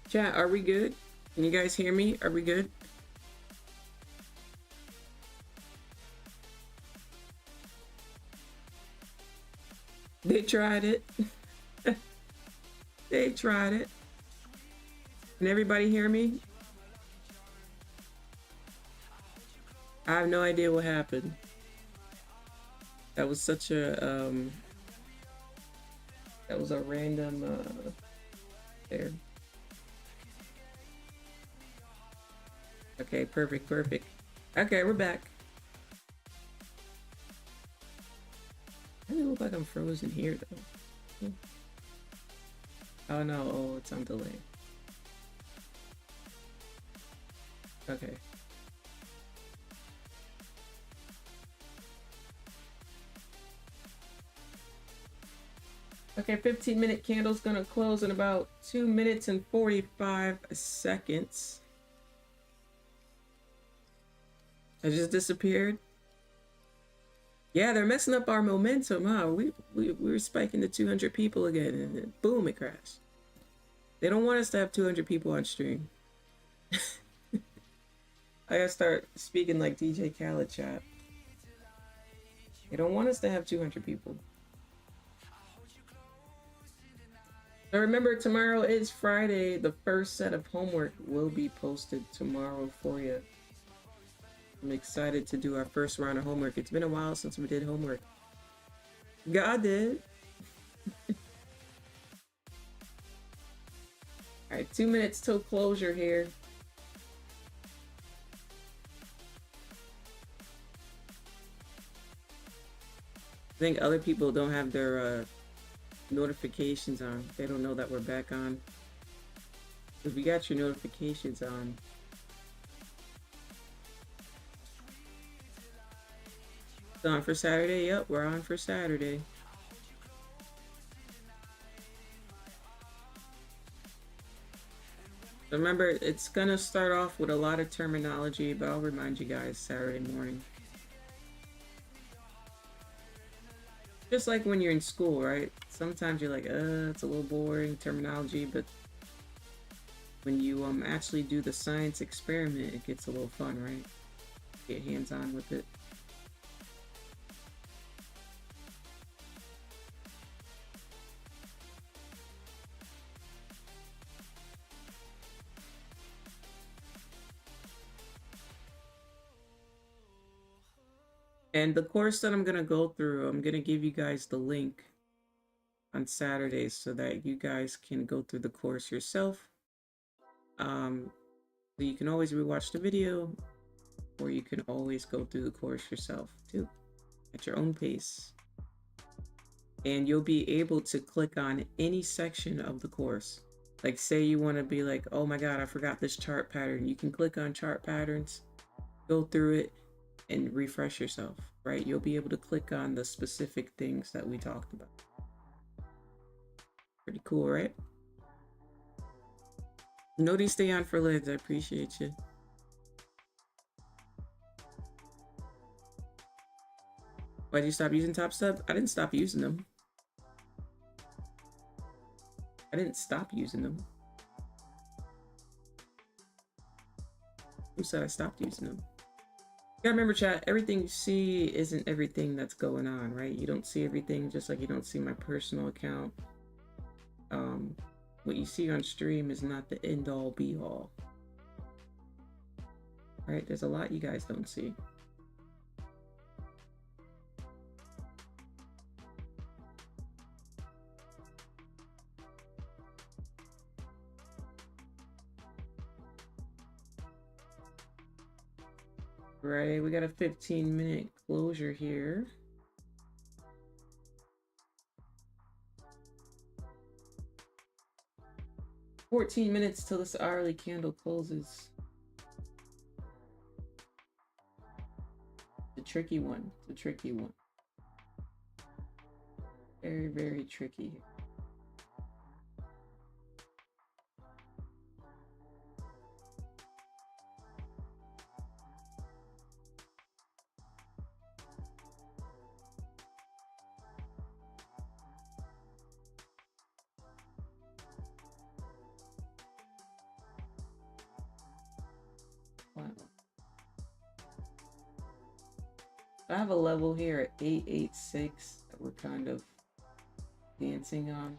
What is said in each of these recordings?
Chat, are we good? Can you guys hear me? Are we good? They tried it. They tried it. Can everybody hear me? I have no idea what happened. That was such a that was a random there. Okay, perfect. Okay, we're back. I don't look like I'm frozen here though. Oh no, oh, it's on delay. Okay. Okay, 15-minute candle's gonna close in about 2 minutes and 45 seconds. I just disappeared. Yeah, they're messing up our momentum, huh? We were spiking to 200 people again, and then boom, it crashed. They don't want us to have 200 people on stream. I gotta start speaking like DJ Khaled, chat. They don't want us to have 200 people. So remember, tomorrow is Friday. The first set of homework will be posted tomorrow for you. I'm excited to do our first round of homework. It's been a while since we did homework. God did. All right, 2 minutes till closure here. I think other people don't have their notifications on. They don't know that we're back on. If we got your notifications on. It's on for Saturday. Yep, we're on for Saturday. Remember, it's gonna start off with a lot of terminology, but I'll remind you guys Saturday morning. Just like when you're in school, right? Sometimes you're like, it's a little boring terminology, but when you actually do the science experiment, it gets a little fun, right? Get hands-on with it. And the course that I'm going to go through, I'm going to give you guys the link on Saturdays so that you guys can go through the course yourself. So you can always rewatch the video, or you can always go through the course yourself too, at your own pace. And you'll be able to click on any section of the course. Like say you want to be like, oh my God, I forgot this chart pattern. You can click on chart patterns, go through it, and refresh yourself, right? You'll be able to click on the specific things that we talked about. Pretty cool, right? Nobody stay on for lids. I appreciate you. Why did you stop using Topstep? I didn't stop using them. I didn't stop using them. Who said I stopped using them? You gotta remember, chat, everything you see isn't everything that's going on, right? You don't see everything, just like you don't see my personal account. What you see on stream is not the end-all be-all. Right? There's a lot you guys don't see. Right, we got a 15-minute closure here. $14 minutes till this hourly candle closes. It's a tricky one. It's a tricky one. Very, very tricky. I have a level here at 886 that we're kind of dancing on.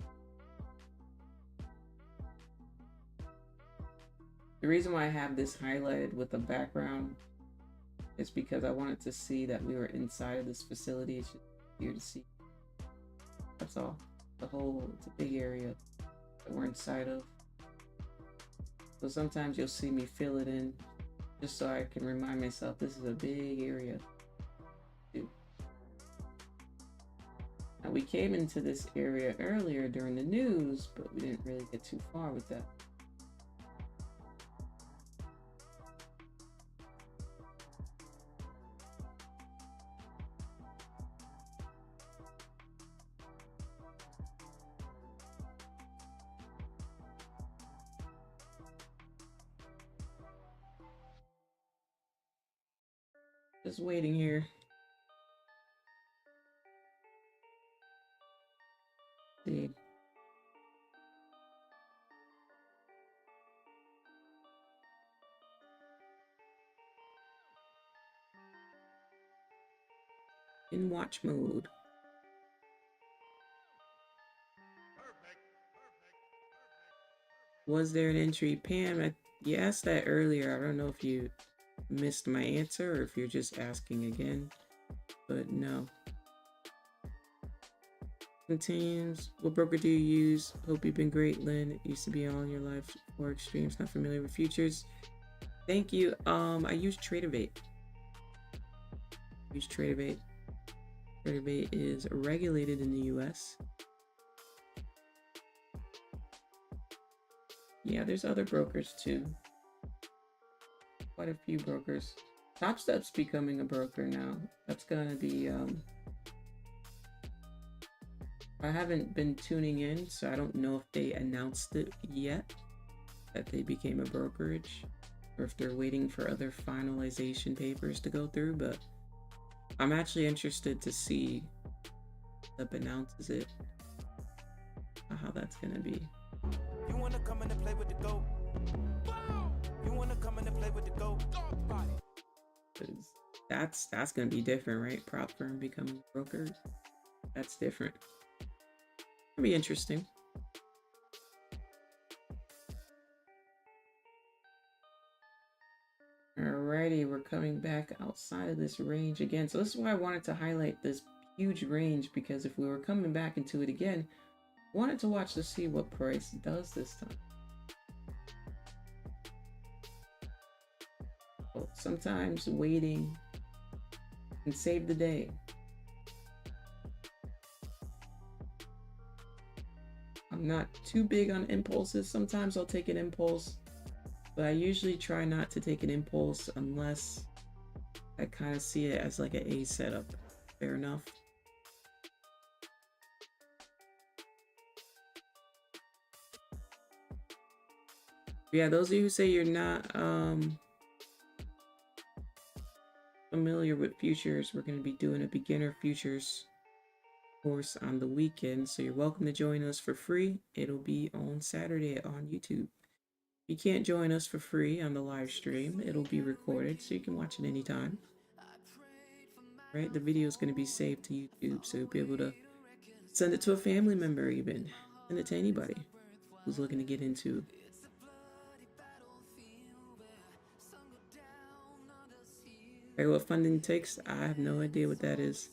The reason why I have this highlighted with the background is because I wanted to see that we were inside of this facility. It's just easier to see. That's all. It's a big area that we're inside of. So sometimes you'll see me fill it in just so I can remind myself this is a big area. Now we came into this area earlier during the news, but we didn't really get too far with that. Just waiting here. See. In watch mode. Was there an entry? Pam, you asked that earlier. I don't know if you missed my answer or if you're just asking again, but no. Teams, what broker do you use? Hope you've been great, Lynn. It used to be all in your life or extremes. Not familiar with futures. Thank you. I use TraderVate. TraderVate is regulated in the US. Yeah, there's other brokers too. Quite a few brokers. Topstep's becoming a broker now. That's gonna be I haven't been tuning in, so I don't know if they announced it yet that they became a brokerage or if they're waiting for other finalization papers to go through, but I'm actually interested to see if announces it, how that's gonna be. You wanna come in and play with the goat? You wanna come in and play with the goat? That's gonna be different, right? Prop firm becoming brokers. That's different. It'll be interesting. Alrighty, we're coming back outside of this range again. So this is why I wanted to highlight this huge range, because if we were coming back into it again, I wanted to watch to see what price does this time. Well, sometimes waiting can save the day. I'm not too big on impulses. Sometimes I'll take an impulse, but I usually try not to take an impulse unless I kind of see it as like an A setup. Fair enough. Yeah, those of you who say you're not familiar with futures, we're going to be doing a beginner futures course on the weekend, so you're welcome to join us for free. It'll be on Saturday on YouTube. If you can't join us for free on the live stream, it'll be recorded so you can watch it anytime. Right, the video is going to be saved to YouTube, so you'll be able to send it to a family member, even send it to anybody who's looking to get into what funding takes. I have no idea what that is.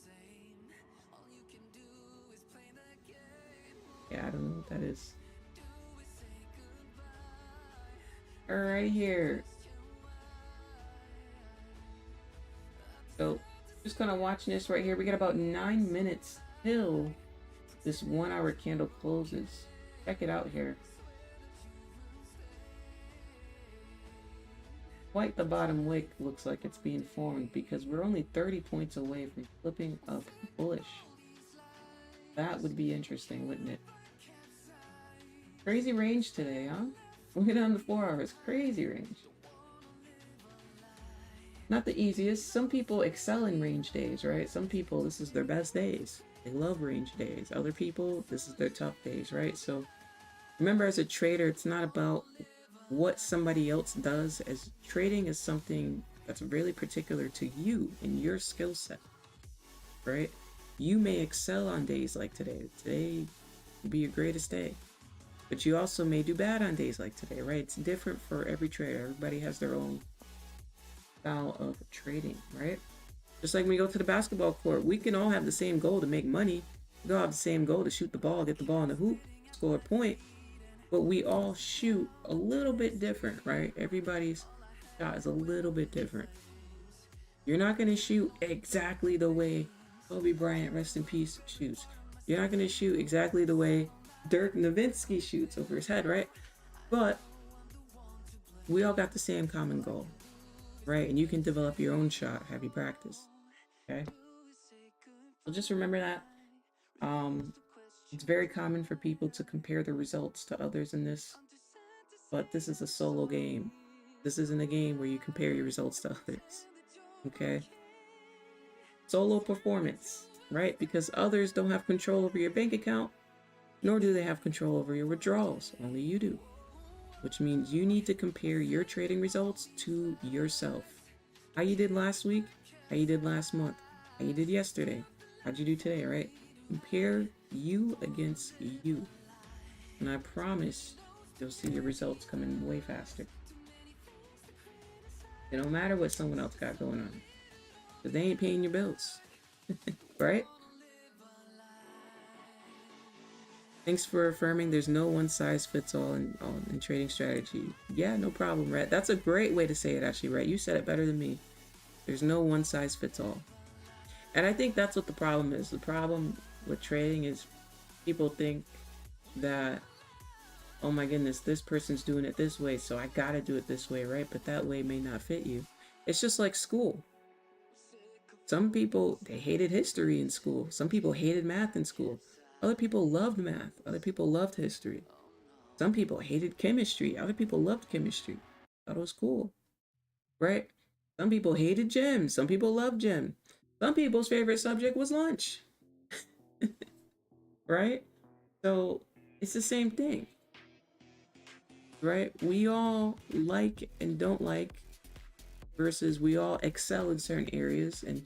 Yeah, I don't know what that is. All right, here. So just kind of watching this right here. We got about 9 minutes till this 1 hour candle closes. Check it out here. Quite the bottom wick looks like it's being formed because we're only 30 points away from flipping up bullish. That would be interesting, wouldn't it? Crazy range today, huh? Look at it on the 4 hours. Crazy range. Not the easiest. Some people excel in range days, right? Some people, this is their best days. They love range days. Other people, this is their tough days, right? So remember, as a trader, it's not about what somebody else does. As trading is something that's really particular to you and your skill set. right? You may excel on days like today. Today will be your greatest day. But you also may do bad on days like today, right? It's different for every trader. Everybody has their own style of trading, right? Just like when we go to the basketball court, we can all have the same goal to make money. We all have the same goal to shoot the ball, get the ball in the hoop, score a point. But we all shoot a little bit different, right? Everybody's shot is a little bit different. You're not going to shoot exactly the way Kobe Bryant, rest in peace, shoots. You're not going to shoot exactly the way Dirk Nowitzki shoots over his head, right? But we all got the same common goal, right? And you can develop your own shot, have you practice, okay? So just remember that. It's very common for people to compare the results to others in this, but this is a solo game. This isn't a game where you compare your results to others, okay? Solo performance, right? Because others don't have control over your bank account, nor do they have control over your withdrawals. Only you do. Which means you need to compare your trading results to yourself. How you did last week, how you did last month, how you did yesterday, how'd you do today, right? Compare you against you. And I promise you'll see your results coming way faster. It don't matter what someone else got going on, because they ain't paying your bills, right? Thanks for affirming there's no one size fits all in trading strategy. Yeah, no problem, right? That's a great way to say it, actually, right? You said it better than me. There's no one size fits all. And I think that's what the problem is. The problem with trading is people think that, oh my goodness, this person's doing it this way, so I gotta do it this way, right? But that way may not fit you. It's just like school. Some people, they hated history in school. Some people hated math in school. Other people loved math. Other people loved history. Some people hated chemistry. Other people loved chemistry. Thought it was cool, right? Some people hated gym. Some people loved gym. Some people's favorite subject was lunch, right? So it's the same thing, right? We all like and don't like, versus we all excel in certain areas, and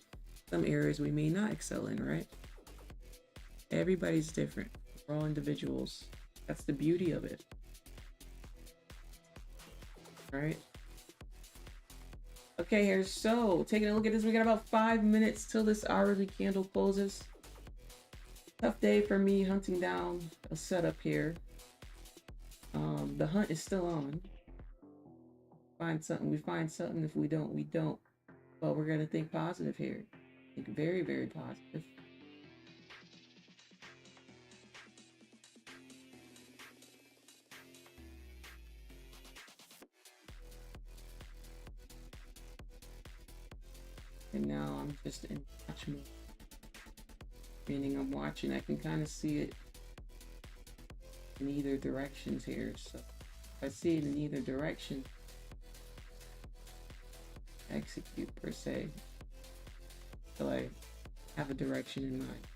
some areas we may not excel in, right? Everybody's different. We're all individuals. That's the beauty of it. All right. Okay, here. So, taking a look at this, we got about 5 minutes till this hourly candle closes. Tough day for me hunting down a setup here. The hunt is still on. Find something, we find something. If we don't, we don't. But we're gonna think positive here. Think very, very positive. And now I'm just in watch mode. Meaning I'm watching, I can kind of see it in either directions here. So if I see it in either direction, execute per se, so I have a direction in mind.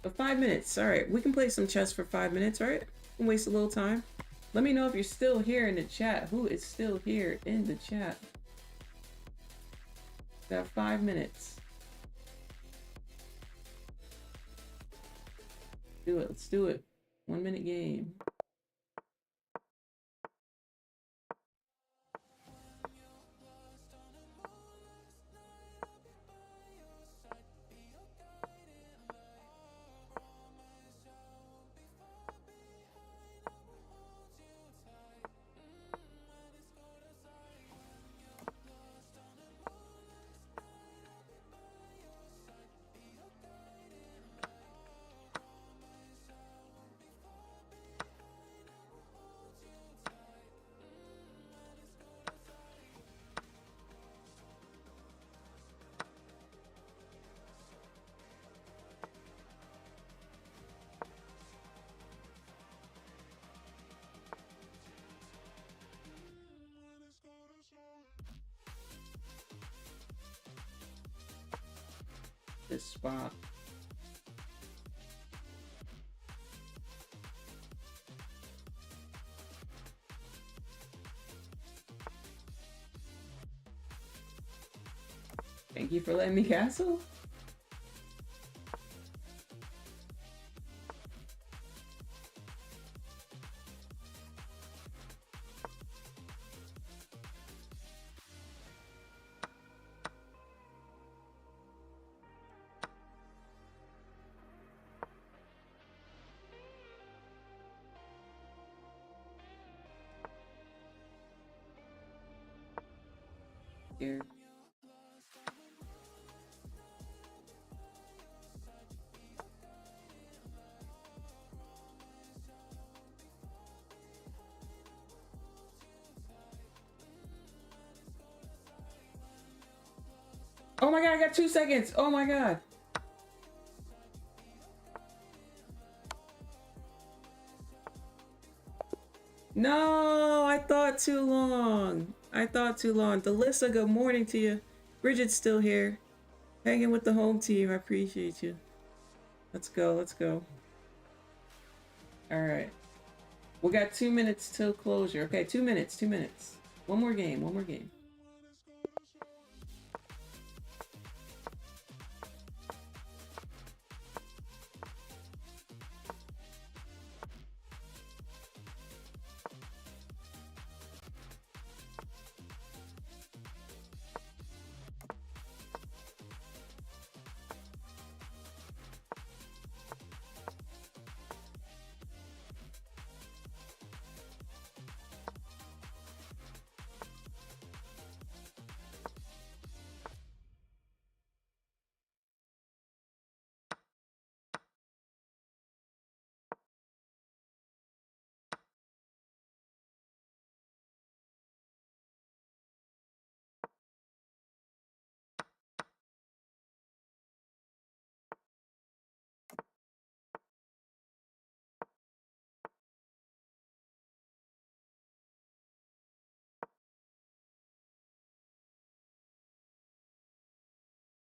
But 5 minutes, all right, we can play some chess for 5 minutes, right? And waste a little time. Let me know if you're still here in the chat. Who is still here in the chat? Got 5 minutes. Do it, let's do it. 1 minute game. This spot. Thank you for letting me castle. Here. Oh my god, I got 2 seconds. Oh my god. No, I thought too long. I thought too long. Delissa, good morning to you. Bridget's still here. Hanging with the home team. I appreciate you. Let's go. Let's go. All right. We got 2 minutes till closure. Okay, 2 minutes. 2 minutes. One more game. One more game.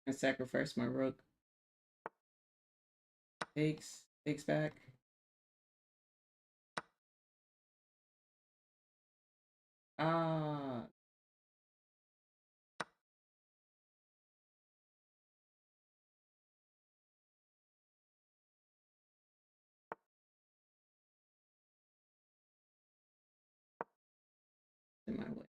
I sacrifice my rook. Takes back. Ah. In my way.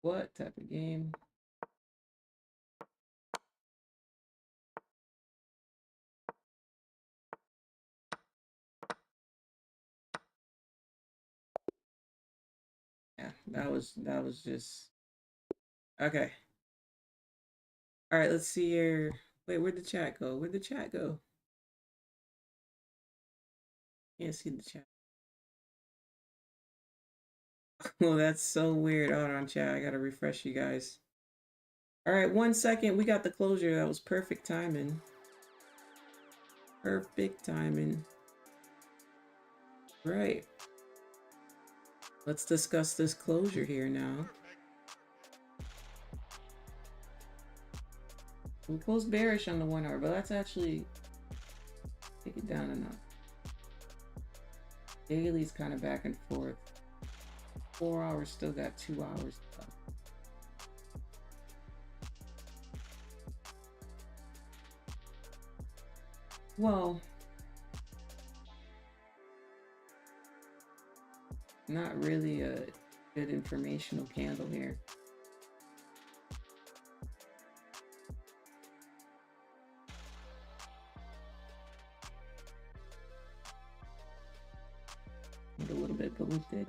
What type of game? Yeah, that was just okay. All right, let's see here. Wait, where'd the chat go? Where'd the chat go? Can't see the chat. Oh, that's so weird. Hold on, chat. I gotta refresh you guys. All right, 1 second. We got the closure. That was perfect timing. Perfect timing. Right. Let's discuss this closure here now. We closed bearish on the 1 hour, but let's actually take it down enough. Daily's kind of back and forth. 4 hours still got 2 hours left. Well, not really a good informational candle here. A little bit, but we did.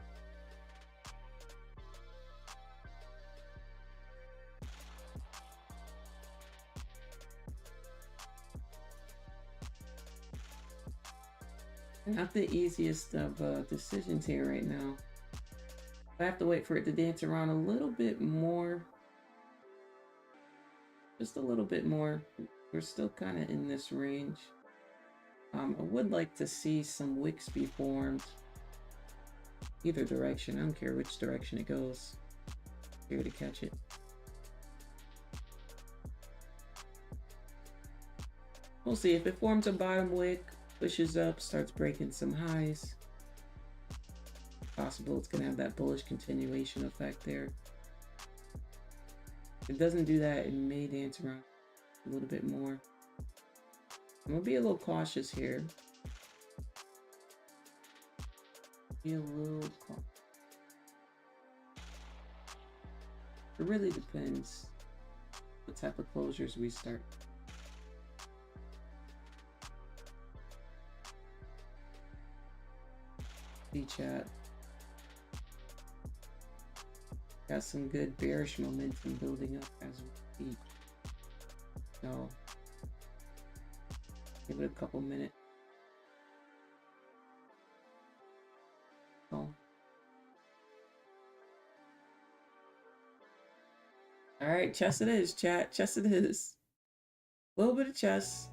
Not the easiest of decisions here right now. I have to wait for it to dance around a little bit more. Just a little bit more. We're still kind of in this range. I would like to see some wicks be formed either direction. I don't care which direction it goes. Here to catch it. We'll see if it forms a bottom wick, pushes up, starts breaking some highs. Possible it's gonna have that bullish continuation effect there. If it doesn't do that, it may dance around a little bit more. I'm gonna be a little cautious here. Be a little cautious. It really depends what type of closures we start. See chat. Got some good bearish momentum building up as we speak. So give it a couple minutes. Oh. All right, chess it is, chat. Chess it is. A little bit of chess.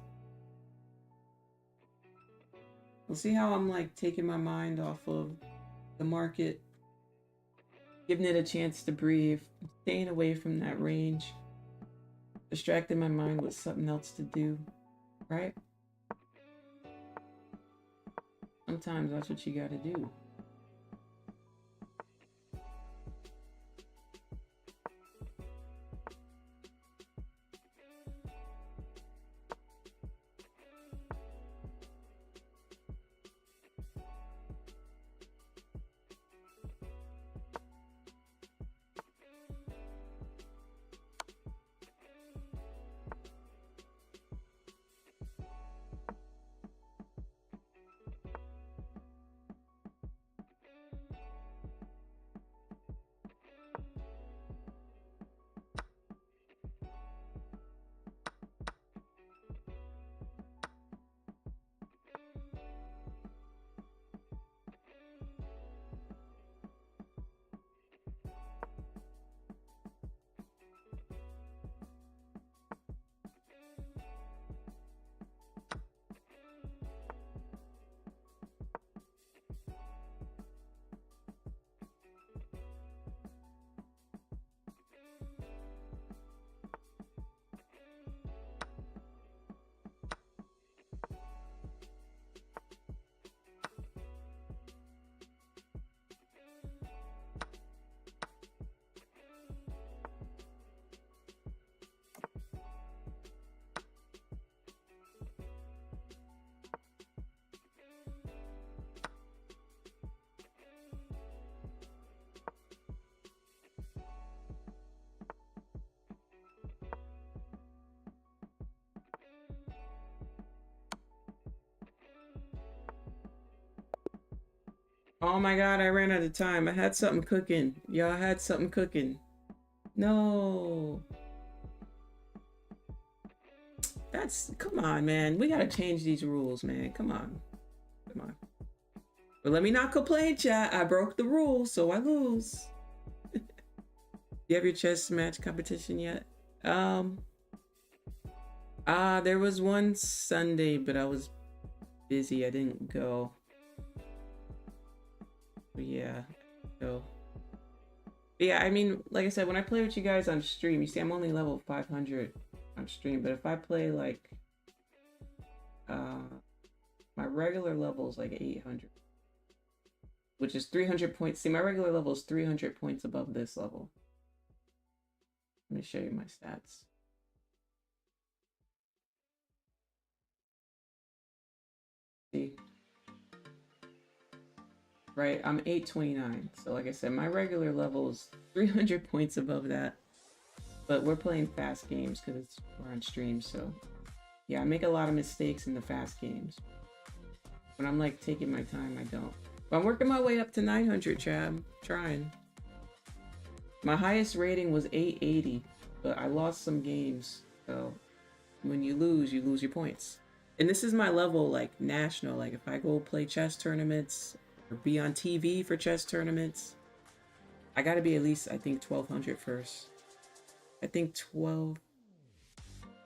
We'll see how I'm like taking my mind off of the market, giving it a chance to breathe, staying away from that range, distracting my mind with something else to do, right? Sometimes that's what you gotta do. Oh my god, I ran out of time. I had something cooking. Y'all had something cooking. No. Come on, man. We gotta change these rules, man. Come on. Come on. But let me not complain, chat. I broke the rules, so I lose. You have your chess match competition yet? There was one Sunday, but I was busy. I didn't go. But yeah, so yeah, I mean, like I said, when I play with you guys on stream, you see I'm only level 500 on stream, but if I play like my regular level is like 800, which is 300 points. See, my regular level is 300 points above this level. Let me show you my stats. See, right, I'm 829. So like I said, my regular level is 300 points above that. But we're playing fast games because we're on stream, so yeah, I make a lot of mistakes in the fast games. When I'm like taking my time, I don't. But I'm working my way up to 900, Chad. I'm trying. My highest rating was 880, but I lost some games. So when you lose your points. And this is my level, like national. Like if I go play chess tournaments or be on TV for chess tournaments, I gotta be at least, I think, 1200 first. I think 12.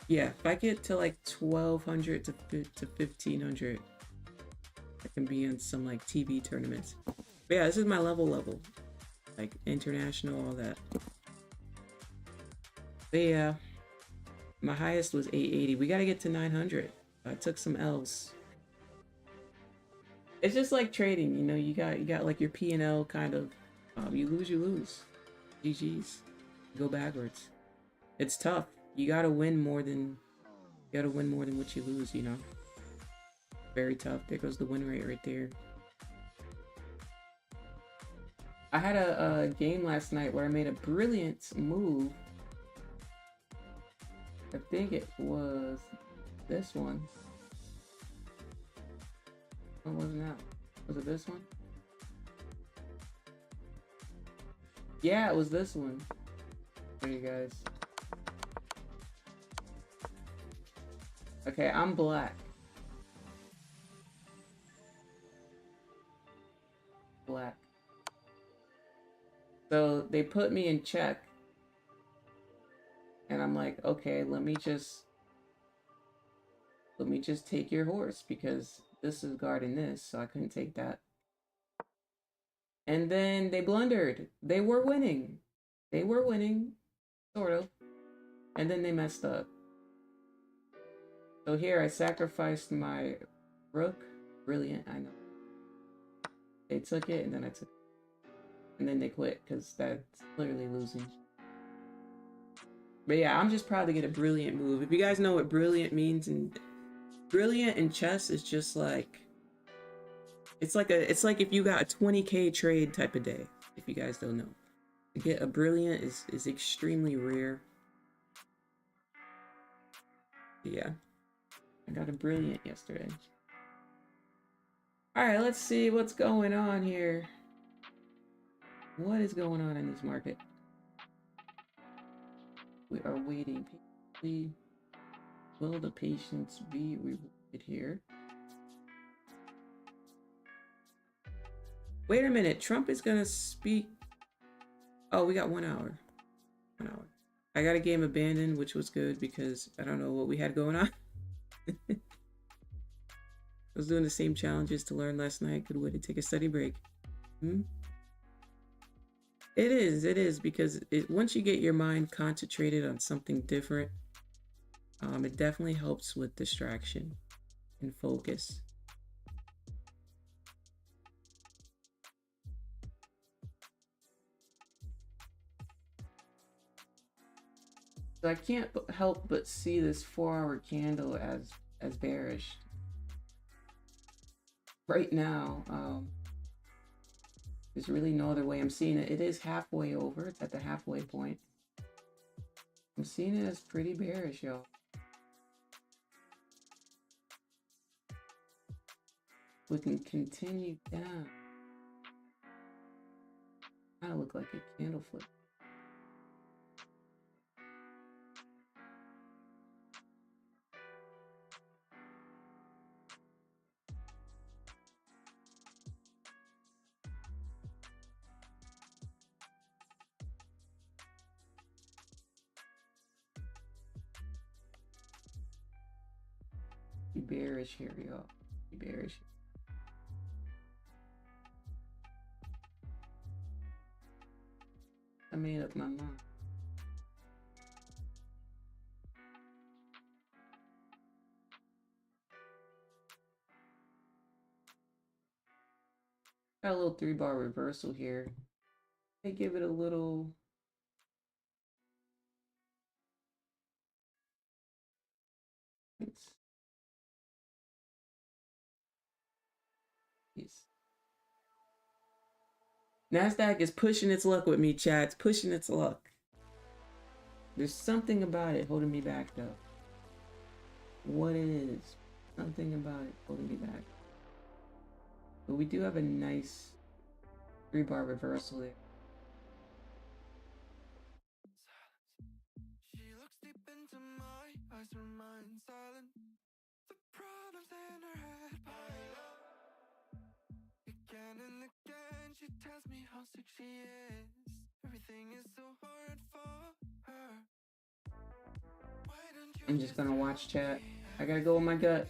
Yeah, if I get to like 1200 to 1500, I can be in some like TV tournaments. But yeah, this is my level. Like international, all that. But yeah, my highest was 880. We gotta get to 900. I took some L's. It's just like trading, you know. You got like your P&L kind of. You lose, you lose. GG's. Go backwards. It's tough. You gotta win more than what you lose. You know. Very tough. There goes the win rate right there. I had a game last night where I made a brilliant move. I think it was this one. What wasn't that? Was it this one? Yeah, it was this one. There you guys. Okay, I'm black. Black. So they put me in check. And I'm like, okay, let me just take your horse because this is guarding this, so I couldn't take that. And then they blundered. They were winning. They were winning, sort of. And then they messed up. So here I sacrificed my rook. Brilliant, I know. They took it and then I took it. And then they quit because that's clearly losing. But yeah, I'm just proud to get a brilliant move. If you guys know what brilliant means, and brilliant in chess is just like it's like if you got a 20K trade type of day. If you guys don't know, to get a brilliant is extremely rare. But yeah, I got a brilliant yesterday. All right, let's see what's going on here. What is going on in this market? We are waiting patiently. Will the patience be rewarded here? Wait a minute, Trump is gonna speak. Oh, we got 1 hour. 1 hour. I got a game abandoned, which was good because I don't know what we had going on. I was doing the same challenges to learn last night. Good way to take a study break. It is because once you get your mind concentrated on something different, it definitely helps with distraction and focus. So I can't help but see this 4-hour candle as bearish. Right now, there's really no other way I'm seeing it. It is halfway over. It's at the halfway point. I'm seeing it as pretty bearish, y'all. We can continue down. Kind of look like a candle flip. Be bearish here, y'all. Be bearish. I made up my mind. Got a little 3-bar reversal here. I give it a little. Yes. Nasdaq is pushing its luck with me, chat. It's pushing its luck. There's something about it holding me back, though. What it is, something about it holding me back. But we do have a nice 3-bar reversal there. She looks deep into my eyes, her mind silent. The problems in her head pile up. Again and again, she tells me how sick she is. Everything is so hard for her. I'm just gonna watch chat. I gotta go with my gut.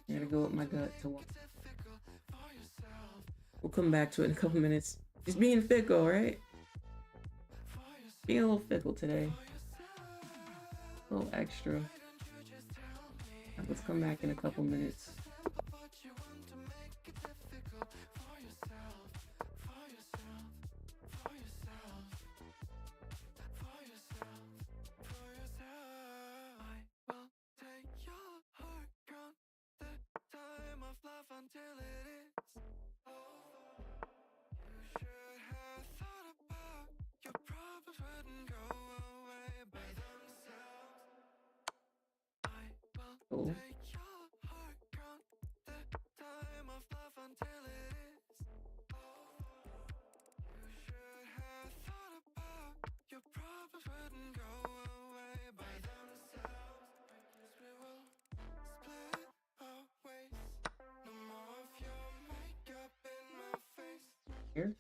I gotta go with my gut to watch. We'll come back to it in a couple minutes. Just being fickle, right? Being a little fickle today. A little extra. Let's come back in a couple minutes. Cool. Here.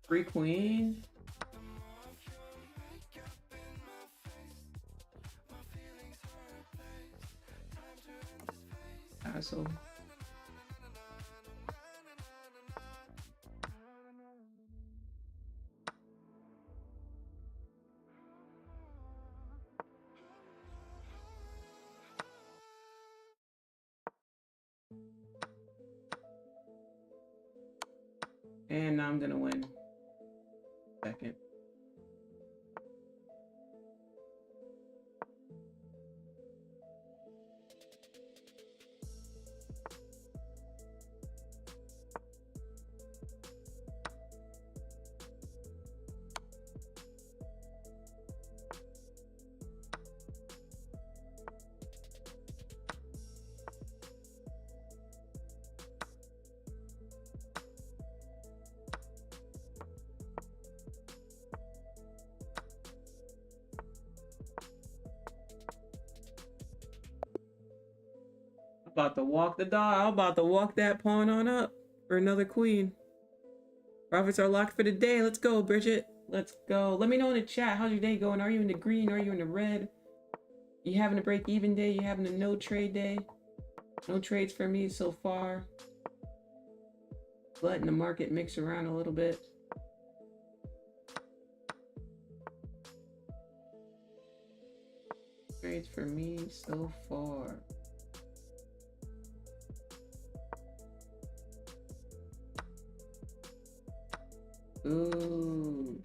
Free queen. Asshole. And now I'm gonna win. Second. About to walk the dog. I'm about to walk that pawn on up for another queen. Profits are locked for the day. Let's go, Bridget. Let's go. Let me know in the chat. How's your day going? Are you in the green? Are you in the red? You having a break even day? You having a no trade day? No trades for me so far. Letting the market mix around a little bit. Trades for me so far. Ooh.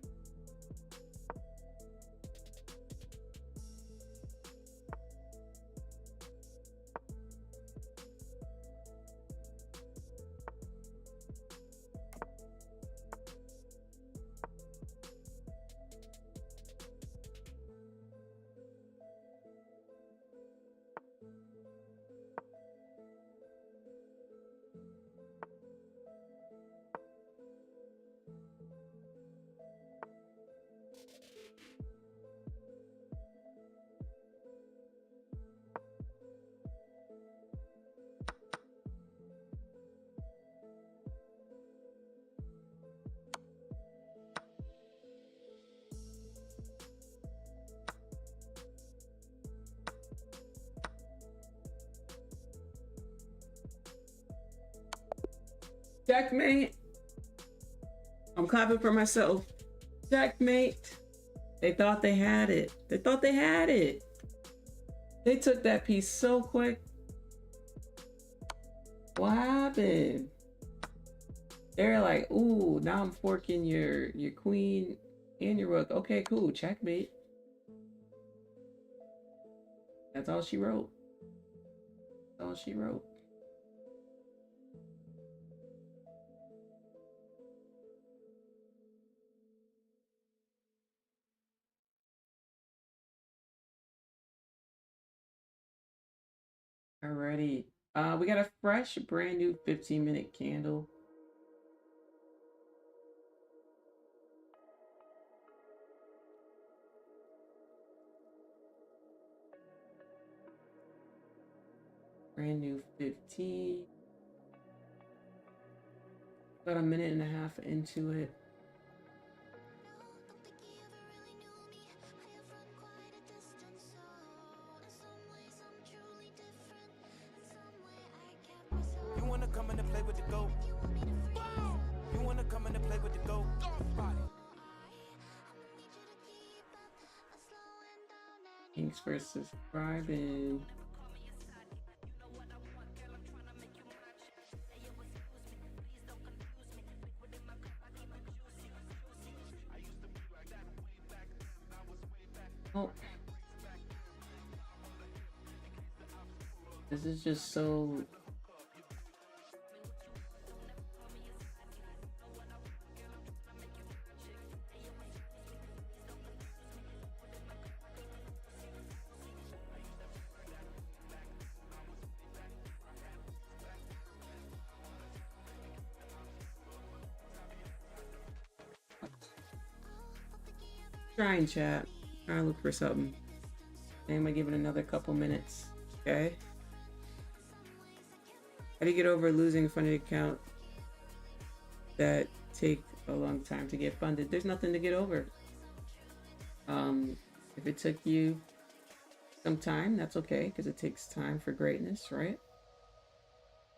Checkmate. I'm clapping for myself. Checkmate. They thought they had it. They thought they had it. They took that piece so quick. What happened? They're like, ooh, now I'm forking your queen and your rook. Okay, cool. Checkmate. That's all she wrote. That's all she wrote. Alrighty. We got a fresh, brand new 15-minute candle. Brand new 15. About a minute and a half into it. in to play with the goat. You wanna come in to play with the goat. Thanks for subscribing. Oh. This is just so... Try and chat. Try and look for something. I'm gonna give it another couple minutes. Okay. How do you get over losing a funded account that take a long time to get funded? There's nothing to get over. If it took you some time, that's okay, because it takes time for greatness, right?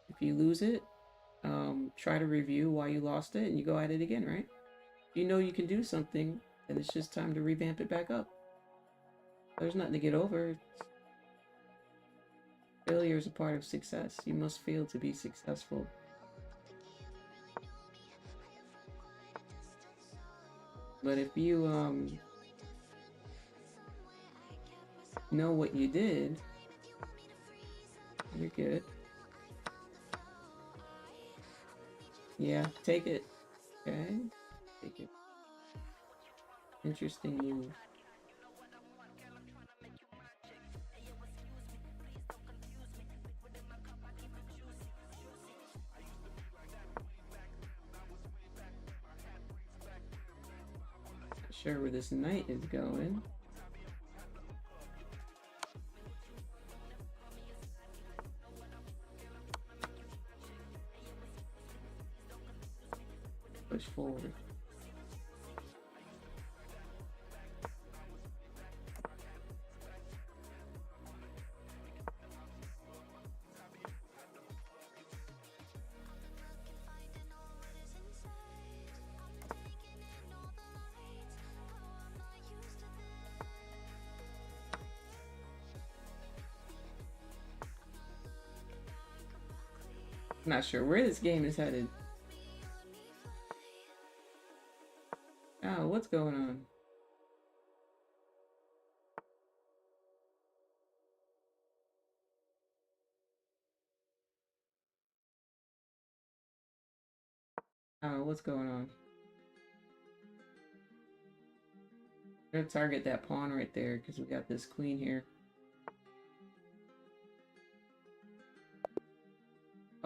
If you lose it, try to review why you lost it and you go at it again, right? If you know you can do something, then it's just time to revamp it back up. There's nothing to get over. Failure is a part of success. You must fail to be successful. But if you know what you did, you're good. Yeah, take it. Okay, take it. Interesting move. Not sure where this knight is going. Push forward. I'm not sure where this game is headed. Oh, what's going on? Oh, what's going on? I'm gonna target that pawn right there because we got this queen here.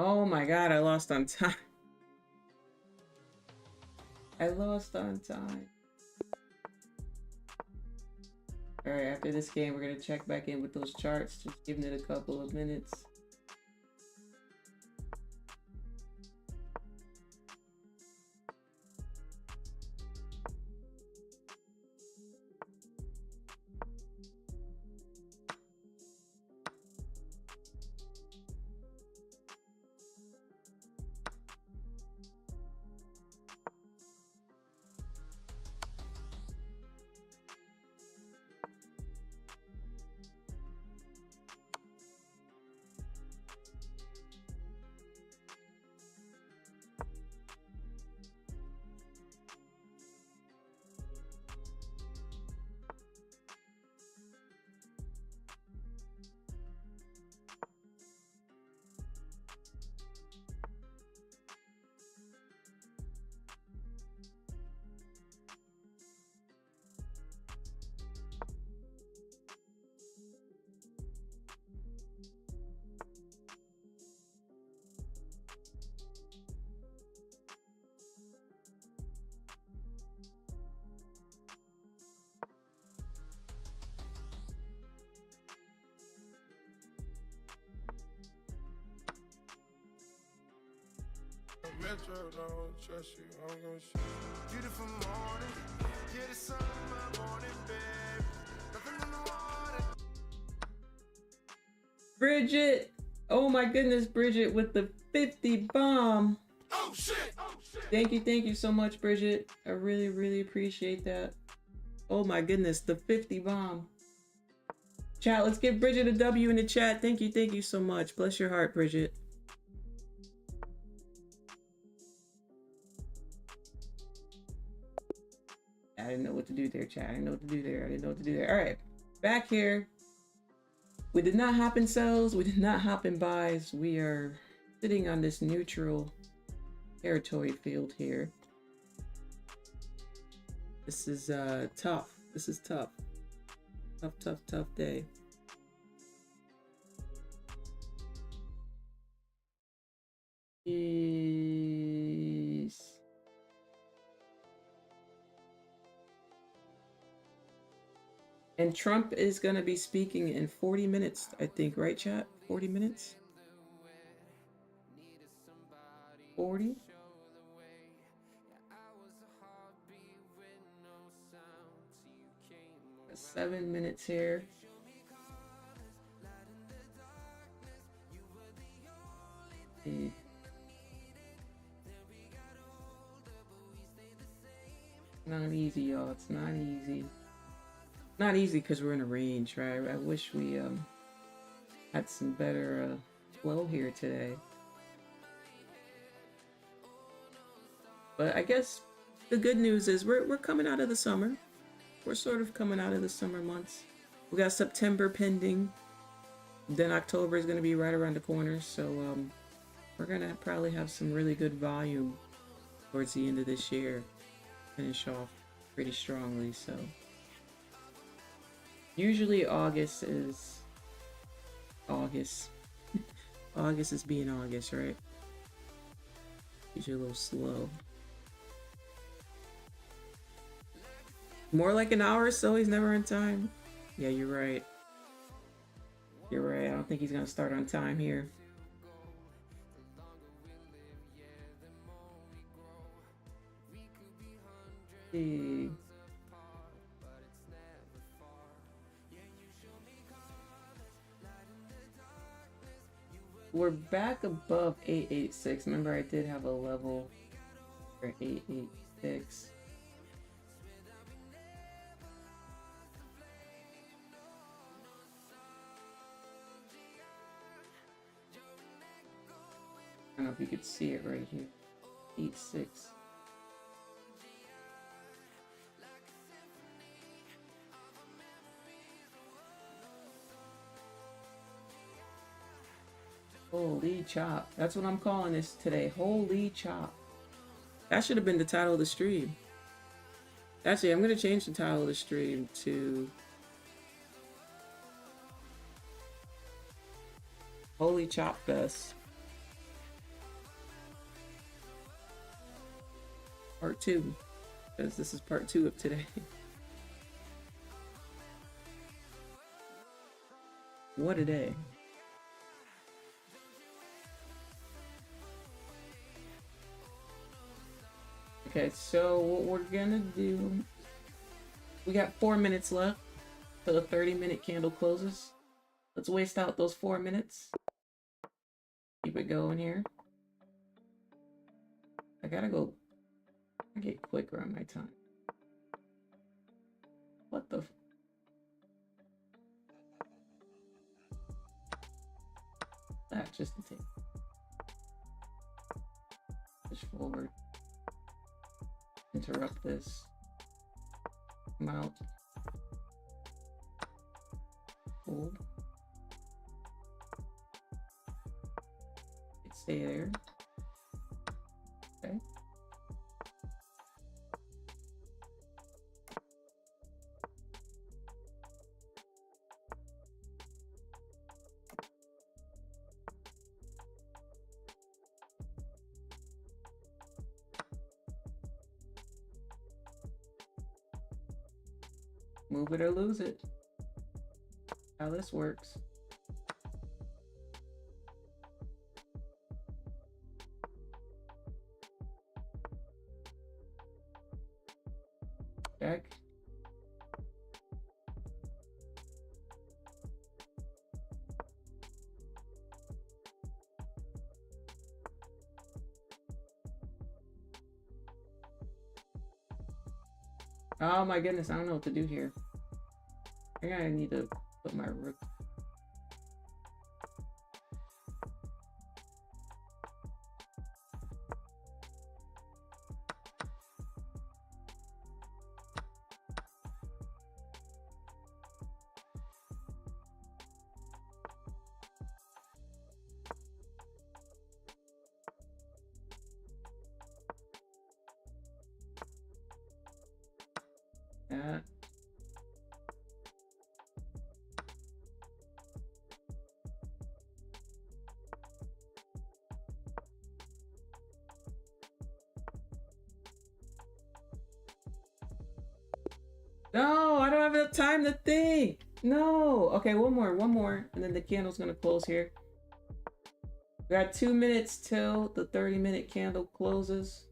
Oh my god, I lost on time. I lost on time. Alright, after this game, we're gonna check back in with those charts. Just giving it a couple of minutes. Metro don't trust you, I'm gonna shoot you. Beautiful morning, yeah, the sun in my morning, babe. Nothing in the water. Bridget! Oh my goodness, Bridget with the 50 bomb. Oh shit! Thank you so much, Bridget. I really, really appreciate that. Oh my goodness, the 50 bomb. Chat, let's give Bridget a W in the chat. Thank you so much. Bless your heart, Bridget. I didn't know what to do there, chat. I didn't know what to do there. All right, back here. We did not hop in sells. We did not hop in buys. We are sitting on this neutral territory field here. This is tough. This is tough. Tough day. Jeez. And Trump is going to be speaking in 40 minutes, I think, right, chat? 40 minutes? 40? 7 minutes here. Not easy, y'all. It's not easy. Not easy because we're in a range, right? I wish we had some better flow here today. But I guess the good news is we're coming out of the summer. We're sort of coming out of the summer months. We got September pending. Then October is going to be right around the corner. So we're going to probably have some really good volume towards the end of this year. Finish off pretty strongly. So usually August is August. August is being August, right? Usually a little slow. More like an hour or so, he's never on time. Yeah, you're right. You're right. I don't think he's gonna start on time here. Hey. We're back above 886. Remember, I did have a level for 886. I don't know if you could see it right here. 86. Holy chop. That's what I'm calling this today. Holy chop. That should have been the title of the stream. Actually, I'm going to change the title of the stream to Holy CHOPFEST Part 2. Because this is part 2 of today. What a day. Okay, so what we're gonna do, we got 4 minutes left till the 30-minute candle closes. Let's waste out those 4 minutes. Keep it going here. I get quicker on my time. What the? That just to take. Push forward. Interrupt this. Come out. Hold. Stay there. Okay. Move it or lose it. How this works. Check. Oh my goodness, I don't know what to do here. I think I need to put my rook. That. No, I don't have enough time to think. No. Okay, one more, and then the candle's gonna close here. We got 2 minutes till the 30-minute candle closes.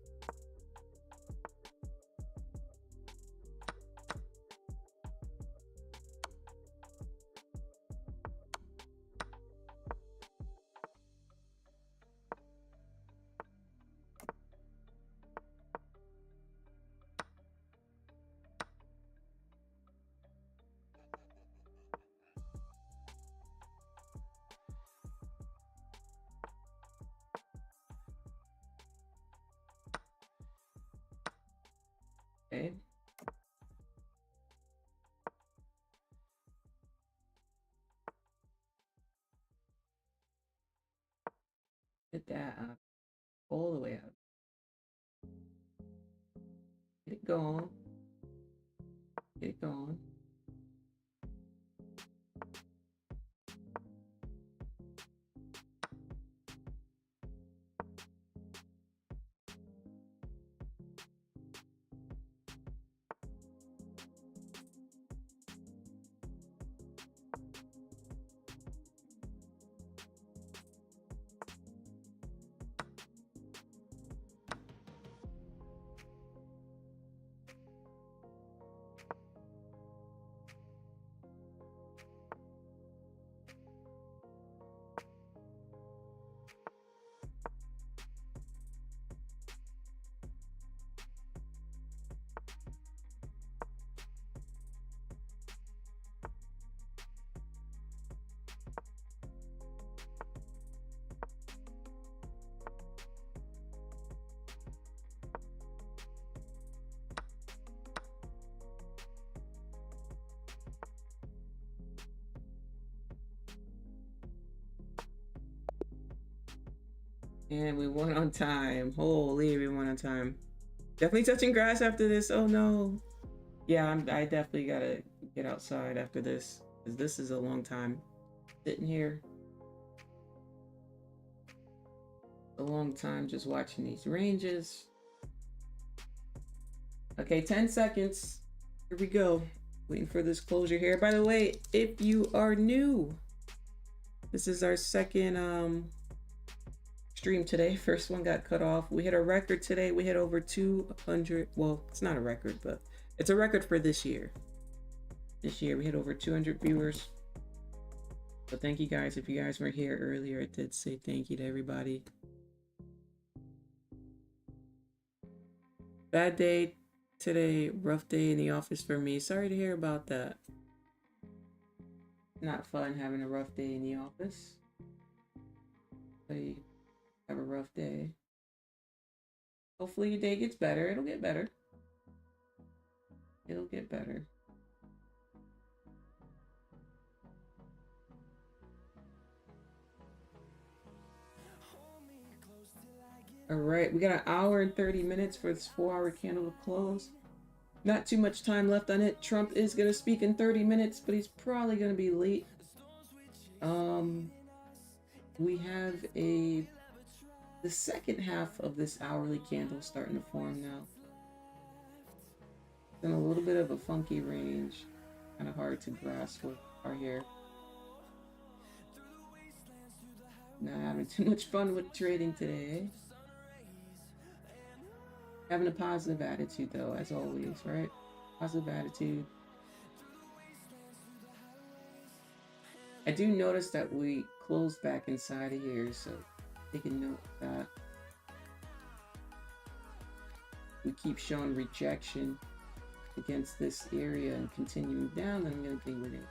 Okay. Get that up. All the way up. Get it going. Get it going. And we won on time. Holy, we won on time. Definitely touching grass after this. Oh no. Yeah, I definitely gotta get outside after this, because this is a long time sitting here. A long time just watching these ranges. Okay, 10 seconds. Here we go. Waiting for this closure here. By the way, if you are new, this is our second stream today. First one got cut off. We hit a record today. We hit over 200. Well, it's not a record, but it's a record for this year. This year we hit over 200 viewers. So thank you guys. If you guys were here earlier, I did say thank you to everybody. Bad day today. Rough day in the office for me. Sorry to hear about that. Not fun having a rough day in the office. But you have a rough day. Hopefully your day gets better. It'll get better. It'll get better. All right, we got an hour and 30 minutes for this 4-hour candle to close. Not too much time left on it. Trump is going to speak in 30 minutes, but he's probably going to be late. We have the second half of this hourly candle starting to form now. It's in a little bit of a funky range. Kind of hard to grasp what are here. Not having too much fun with trading today. Having a positive attitude though, as always, right? Positive attitude. I do notice that we closed back inside of here, so take a note of that. We keep showing rejection. against this area and continuing down, then I'm going to think we're going to.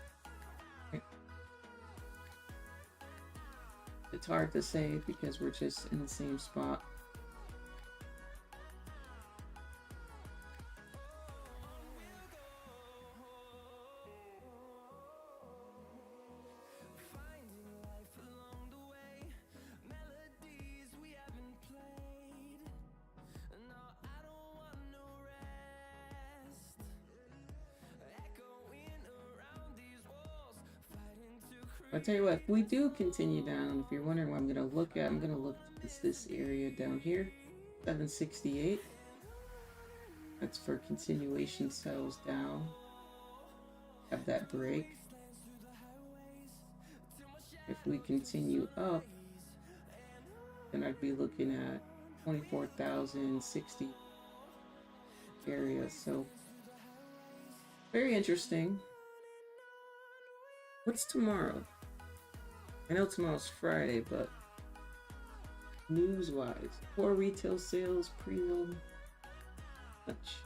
It's hard to say because we're just in the same spot. I'll tell you what, if we do continue down, if you're wondering what I'm going to look at, I'm going to look at this area down here, 768. That's for continuation sells down. Have that break. If we continue up, then I'd be looking at 24,060 area. So very interesting. What's tomorrow? I know tomorrow's Friday, but news-wise, core retail sales, pre-roll, much.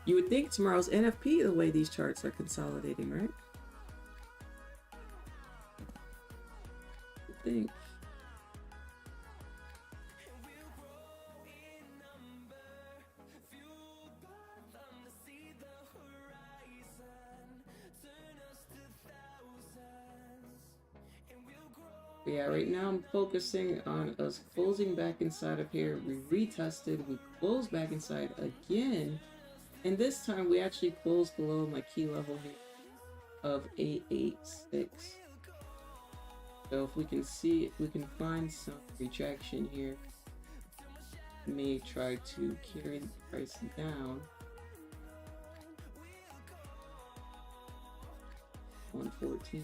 You would think tomorrow's NFP the way these charts are consolidating, right? I think. Yeah, right now I'm focusing on us closing back inside of here. We retested, we closed back inside again, and this time we actually closed below my key level here of 886. So if we can see, if we can find some rejection here, may try to carry the price down. 114.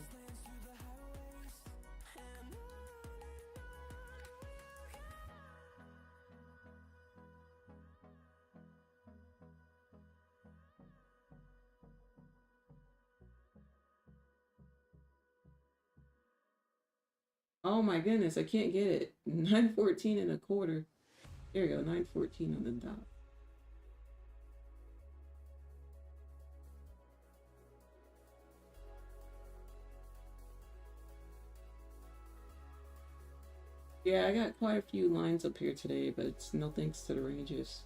Oh my goodness, I can't get it. 914 and a quarter. There we go, 914 on the dot. Yeah, I got quite a few lines up here today, but it's no thanks to the ranges.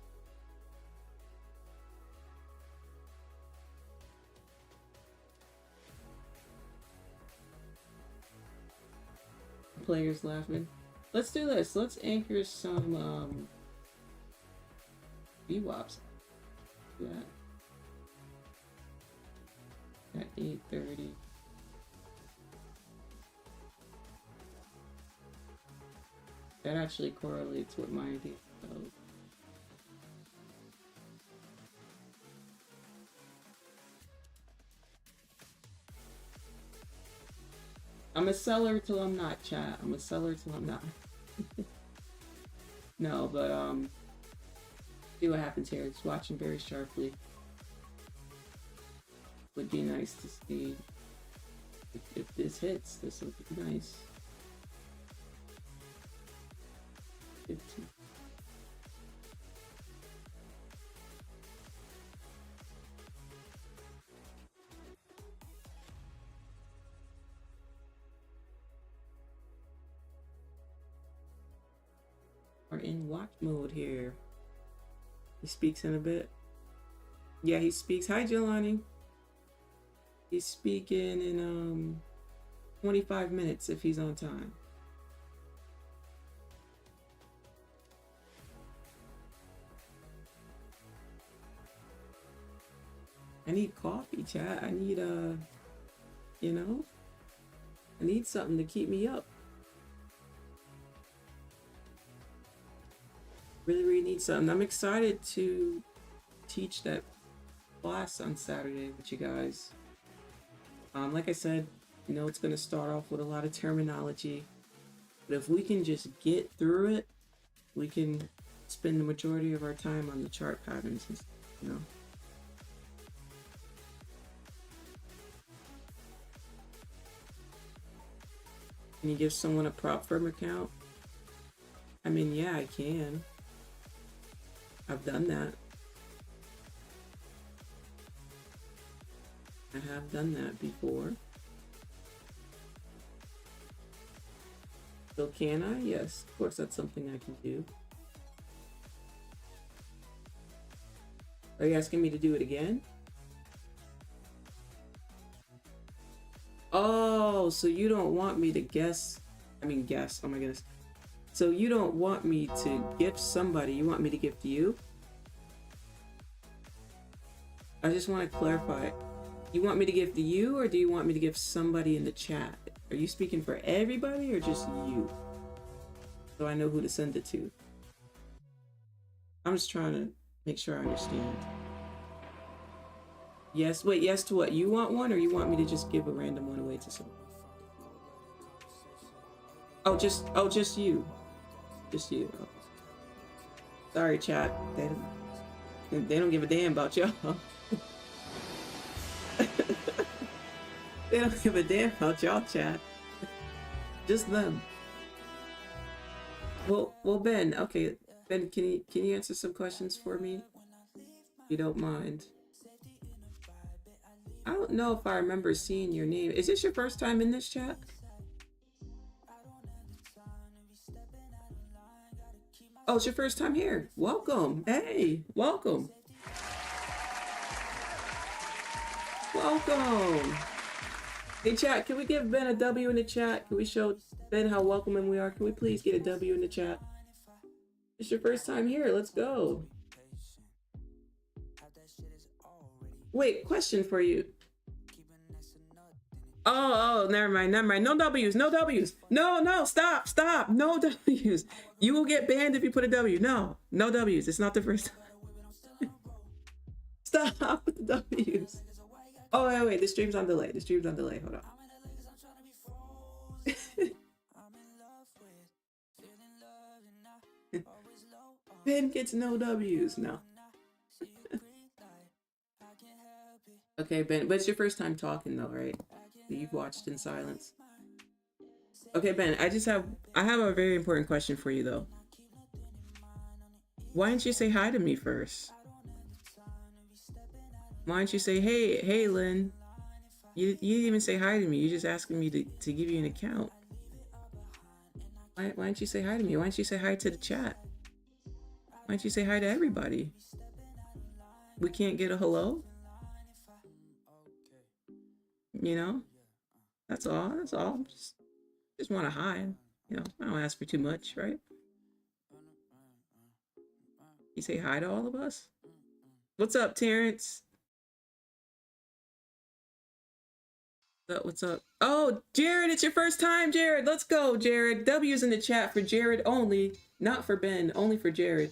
Players laughing. Let's do this. Let's anchor some VWAPs. Do that. At 8:30. That actually correlates with my idea. I'm a seller till I'm not, chat. I'm a seller till I'm not. No, but see what happens here. It's watching very sharply. Would be nice to see if this hits. This would be nice. 15. Are in watch mode here. He speaks in a bit. Yeah, he speaks. Hi, Jelani. He's speaking in 25 minutes if he's on time. I need coffee, chat. I need you know, I need something to keep me up. Really need something. I'm excited to teach that class on Saturday with you guys. Like I said, you know, it's going to start off with a lot of terminology, but if we can just get through it, we can spend the majority of our time on the chart patterns, and, you know. Can you give someone a prop firm account? I mean, yeah, I can. I've done that. I have done that before. So can I? Yes, of course that's something I can do. Are you asking me to do it again? Oh, so you don't want me to guess. Guess. Oh my goodness. So you don't want me to gift somebody. You want me to gift you? I just want to clarify. You want me to gift you, or do you want me to gift somebody in the chat? Are you speaking for everybody or just you? So I know who to send it to. I'm just trying to make sure I understand. Yes, wait, yes to what? You want one, or you want me to just give a random one away to someone? Oh, just you. Just you. Oh. Sorry, chat. They don't give a damn about y'all. They don't give a damn about y'all, chat. Just them. Well, Ben. Okay, Ben, can you answer some questions for me? If you don't mind. I don't know if I remember seeing your name. Is this your first time in this chat? Oh, it's your first time here. Welcome. Hey, welcome. Welcome. Hey, chat, can we give Ben a W in the chat? Can we show Ben how welcoming we are? Can we please get a W in the chat? It's your first time here. Let's go. Wait, question for you. Oh, never mind. No W's, no W's. No, stop. No W's. You will get banned if you put a W. No W's. It's not the first time. Stop with the W's. Oh, wait. The stream's on delay. Hold on. Ben gets no W's. No. Okay, Ben, but it's your first time talking though, right? You've watched in silence. Okay, Ben, I have a very important question for you though. Why didn't you say hi to me first? Why didn't you say, hey, Lynn? You didn't even say hi to me. You just asking me to give you an account. Why didn't you say hi to me? Why didn't you say hi to the chat? Why didn't you say hi to everybody? We can't get a hello? You know? That's all. Just want to hide. You know, I don't ask for too much, right? You say hi to all of us? What's up, Terrence? What's up? Oh, Jared, it's your first time, Jared. Let's go, Jared. W's in the chat for Jared only. Not for Ben, only for Jared.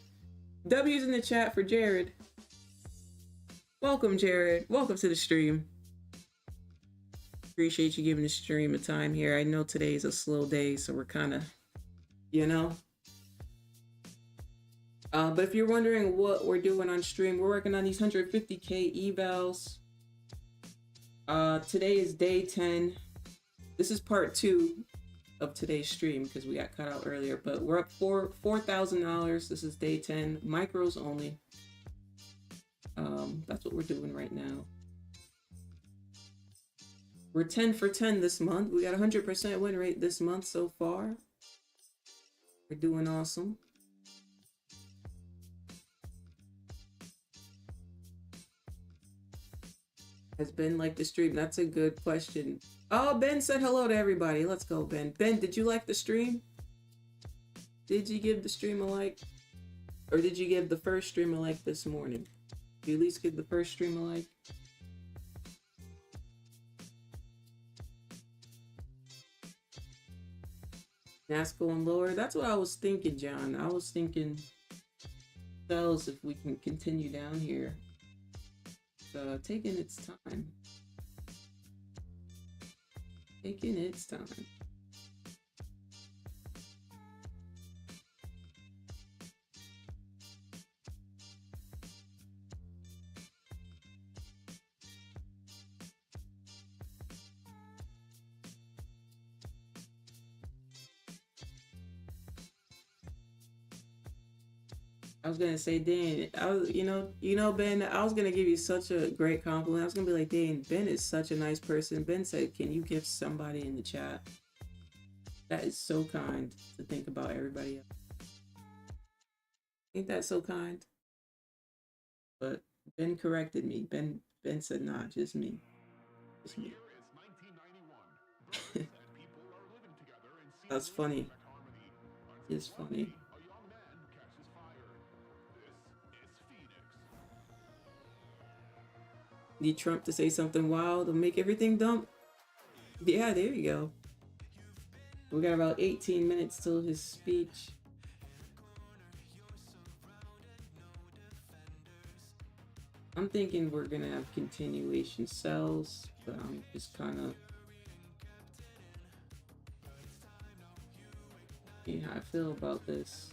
W's in the chat for Jared. Welcome, Jared. Welcome to the stream. Appreciate you giving the stream a time here. I know today's a slow day, so we're kind of, you know. But if you're wondering what we're doing on stream, we're working on these 150K evals. Today is day 10. This is part 2 of today's stream because we got cut out earlier, but we're up $4,000. This is day 10, micros only. That's what we're doing right now. We're 10 for 10 this month. We got a 100% win rate this month so far. We're doing awesome. Has Ben liked the stream? That's a good question. Oh, Ben said hello to everybody. Let's go, Ben. Ben, did you like the stream? Did you give the stream a like? Or did you give the first stream a like this morning? Did you at least give the first stream a like? Nasdaq going lower. That's what I was thinking, John. I was thinking sells if we can continue down here. So taking its time. Taking its time. I was gonna say, Dan, I was, Ben, I was gonna give you such a great compliment. I was gonna be like, Dan, Ben is such a nice person. Ben said, "Can you give somebody in the chat?" That is so kind to think about everybody else. Ain't that so kind? But Ben corrected me. Ben said, "Not just me, just me." That's funny. It's funny. Need Trump to say something wild and make everything dump? Yeah, there you go. We got about 18 minutes till his speech. I'm thinking we're gonna have continuation sells, but I'm just kind of seeing how I feel about this.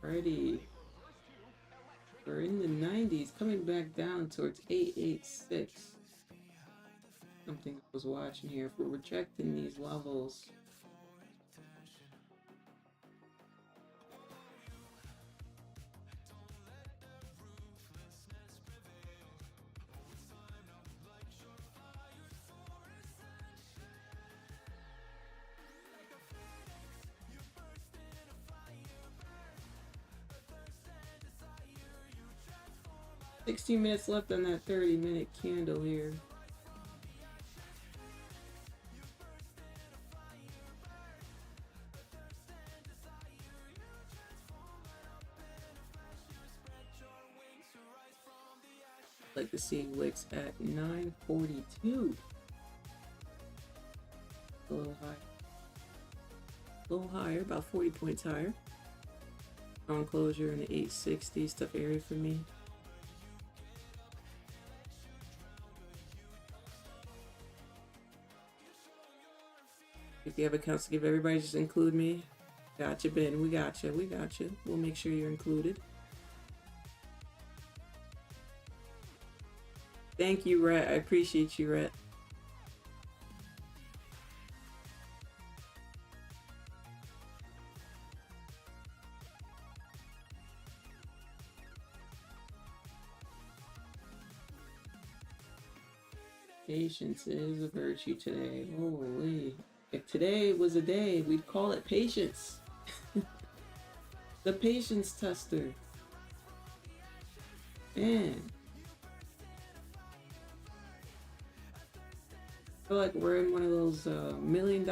Alrighty. We're in the 90s, coming back down towards 886. Something I was watching here. If we're rejecting these levels, "16 minutes left on that 30-minute candle here." Like to see wicks at 942. A little high. A little higher, about 40 points higher. On closure in the 860s, tough area for me. If you have accounts to give everybody, just include me. Gotcha, Ben. We gotcha. We gotcha. We'll make sure you're included. Thank you, Rhett. I appreciate you, Rhett. Patience is a virtue today. Holy. If today was a day, we'd call it patience. The patience tester. Man. I feel like we're in one of those $1 million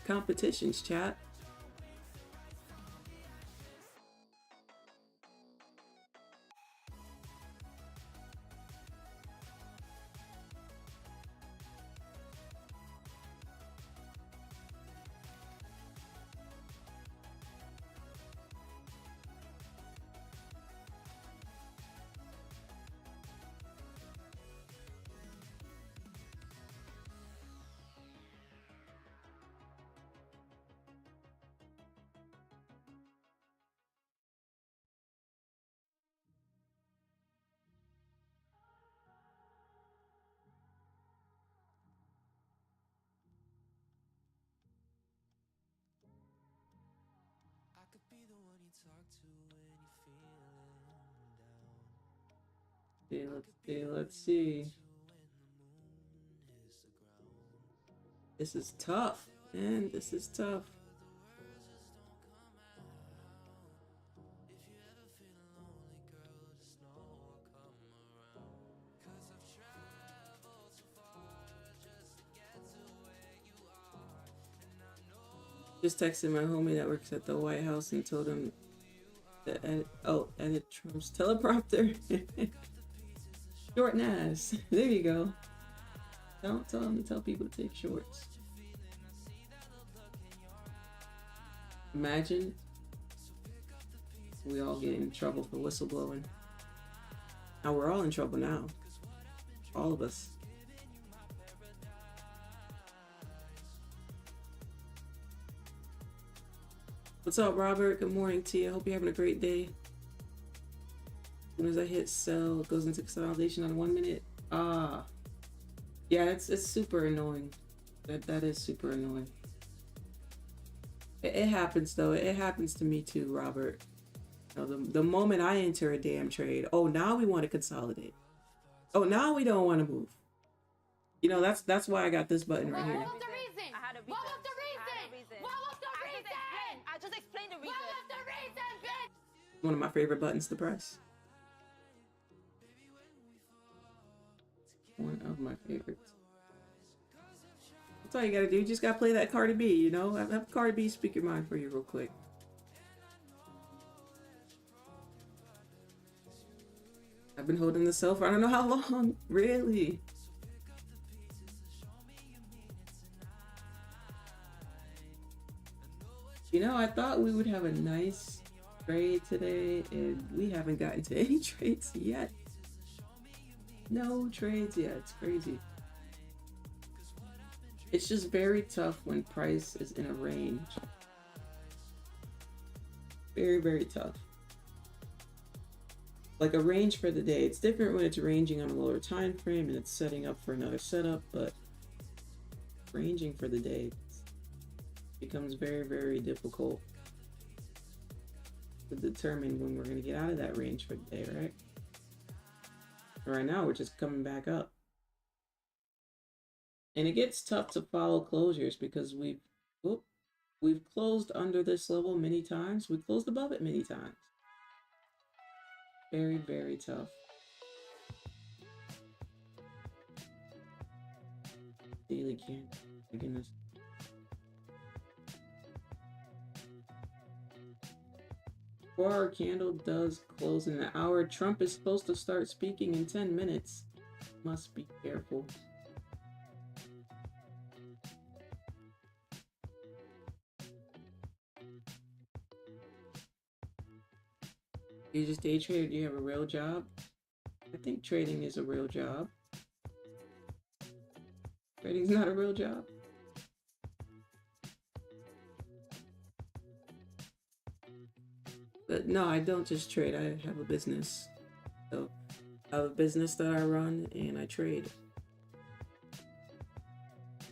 competitions, chat. I could be the one you talk to when you're feeling down. Let's see. This is tough, man. This is tough. Just texted my homie that works at the White House and told him to edit Trump's teleprompter. Short Nas. There you go. Don't tell him to tell people to take shorts. Imagine we all get in trouble for whistleblowing. Now we're all in trouble now. All of us. What's up, Robert? Good morning to you. I hope you're having a great day. As soon as I hit sell, it goes into consolidation on 1 minute. Ah. Yeah, it's super annoying. That is super annoying. It happens though. It happens to me too, Robert. You know, the moment I enter a damn trade, oh, now we want to consolidate. Oh, now we don't want to move. You know, that's why I got this button right here. What was the reason? What was the reason? What was the reason? I just explained the reason. What was the reason, bitch? One of my favorite buttons to press. One of my favorites. That's all you gotta do. You just gotta play that Cardi B, you know? Have Cardi B speak your mind for you real quick. I've been holding the sell for I don't know how long. Really? You know, I thought we would have a nice trade today, and we haven't gotten to any trades yet. No trades yet. It's crazy. It's just very tough when price is in a range. Very, very tough. Like a range for the day. It's different when it's ranging on a lower time frame and it's setting up for another setup, but ranging for the day becomes very, very difficult to determine when we're going to get out of that range for the day, right? Right now, we're just coming back up. And it gets tough to follow closures because we've closed under this level many times. We've closed above it many times. Very, very tough. Daily candle. My goodness. Our candle does close in an hour. Trump is supposed to start speaking in 10 minutes. Must be careful. You just day trade or do you have a real job? I think trading is a real job. Trading's not a real job. But no, I don't just trade. I have a business. So I have a business that I run and I trade.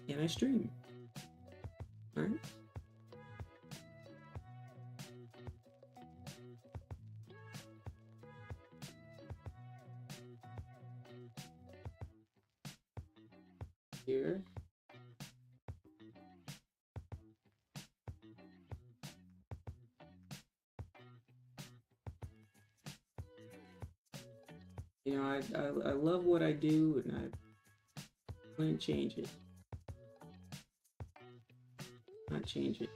And I stream. Alright? Here. You know, I love what I do and I wouldn't change it. Not change it.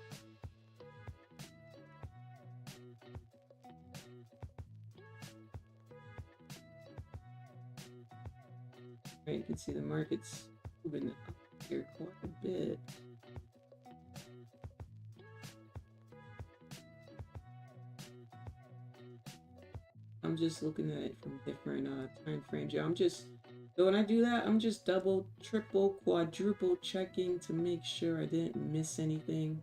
Right, you can see the market's moving up here quite a bit. I'm just looking at it from different time frames. Yeah, so when I do that, I'm just double, triple, quadruple checking to make sure I didn't miss anything.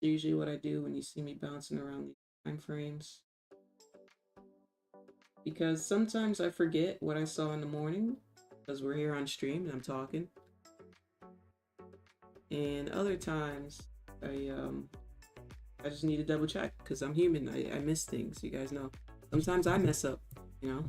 It's usually what I do when you see me bouncing around these time frames. Because sometimes I forget what I saw in the morning because we're here on stream and I'm talking. And other times I just need to double check because I'm human. I miss things, you guys know. Sometimes I mess up, you know.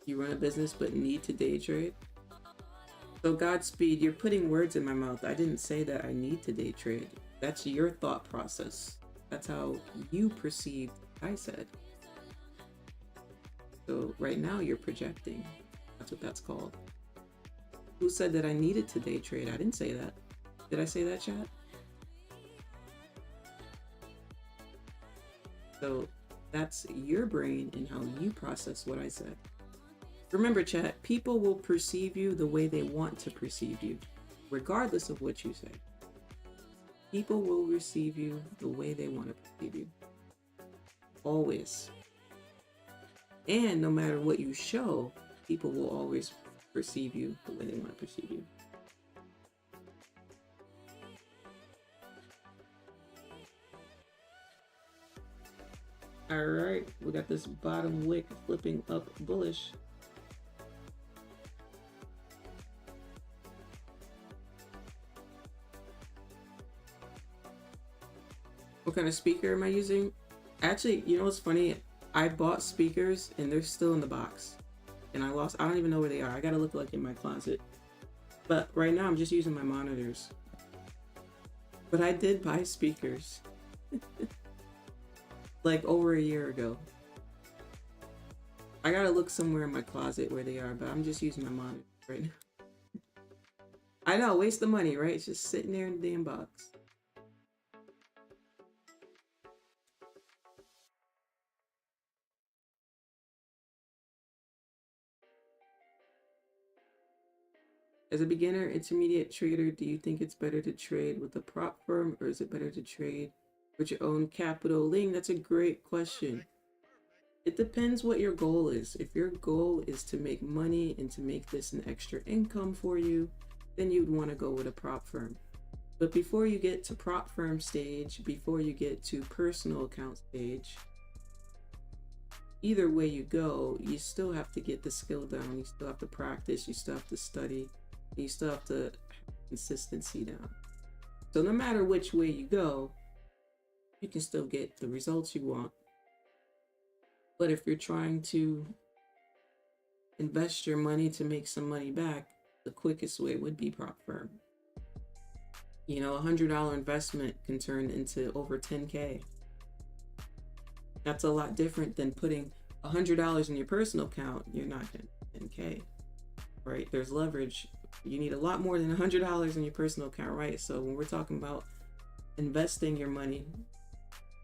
You run a business but need to day trade? So Godspeed, you're putting words in my mouth. I didn't say that I need to day trade. That's your thought process. That's how you perceived what I said. So right now you're projecting. That's what that's called. Who said that I needed to day trade? I didn't say that. Did I say that, chat? So that's your brain and how you process what I said. Remember, chat, people will perceive you the way they want to perceive you, regardless of what you say. People will receive you the way they want to perceive you. Always. And no matter what you show, people will always perceive you the way they want to perceive you. All right, we got this bottom wick flipping up bullish. What kind of speaker am I using? Actually, you know what's funny? I bought speakers and they're still in the box. And I don't even know where they are. I gotta look like in my closet. But right now I'm just using my monitors. But I did buy speakers. Like over a year ago. I gotta look somewhere in my closet where they are, but I'm just using my monitor right now. I know, waste the money, right? It's just sitting there in the damn box. As a beginner, intermediate trader, do you think it's better to trade with a prop firm or is it better to trade with your own capital? Ling, that's a great question. It depends what your goal is. If your goal is to make money and to make this an extra income for you, then you'd want to go with a prop firm. But before you get to prop firm stage, before you get to personal account stage, either way you go, you still have to get the skill down. You still have to practice. You still have to study. You still have to have consistency down. So no matter which way you go, you can still get the results you want. But if you're trying to invest your money to make some money back, the quickest way would be prop firm. You know, $100 investment can turn into over 10K. That's a lot different than putting $100 in your personal account. You're not going to 10K, right? There's leverage. You need a lot more than $100 in your personal account, right? So when we're talking about investing your money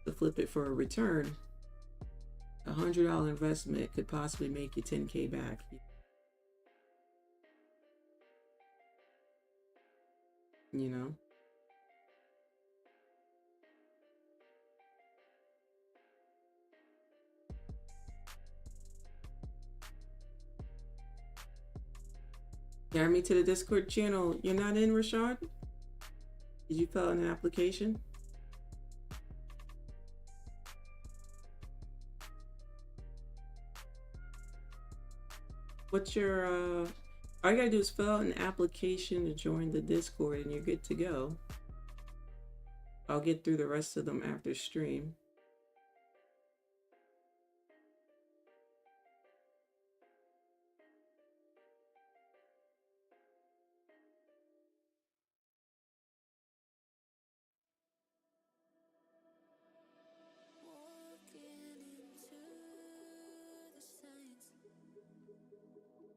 to flip it for a return, a $100 investment could possibly make you 10K back. You know? Add me to the Discord channel. You're not in, Rashad? Did you fill out an application? What's your, all you gotta do is fill out an application to join the Discord and you're good to go. I'll get through the rest of them after stream.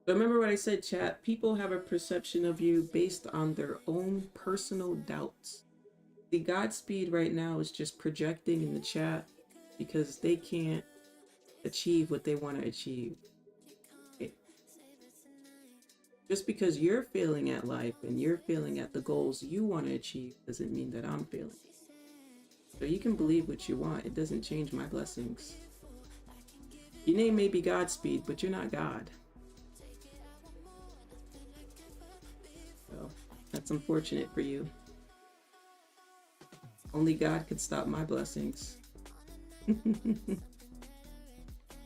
But remember what I said, chat. People have a perception of you based on their own personal doubts. The Godspeed right now is just projecting in the chat because they can't achieve what they want to achieve. Okay. Just because you're failing at life and you're failing at the goals you want to achieve doesn't mean that I'm failing. So you can believe what you want. It doesn't change my blessings. Your name may be Godspeed, but you're not God. So that's unfortunate for you. Only God could stop my blessings. And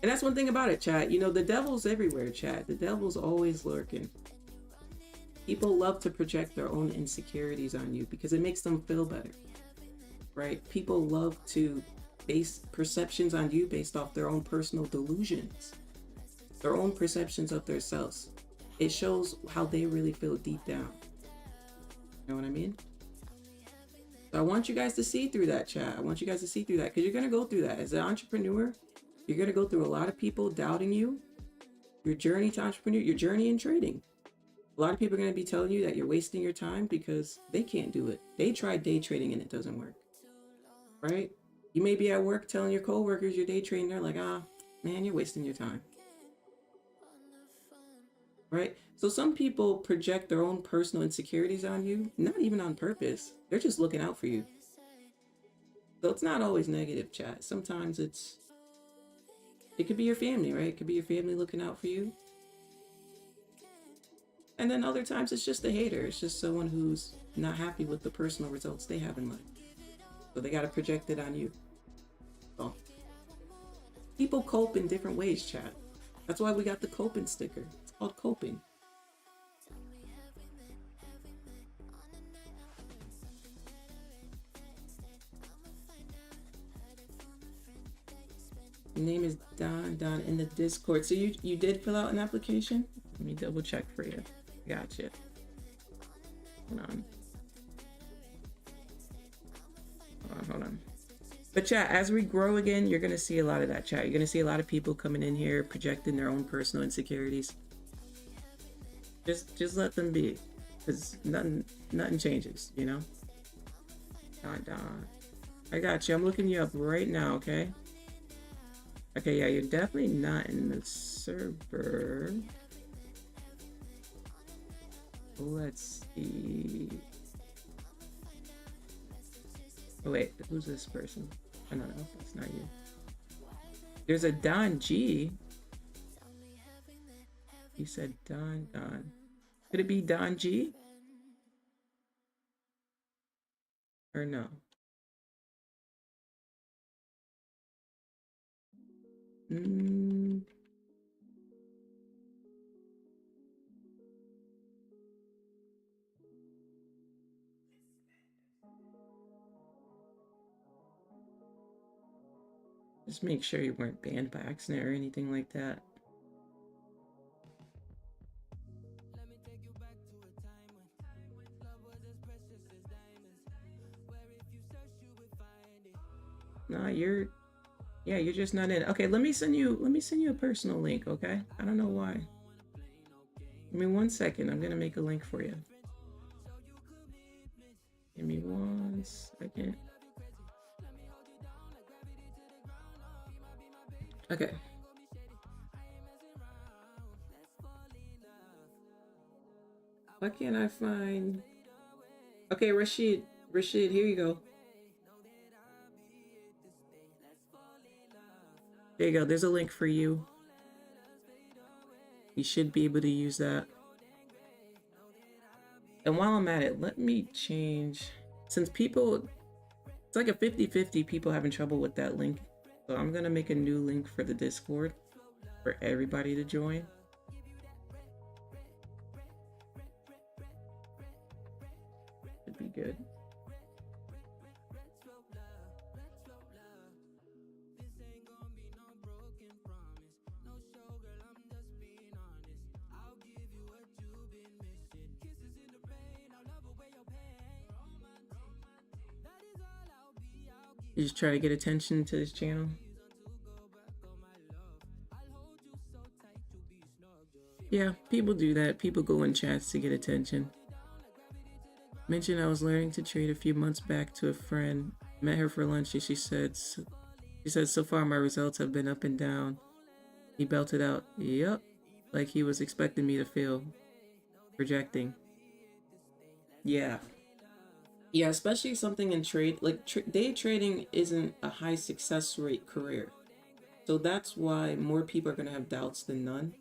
that's one thing about it, chat. You know, the devil's everywhere, chat. The devil's always lurking. People love to project their own insecurities on you because it makes them feel better, right? People love to base perceptions on you based off their own personal delusions, their own perceptions of themselves. It shows how they really feel deep down. You know what I mean? So I want you guys to see through that, chat. I want you guys to see through that because you're going to go through that. As an entrepreneur, you're going to go through a lot of people doubting you. your journey to entrepreneur, your journey in trading. A lot of people are going to be telling you that you're wasting your time because they can't do it. They tried day trading and it doesn't work, right? You may be at work telling your coworkers you're day trading. They're like, ah, man, you're wasting your time, right? So some people project their own personal insecurities on you, not even on purpose. They're just looking out for you. So it's not always negative, chat. Sometimes it could be your family, right? It could be your family looking out for you. And then other times it's just a hater. It's just someone who's not happy with the personal results they have in life. So they got to project it on you. So people cope in different ways, chat. That's why we got the coping sticker. It's called coping. Your name is Don in the Discord. So you did fill out an application? Let me double check for you. Gotcha. Hold on. But chat, as we grow again, you're gonna see a lot of that, chat. You're gonna see a lot of people coming in here projecting their own personal insecurities. Just let them be, because nothing changes, you know. Don. I got you. I'm looking you up right now. Okay. Okay. Yeah, you're definitely not in the server. Let's see. Oh wait, who's this person? I don't know. That's not you. There's a Don G. You said Don. Could it be Don G? Or no? Just make sure you weren't banned by accident or anything like that. No, you're just not in. Okay, let me send you a personal link, okay? I don't know why. Give me 1 second. I'm gonna make a link for you. Give me 1 second. Okay. Why can't I find? Okay, Rashid, here you go. There you go. There's a link for you. You should be able to use that. And while I'm at it, let me change. Since people, it's like a 50-50 people having trouble with that link. So I'm going to make a new link for the Discord for everybody to join. Should be good. You just try to get attention to this channel. Yeah, people do that. People go in chats to get attention. Mentioned I was learning to trade a few months back to a friend. Met her for lunch and she said, so far my results have been up and down. He belted out, yup, like he was expecting me to fail. Projecting. Yeah. Yeah, especially something in trade, like day trading isn't a high success rate career. So that's why more people are going to have doubts than none.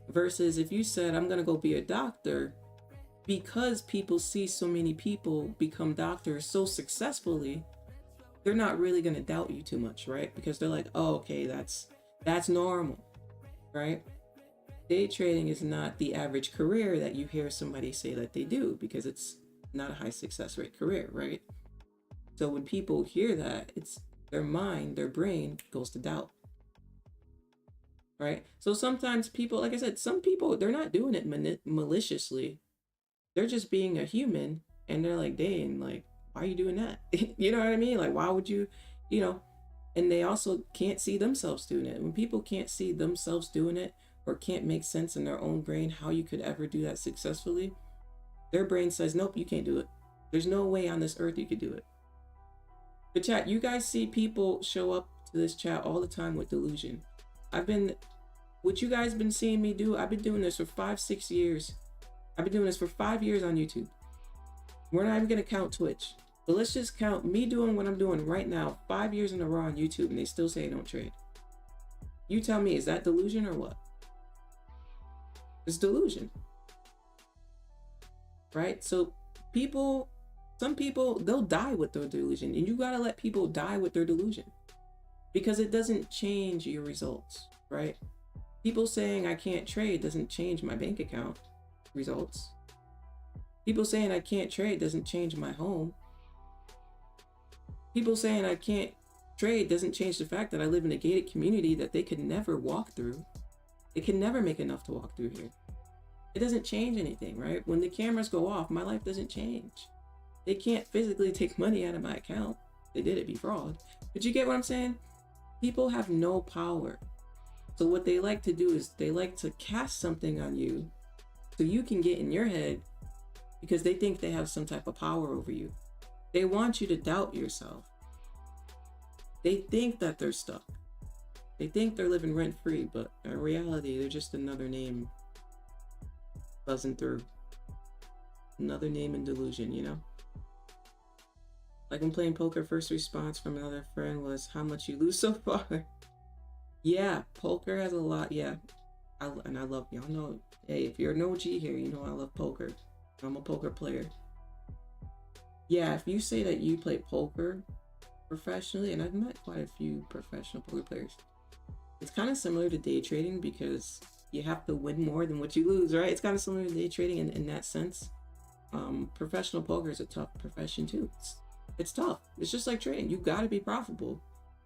Versus if you said, I'm going to go be a doctor, because people see so many people become doctors so successfully, they're not really going to doubt you too much, right? Because they're like, oh, okay, that's normal, right? Day trading is not the average career that you hear somebody say that they do, because it's not a high success rate career, right? So when people hear that, it's their mind, their brain goes to doubt, right? So sometimes people, like I said, some people, they're not doing it maliciously. They're just being a human, and they're like, dang, like, why are you doing that? You know what I mean? Like, why would you, and they also can't see themselves doing it. When people can't see themselves doing it, or can't make sense in their own brain how you could ever do that successfully, their brain says, nope, you can't do it. There's no way on this earth you could do it. The chat, you guys see people show up to this chat all the time with delusion. What you guys been seeing me do, I've been doing this for 5-6 years. I've been doing this for 5 years on YouTube. We're not even gonna count Twitch, but let's just count me doing what I'm doing right now, 5 years in a row on YouTube, and they still say I don't trade. You tell me, is that delusion or what? It's delusion, right? So some people, they'll die with their delusion, and you gotta let people die with their delusion because it doesn't change your results, right? People saying I can't trade doesn't change my bank account results. People saying I can't trade doesn't change my home. People saying I can't trade doesn't change the fact that I live in a gated community that they could never walk through. They can never make enough to walk through here. It doesn't change anything, right? When the cameras go off, my life doesn't change. They can't physically take money out of my account. They did it be fraud. But you get what I'm saying? People have no power. So what they like to do is they like to cast something on you so you can get in your head because they think they have some type of power over you. They want you to doubt yourself. They think that they're stuck. They think they're living rent-free, but in reality, they're just another name buzzing through. Another name in delusion, you know? Like when playing poker, first response from another friend was, how much you lose so far? Yeah, poker has a lot, yeah. I love, y'all know, hey, if you're an OG here, you know I love poker. I'm a poker player. Yeah, if you say that you play poker professionally, and I've met quite a few professional poker players, it's kind of similar to day trading because you have to win more than what you lose, right? It's kind of similar to day trading in that sense. Professional poker is a tough profession too. It's tough. It's just like trading. You got to be profitable.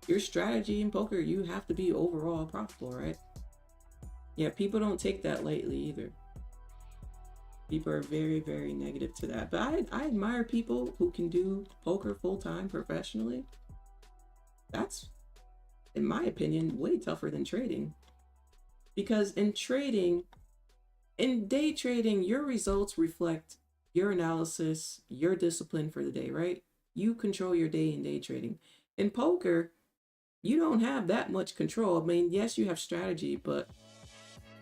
Your strategy in poker, you have to be overall profitable, right? Yeah, people don't take that lightly either. People are very, very negative to that. But I admire people who can do poker full-time professionally. That's, in my opinion, way tougher than trading. Because in day trading, your results reflect your analysis, your discipline for the day, right? You control your day in day trading. In poker, you don't have that much control. I mean, yes, you have strategy, but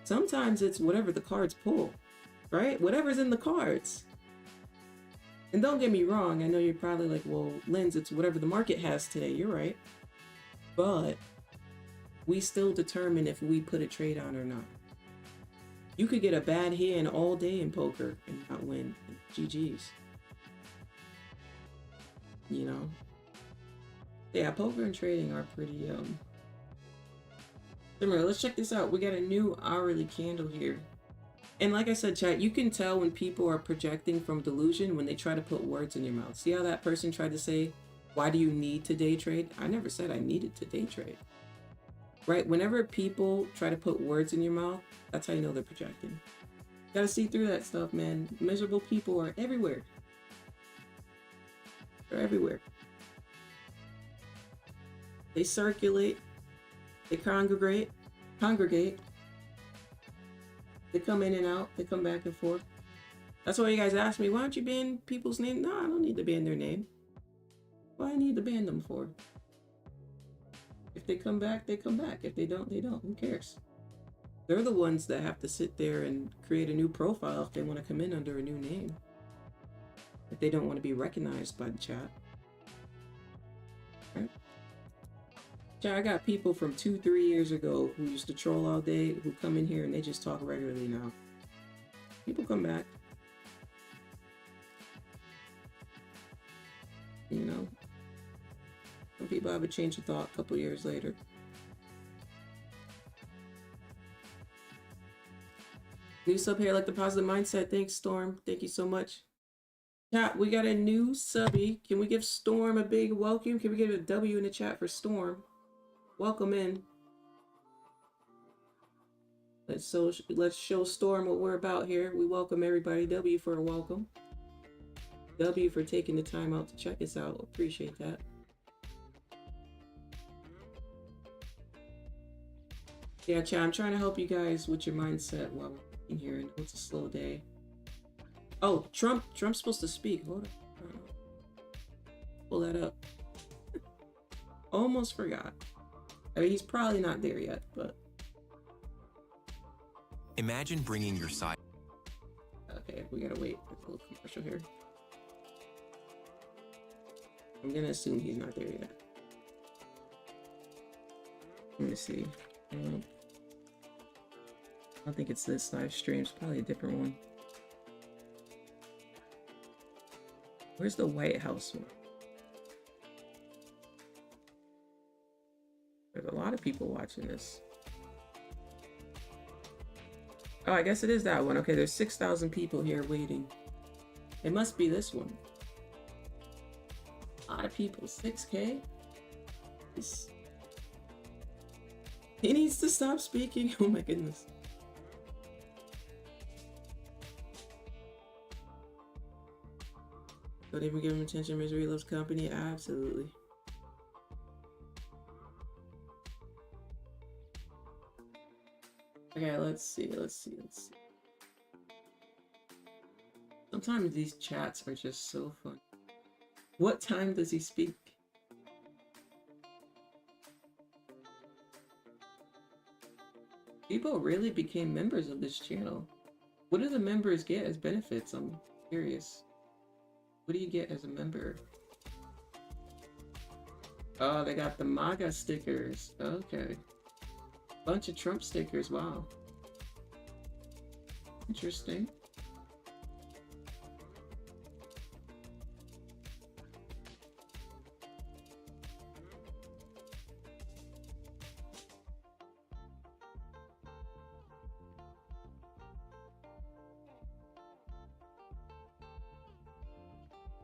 sometimes it's whatever the cards pull, right? Whatever's in the cards. And don't get me wrong, I know you're probably like, well, Linz, it's whatever the market has today. You're right. But we still determine if we put a trade on or not. You could get a bad hand all day in poker and not win. GG's. You know? Yeah, poker and trading are pretty similar. Let's check this out. We got a new hourly candle here. And like I said, chat, you can tell when people are projecting from delusion when they try to put words in your mouth. See how that person tried to say, why do you need to day trade? I never said I needed to day trade. Right? Whenever people try to put words in your mouth, that's how you know they're projecting. Gotta see through that stuff, man. Miserable people are everywhere. They're everywhere. They circulate. They congregate. They come in and out. They come back and forth. That's why you guys ask me, why don't you ban people's name? No, I don't need to ban their name. What do I need to ban them for? If they come back, they come back. If they don't, they don't. Who cares? They're the ones that have to sit there and create a new profile if they want to come in under a new name. If they don't want to be recognized by the chat. Right? Chat, I got people from 2-3 years ago who used to troll all day, who come in here and they just talk regularly now. People come back. You know? Some people have a change of thought a couple years later. New sub here, like the positive mindset. Thanks, Storm. Thank you so much. Chat, we got a new subby. Can we give Storm a big welcome? Can we give a W in the chat for Storm? Welcome in. Let's show Storm what we're about here. We welcome everybody. W for a welcome. W for taking the time out to check us out. Appreciate that. Yeah, chat, I'm trying to help you guys with your mindset while we're in here. I know it's a slow day. Oh, Trump's supposed to speak. Hold on. Pull that up. Almost forgot. I mean, he's probably not there yet, but... Imagine bringing your side. Okay, we gotta wait. There's a little commercial here. I'm gonna assume he's not there yet. Let me see. I don't think it's this live stream. It's probably a different one. Where's the White House one? There's a lot of people watching this. Oh, I guess it is that one. Okay, there's 6,000 people here waiting. It must be this one. A lot of people. 6K? He needs to stop speaking. Oh my goodness. Don't even give him attention. Misery loves company. Absolutely. Okay, let's see. Sometimes these chats are just so fun. What time does he speak? People really became members of this channel. What do the members get as benefits? I'm curious. What do you get as a member? Oh, they got the MAGA stickers. Okay. Bunch of Trump stickers. Wow. Interesting.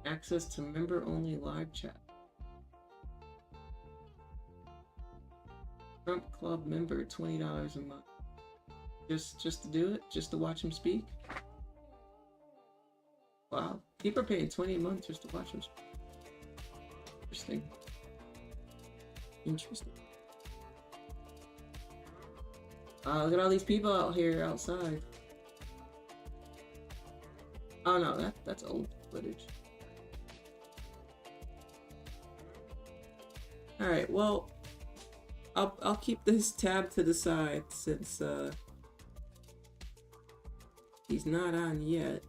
Access to member-only live chat. Trump Club member, $20 a month. Just to do it? Just to watch him speak? Wow. People are paying $20 a month just to watch him speak. Interesting. Interesting. Look at all these people out here outside. Oh no, that's old footage. Alright, well, I'll keep this tab to the side since he's not on yet.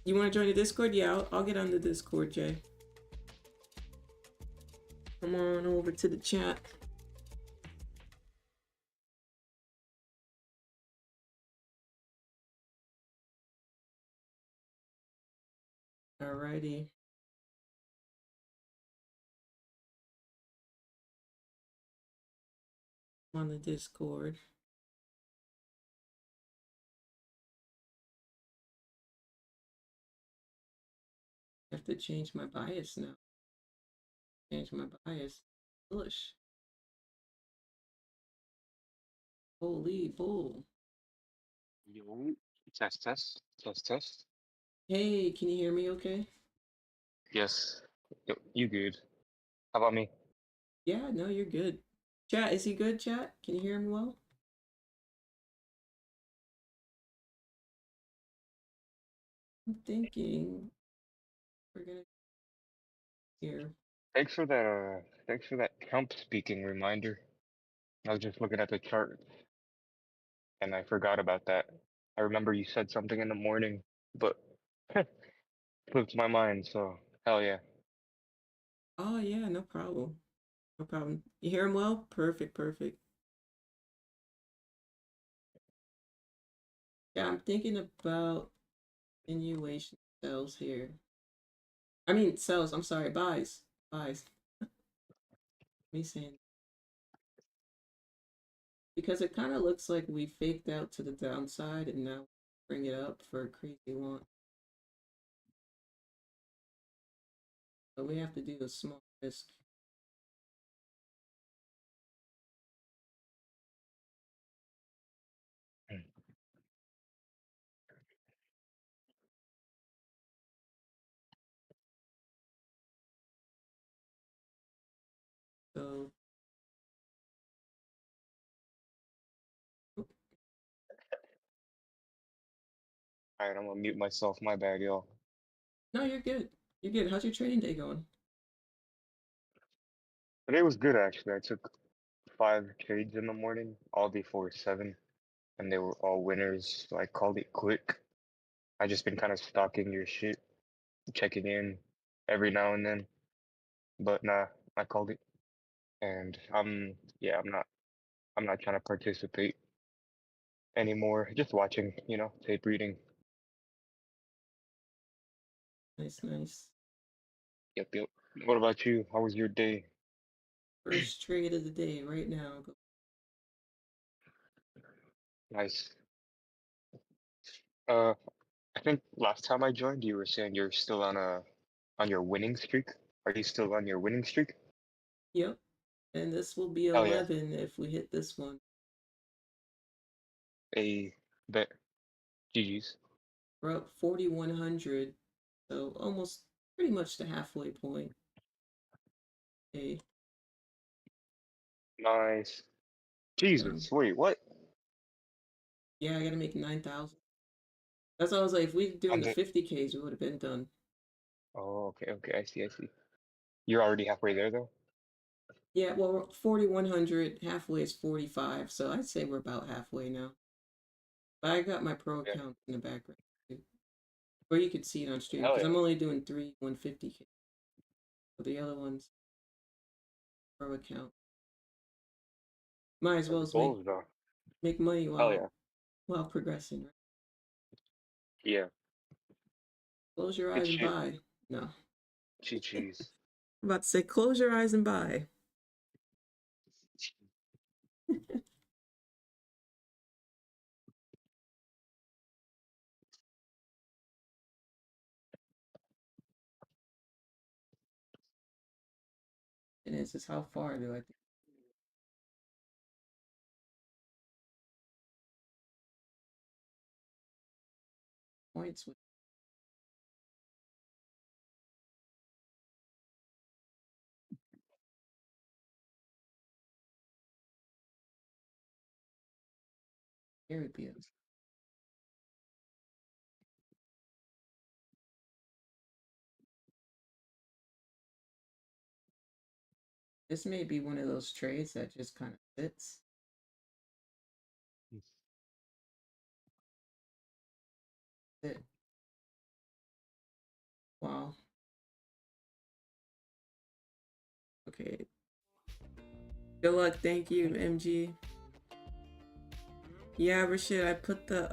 You want to join the Discord? Yeah, I'll get on the Discord, Jay. Come on over to the chat. Alrighty. I'm on the Discord. I have to change my bias now. Change my bias. English. Holy bull. Yo, test. Hey, can you hear me okay? Yes, yo, you good? How about me? Yeah, no, you're good. Chat, is he good, chat? Can you hear him well? I'm thinking we're gonna hear. Thanks for that Trump speaking reminder. I was just looking at the chart and I forgot about that. I remember you said something in the morning, but slipped my mind. So hell yeah. Oh yeah, no problem. No problem. You hear him well? Perfect, perfect. Yeah, I'm thinking about continuation sells here. I mean sells, I'm sorry, buys. Buys. Me saying because it kind of looks like we faked out to the downside and now bring it up for a crazy one. So we have to do a small risk. Alright, I'm gonna mute myself. My bad, y'all. No, you're good. You're good. How's your trading day going? Today was good actually. I took 5 trades in the morning, all before 7, and they were all winners, so I called it quick. I just been kind of stalking your shit, checking in every now and then, but nah, I called it, and yeah, I'm not trying to participate anymore. Just watching, tape reading. Nice, nice. Yep, yep. What about you? How was your day? First trade of the day right now. Nice. Uh, I think last time I joined, you were saying you're still on your winning streak. Are you still on your winning streak? Yep. And this will be Hell yeah. 11 if we hit this one. A bet. GG's. We're up 4,100. So almost pretty much the halfway point. Okay. Nice. Um, Jesus, wait, what? yeah, I gotta make 9,000. That's why I was like, if we were doing On the the 50Ks, we would have been done. Oh, okay, okay, I see, I see. You're already halfway there though? Yeah, well, 4,100, halfway is 45, so I'd say we're about halfway now. But I got my pro Yeah. account in the background too. Or you could see it on stream, Hell because yeah. I'm only doing 150K. For the other ones, pro account. Might as well The as goals though. make money Hell yeah. while progressing, right? Yeah. Close your Good eyes and shit. buy. No. Cheese. I'm about to say, close your eyes and buy. And it's just how far do I think points would. Here would be. This may be one of those trades that just kind of sits. Sit. Wow. Okay. Good luck. Thank you, MG. Yeah, Rashid, I put the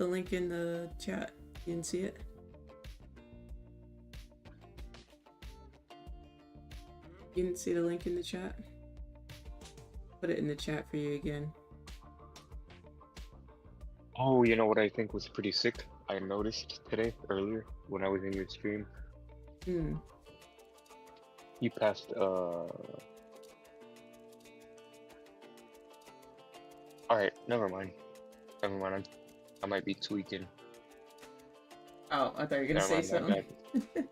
link in the chat. You didn't see it? You didn't see the link in the chat? Put it in the chat for you again. Oh, you know what I think was pretty sick? I noticed today, earlier, when I was in your stream. Hmm. You passed, Alright, never mind. Never mind, I might be tweaking. Oh, I thought you were gonna Never say mind, my something. bad.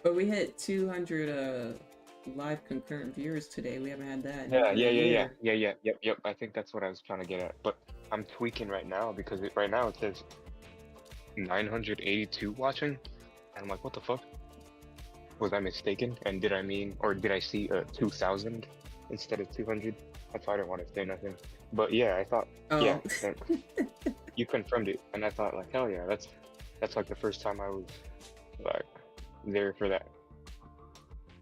But we hit 200 live concurrent viewers today. We haven't had that in Yeah, over a yeah. year. Yep. I think that's what I was trying to get at. But I'm tweaking right now because right now it says 982 watching. And I'm like, what the fuck? Was I mistaken? And did I see 2,000 instead of 200? That's why I didn't want to say nothing. But yeah, I thought, yeah, Oh. you confirmed it. And I thought, like, hell yeah, that's like the first time I was like there for that.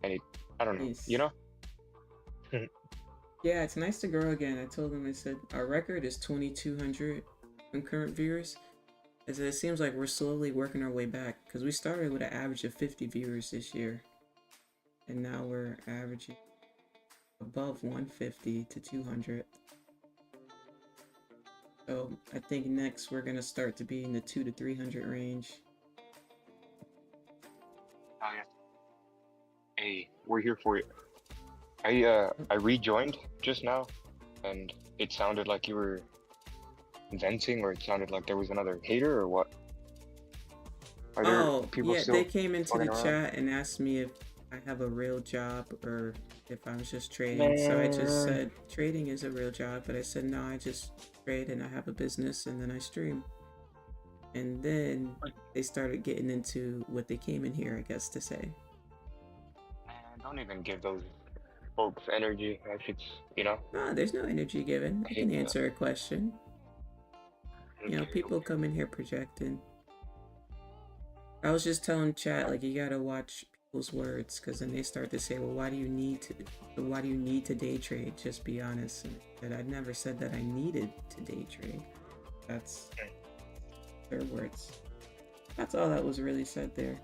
And I don't know, Nice. you know? Yeah, it's nice to grow again. I told them, I said, our record is 2,200 concurrent viewers. I said, it seems like we're slowly working our way back because we started with an average of 50 viewers this year. And now we're averaging above 150 to 200. So I think next we're going to start to be in the 200 to 300 range. Oh yeah. Hey, we're here for it. I rejoined just now, and it sounded like you were venting, or it sounded like there was another hater, or what? Are there people yeah, still they came into the floating around? chat and asked me if I have a real job or if I was just trading. So I just Man. said trading is a real job, but I said no, I just trade trade and I have a business and then I stream. And then they started getting into what they came in here, I guess, to say. Man, don't even give those folks energy. That shit's, you know. No, there's no energy given. I can answer a question. You know, people come in here projecting. I was just telling chat, like, you gotta watch people's words, because then they start to say, well, why do you need to day trade? Just be honest. And I never said that I needed to day trade. That's their words. That's all that was really said there.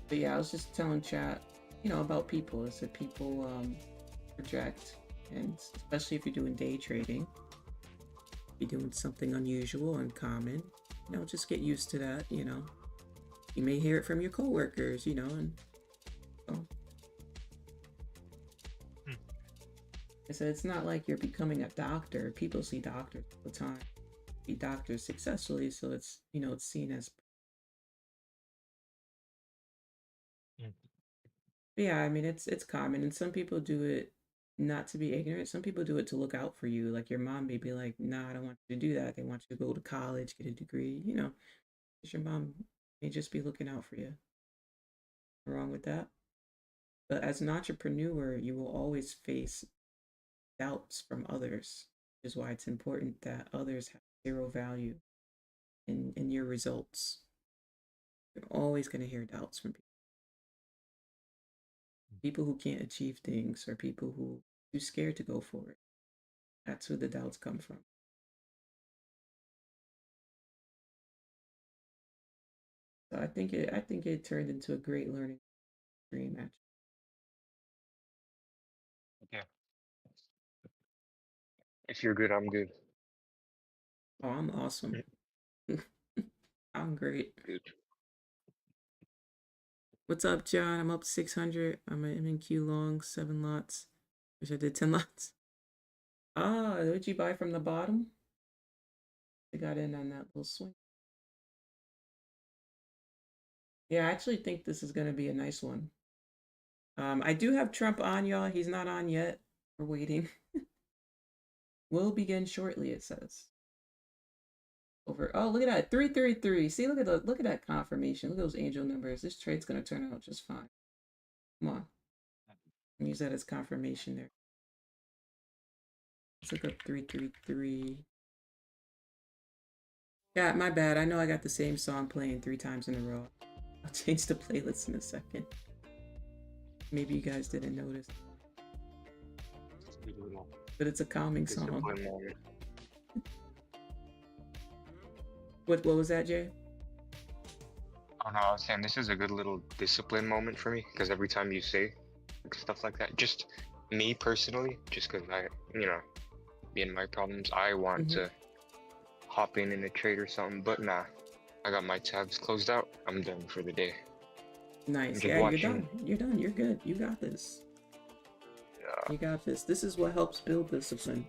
But yeah, I was just telling chat, you know, about people. I said people project, and especially if you're doing day trading, if you're doing something unusual, uncommon, you know, just get used to that. You know, you may hear it from your coworkers, you know, and so. I said it's not like you're becoming a doctor. People see doctors all the time, be doctors successfully, so it's, you know, it's seen as. But yeah, I mean, it's common, and some people do it not to be ignorant. Some people do it to look out for you. Like your mom may be like, "Nah, I don't want you to do that." They want you to go to college, get a degree. You know, 'cause your mom may just be looking out for you. Nothing wrong with that. But as an entrepreneur, you will always face doubts from others, which is why it's important that others have zero value in your results. You're always going to hear doubts from people who can't achieve things, or people who are too scared to go for it. That's where the doubts come from. So I think it turned into a great learning stream, actually. Yeah. If you're good, I'm good. Oh, I'm awesome. I'm great. Good. What's up, John? I'm up 600. I'm in Q long, 7 lots. Wish I did 10 lots. Ah, did you buy from the bottom? I got in on that little swing. Yeah, I actually think this is going to be a nice one. I do have Trump on, y'all. He's not on yet. We're waiting. Will begin shortly, it says. Over. Oh, look at that. 333. See, look at that confirmation. Look at those angel numbers. This trade's going to turn out just fine. Come on. Use that as confirmation there. Let's look up 333. Yeah, my bad. I know I got the same song playing 3 times in a row. I'll change the playlist in a second. Maybe you guys didn't notice. But it's a calming song. What was that, Jay? Oh no, I was saying this is a good little discipline moment for me, because every time you say stuff like that, just me personally, just because I, you know, being my problems, I want to hop in a trade or something, but nah, I got my tabs closed out. I'm done for the day. Nice. Yeah, you're done. You're done. You're good. You got this. Yeah. You got this. This is what helps build discipline.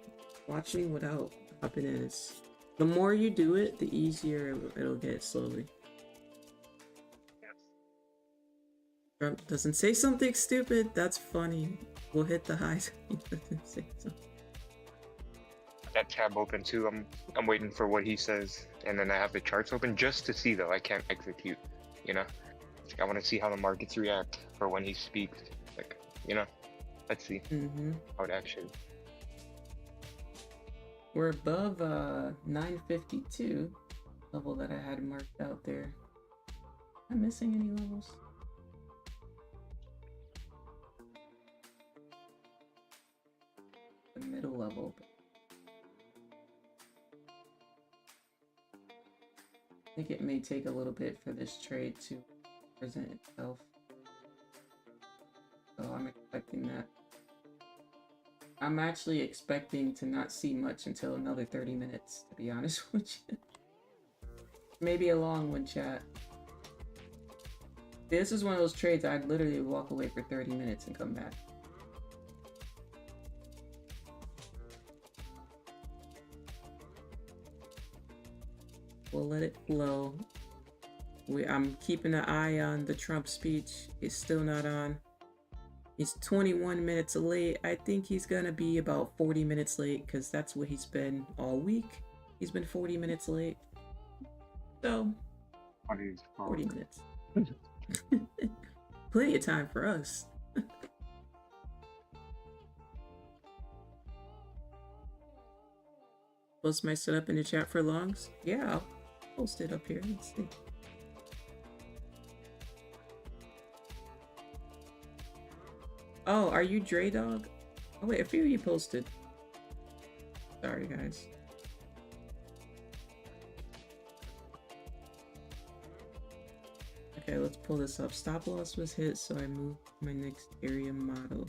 Watching without hopping in is. The more you do it, the easier it'll get slowly. Trump doesn't say something stupid. That's funny. We'll hit the highs. He doesn't say something. That tab open too. I'm waiting for what he says, and then I have the charts open just to see though. I can't execute, you know. Like, I want to see how the markets react for when he speaks. Like, you know, let's see how it actually. We're above 952 level that I had marked out there. Am I missing any levels? The middle level. I think it may take a little bit for this trade to present itself. So I'm expecting that. I'm actually expecting to not see much until another 30 minutes, to be honest with you. Maybe a long one, chat. This is one of those trades I'd literally walk away for 30 minutes and come back. We'll let it flow. I'm keeping an eye on the Trump speech. It's still not on. He's 21 minutes late. I think he's gonna be about 40 minutes late because that's what he's been all week. He's been 40 minutes late. So, 40 minutes. Plenty of time for us. Post my setup in the chat for longs? Yeah, I'll post it up here. Let's see. Oh, are you Dre Dog? Oh wait, a few of you posted. Sorry guys. Okay, let's pull this up. Stop loss was hit, so I moved my next area model.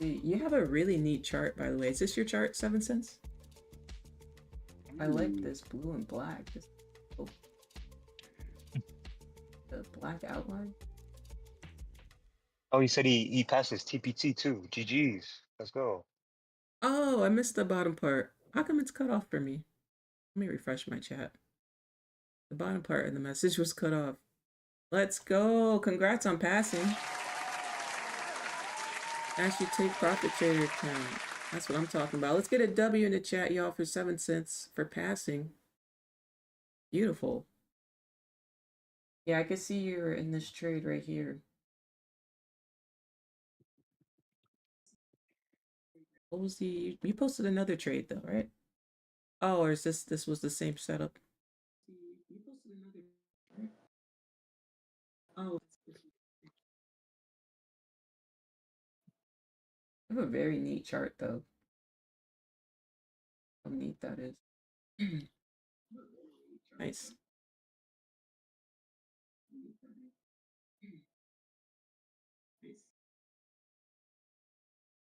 You have a really neat chart, by the way. Is this your chart, 7 cents? I like this blue and black. This, oh. The black outline. Oh, he said he passed his TPT too. GG's. Let's go. Oh, I missed the bottom part. How come it's cut off for me? Let me refresh my chat. The bottom part of the message was cut off. Let's go. Congrats on passing. Nasdaq Take Profit Trader account. That's what I'm talking about. Let's get a W in the chat, y'all, for 7 cents for passing. Beautiful. Yeah, I can see you're in this trade right here. What was the... You posted another trade, though, right? Oh, or is this was the same setup? You posted another... Right? Oh, I have a very neat chart, though. How neat that is. Nice.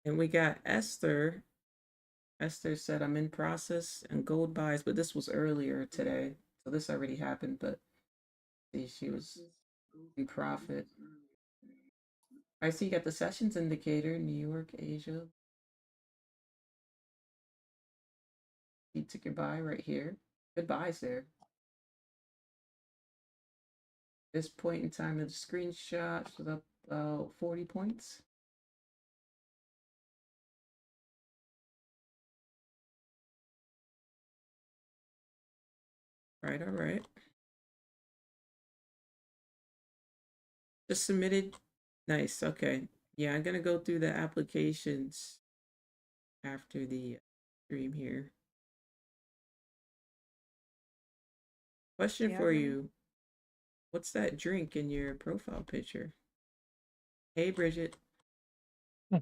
And we got Esther. Esther said, I'm in process and gold buys, but this was earlier today. So this already happened, but see, she was in profit. I see you got the sessions indicator, New York, Asia. You took your buy right here. Good buys there. This point in time of the screenshot was up about 40 points. Right, all right. Just submitted. Nice, okay. Yeah, I'm gonna go through the applications after the stream here. Question for you. What's that drink in your profile picture? Hey, Bridget. Hey.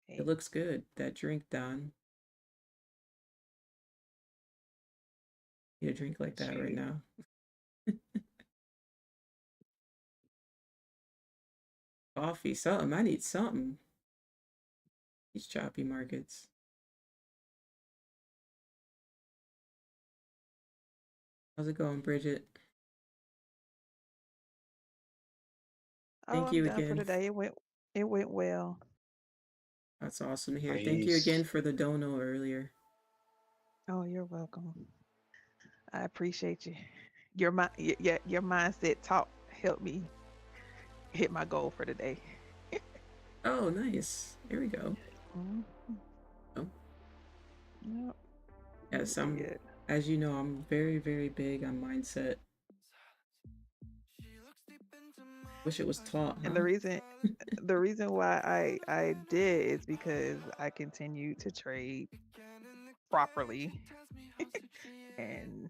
It looks good. That drink, Don. Need a drink like that right now. Coffee, something. I need something. These choppy markets. How's it going, Bridget? Thank you I'm done for again. today. It went well. That's awesome to hear. Thank you again for the dono earlier. Oh, you're welcome. I appreciate you. Your mindset talk helped me hit my goal for today. Oh, nice. Here we go. Oh. Yep. Yes, as you know, I'm very, very big on mindset. Wish it was taught, huh? And the reason why I did is because I continue to trade properly and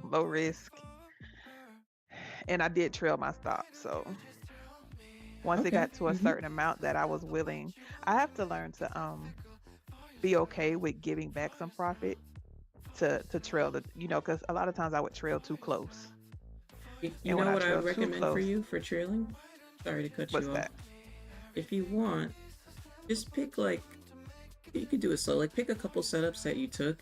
low risk, and I did trail my stop. So once it got to a certain amount that I was willing, I have to learn to be okay with giving back some profit to trail the, because a lot of times I would trail too close. You know what I would recommend for you for trailing? Sorry to cut you off. What's that? If you want, just pick you could do it slow. Pick a couple setups that you took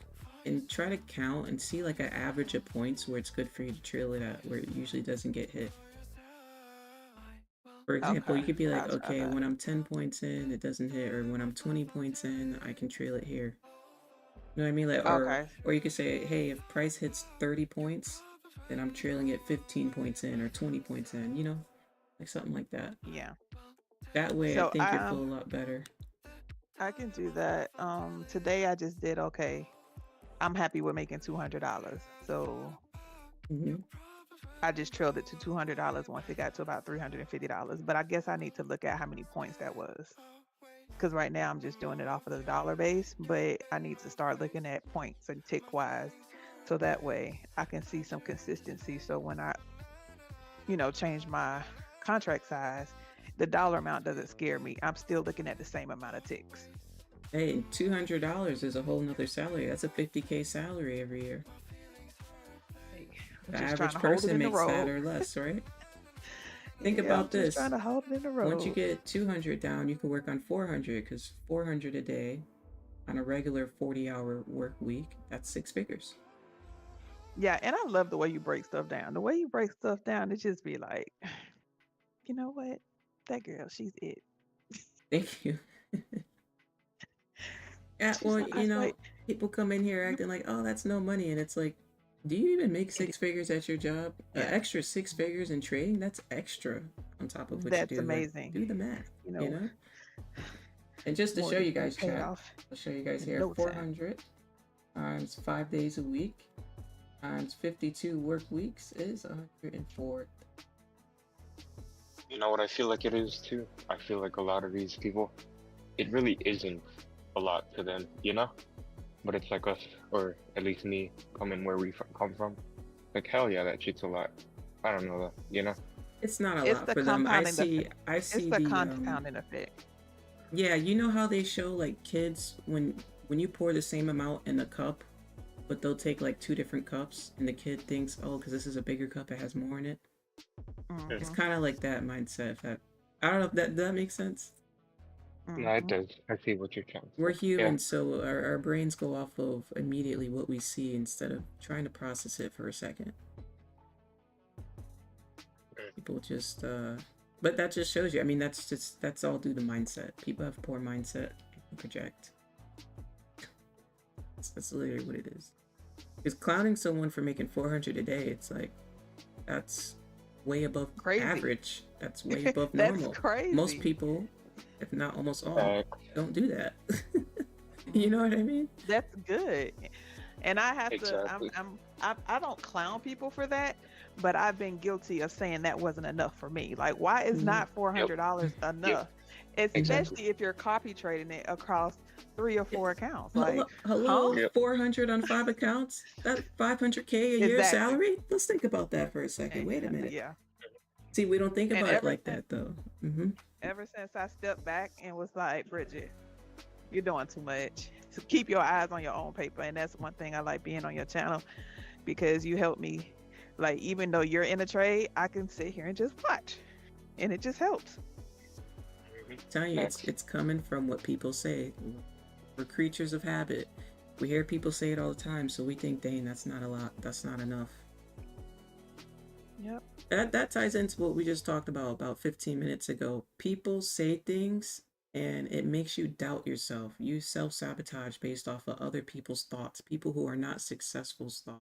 and try to count and see an average of points where it's good for you to trail it at, where it usually doesn't get hit. For example, you could be like, okay, when I'm 10 points in, it doesn't hit, or when I'm 20 points in, I can trail it here. You know what I mean? Or you could say, hey, if price hits 30 points, then I'm trailing it 15 points in or 20 points in, you know, like something like that. Yeah. That way, I So think you'll feel a lot better. I can do that. Today I just did okay. I'm happy with making $200. So Hmm. I just trailed it to $200 once it got to about $350. But I guess I need to look at how many points that was. Because right now I'm just doing it off of the dollar base, but I need to start looking at points and tick wise. So that way I can see some consistency. So when I, change my contract size, the dollar amount doesn't scare me. I'm still looking at the same amount of ticks. Hey, $200 is a whole nother salary. That's a 50K salary every year. The Just trying average to hold it person in the makes that road. or less, right? Think Yeah, I'm about just this. trying to hold it in the road. Once you get 200 down, you can work on 400 because 400 a day on a regular 40-hour work week, that's 6 figures. Yeah, and I love the way you break stuff down. The way you break stuff down, it just be like, you know what? That girl, she's it. Thank you. Yeah, She's well, not, I was like, people come in here acting like, oh, that's no money. And it's like, do you even make 6 figures at your job? Yeah. An extra 6 figures in trading, that's extra on top of what That's you do. amazing. Like, do the math, you know, you know? And just to show mortgage you gonna guys, pay chat, off I'll show you guys in here. no time. 400 times 5 days a week times 52 work weeks is 104. You know what I feel like it is too? I feel like a lot of these people, it really isn't a lot to them, you know? But it's like us, or at least me, coming where we come from. Like, hell yeah, that shit's a lot. I don't know though, you know? It's not a It's lot the for them. I compounding see effect. It's the the compounding effect. yeah, you know how they show like kids when you pour the same amount in a cup, but they'll take like 2 different cups and the kid thinks, oh, because this is a bigger cup, it has more in it. It's Mhm, kind of like that mindset. That I don't know if that makes sense. No, it mhm. does. I see what you're trying to We're say. Yeah. humans, so our brains go off of immediately what we see instead of trying to process it for a second. People just but that just shows you. I mean, that's all due to mindset. People have poor mindset and project. That's literally what it is. Because clowning someone for making 400 a day, it's like that's way above Crazy. average. That's way above That's normal. crazy. Most people, if not almost all, don't do that. You know what I mean? That's good. And I have Exactly. to, I don't clown people for that, but I've been guilty of saying that wasn't enough for me. Like, why is Mhm. not $400 enough? Especially Exactly. if you're copy trading it across 3 or 4 accounts. Hello, Like, hello, Yep. 400 on 5 accounts. That 500K a year Exactly. salary. Let's think about that for a second. Wait a minute. Yeah. See, we don't think And about it ever like that though. Mm-hmm. Ever since I stepped back and was like, Bridget, you're doing too much. So keep your eyes on your own paper. And that's one thing I like being on your channel, because you help me. Like, even though you're in a trade, I can sit here and just watch. And it just helps. Telling you, it's coming from what people say. We're creatures of habit. We hear people say it all the time, so we think, dang, that's not a lot. That's not enough. Yep. That ties into what we just talked about 15 minutes ago. People say things and it makes you doubt yourself. You self-sabotage based off of other people's thoughts. People who are not successful's thoughts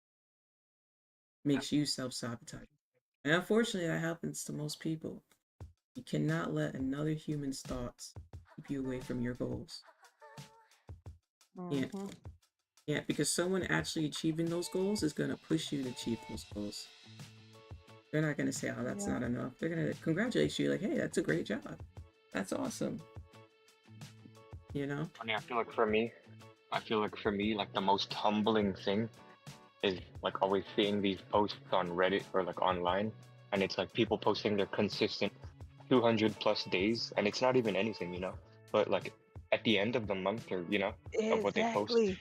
makes you self-sabotage. And unfortunately, that happens to most people. You cannot let another human's thoughts keep you away from your goals. Can't. Mhm. Can't, because someone actually achieving those goals is going to push you to achieve those goals. They're not going to say, oh, that's not enough. They're going to congratulate you like, hey, that's a great job. That's awesome. You know? I mean, I feel like for me, like the most humbling thing is like always seeing these posts on Reddit or like online, and it's like people posting their consistent 200 plus days, and it's not even anything, you know, but like at the end of the month, or you know, of what they post, Exactly.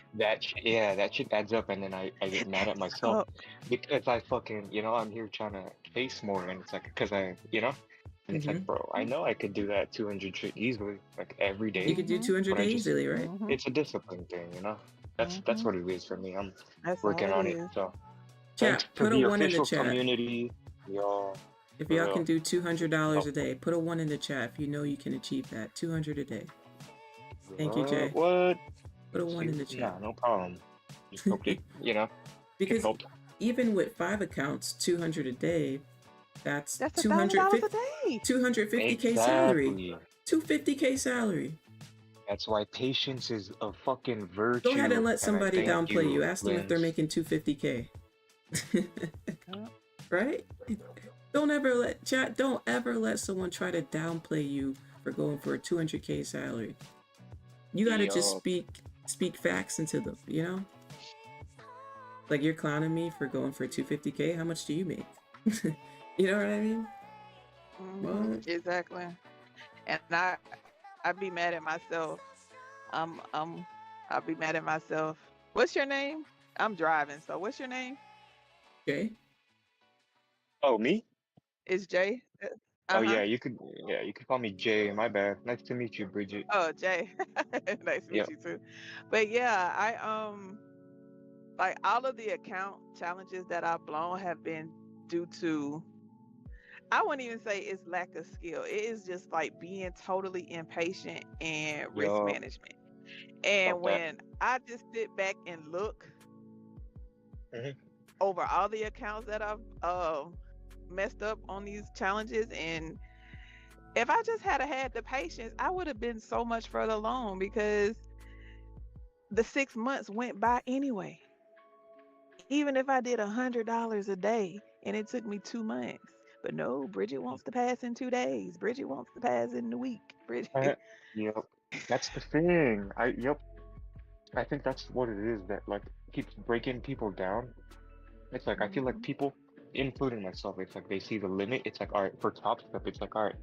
that shit adds up, and then I get mad at myself Up. because I fucking, you know, I'm here trying to chase more, and it's like, because I, you know, and it's like, bro, I know I could do that 200 shit easily, like every day. You could do 200 but I just, easily, right? Mhm. it's a discipline thing, you know. That's what it is for me. I'm That's working all on it it. is. So Chat, thanks to put a the 1 in the official chat. community, y'all. If For y'all real. can do $200 a day, put a 1 in the chat if you know you can achieve that. 200 a day. Thank you, Jay. What? Put a 1 in the Nah, chat. no problem. Just hope it, you know, it Because helped. even with 5 accounts, 200 a day, that's That's $1,000 a day. 250K salary. Exactly. 250K salary. That's why patience is a fucking virtue. Go ahead and let I somebody thank downplay you. you, Ask them if they're Lens. making 250K. Yeah. Right? Don't ever let someone try to downplay you for going for a 200K salary. You gotta just Yup. speak facts into them, you know? Like, you're clowning me for going for 250K. How much do you make? You know what I mean? What? Exactly. And I'd be mad at myself. I'll be mad at myself. What's your name? I'm driving, so what's your name? Jay? Oh, me? It's Jay. Oh yeah, you could call me Jay. My bad. Nice to meet you, Bridget. Oh, Jay. Nice to meet Yep. you too. But yeah, I like all of the account challenges that I've blown have been due to, I wouldn't even say it's lack of skill. It is just like being totally impatient and risk Yup. management. And Felt that. when I just sit back and look Mhm. over all the accounts that I've messed up on these challenges, and if I just had the patience, I would have been so much further along, because the 6 months went by anyway. Even if I did $100 a day and it took me 2 months. But no, Bridget wants to pass in 2 days. Bridget wants to pass in a week. Bridget. Yep. That's the thing. Yep. I think that's what it is that like keeps breaking people down. It's like I feel like people, including myself, it's like they see the limit. It's like, all right, for Topstep, it's like, all right,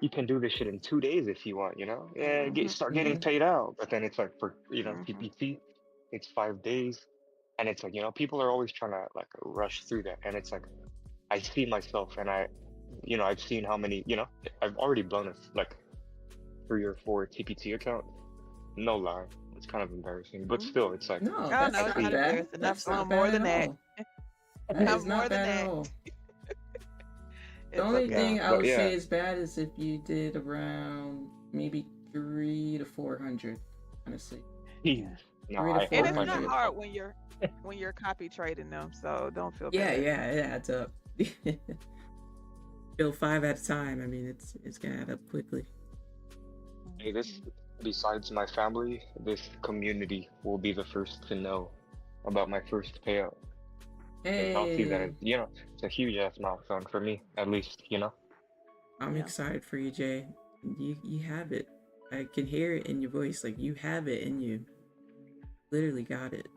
you can do this shit in 2 days if you want, you know? Yeah, start getting paid out. But then it's like for TPT, it's 5 days. And it's like, people are always trying to like rush through that. And it's like I see myself and I've seen how many, I've already blown like 3 or 4 TPT accounts. No lie. It's kind of embarrassing. But still, it's like No, Oh that's no, it's not not bad. embarrassing. I've That's not blown more bad than at that. all. That I'm is more not than bad at that. all. The It's only okay. thing I But would yeah. say is bad is if you did around maybe 300 to 400, honestly. Jeez. No, 3 to I And hope it's I 400. not do. hard when you're copy trading them, so don't feel Yeah, bad. yeah, it adds up. Bill 5 at a time. I mean, it's gonna add up quickly. Hey, besides my family, this community will be the first to know about my first payout. I'll see that Hey, as, it's a huge ass milestone for me, at least, I'm Yeah. excited for you, Jay. You have it. I can hear it in your voice. Like, you have it in you. Literally got it.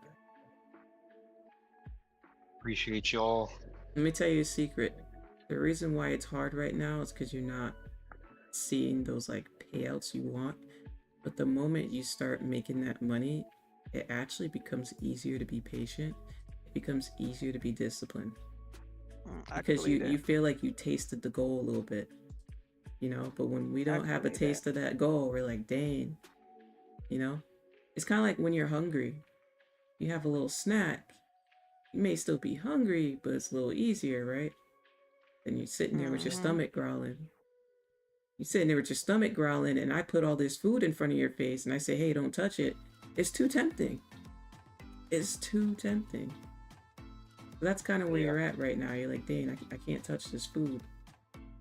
Appreciate y'all. Let me tell you a secret. The reason why it's hard right now is because you're not seeing those like payouts you want. But the moment you start making that money, it actually becomes easier to be patient. It becomes easier to be disciplined. I Because believe you that. feel like you tasted the goal a little bit. But when we don't have a believe taste of that goal, we're like, dang. It's kind of like when you're hungry. You have a little snack. You may still be hungry, but it's a little easier, right? Then you're sitting there with your stomach growling. You're sitting there with your stomach growling, and I put all this food in front of your face, and I say, hey, don't touch it. It's too tempting. It's too tempting. So that's kind of where you're at right now. You're like, dang, I can't touch this food.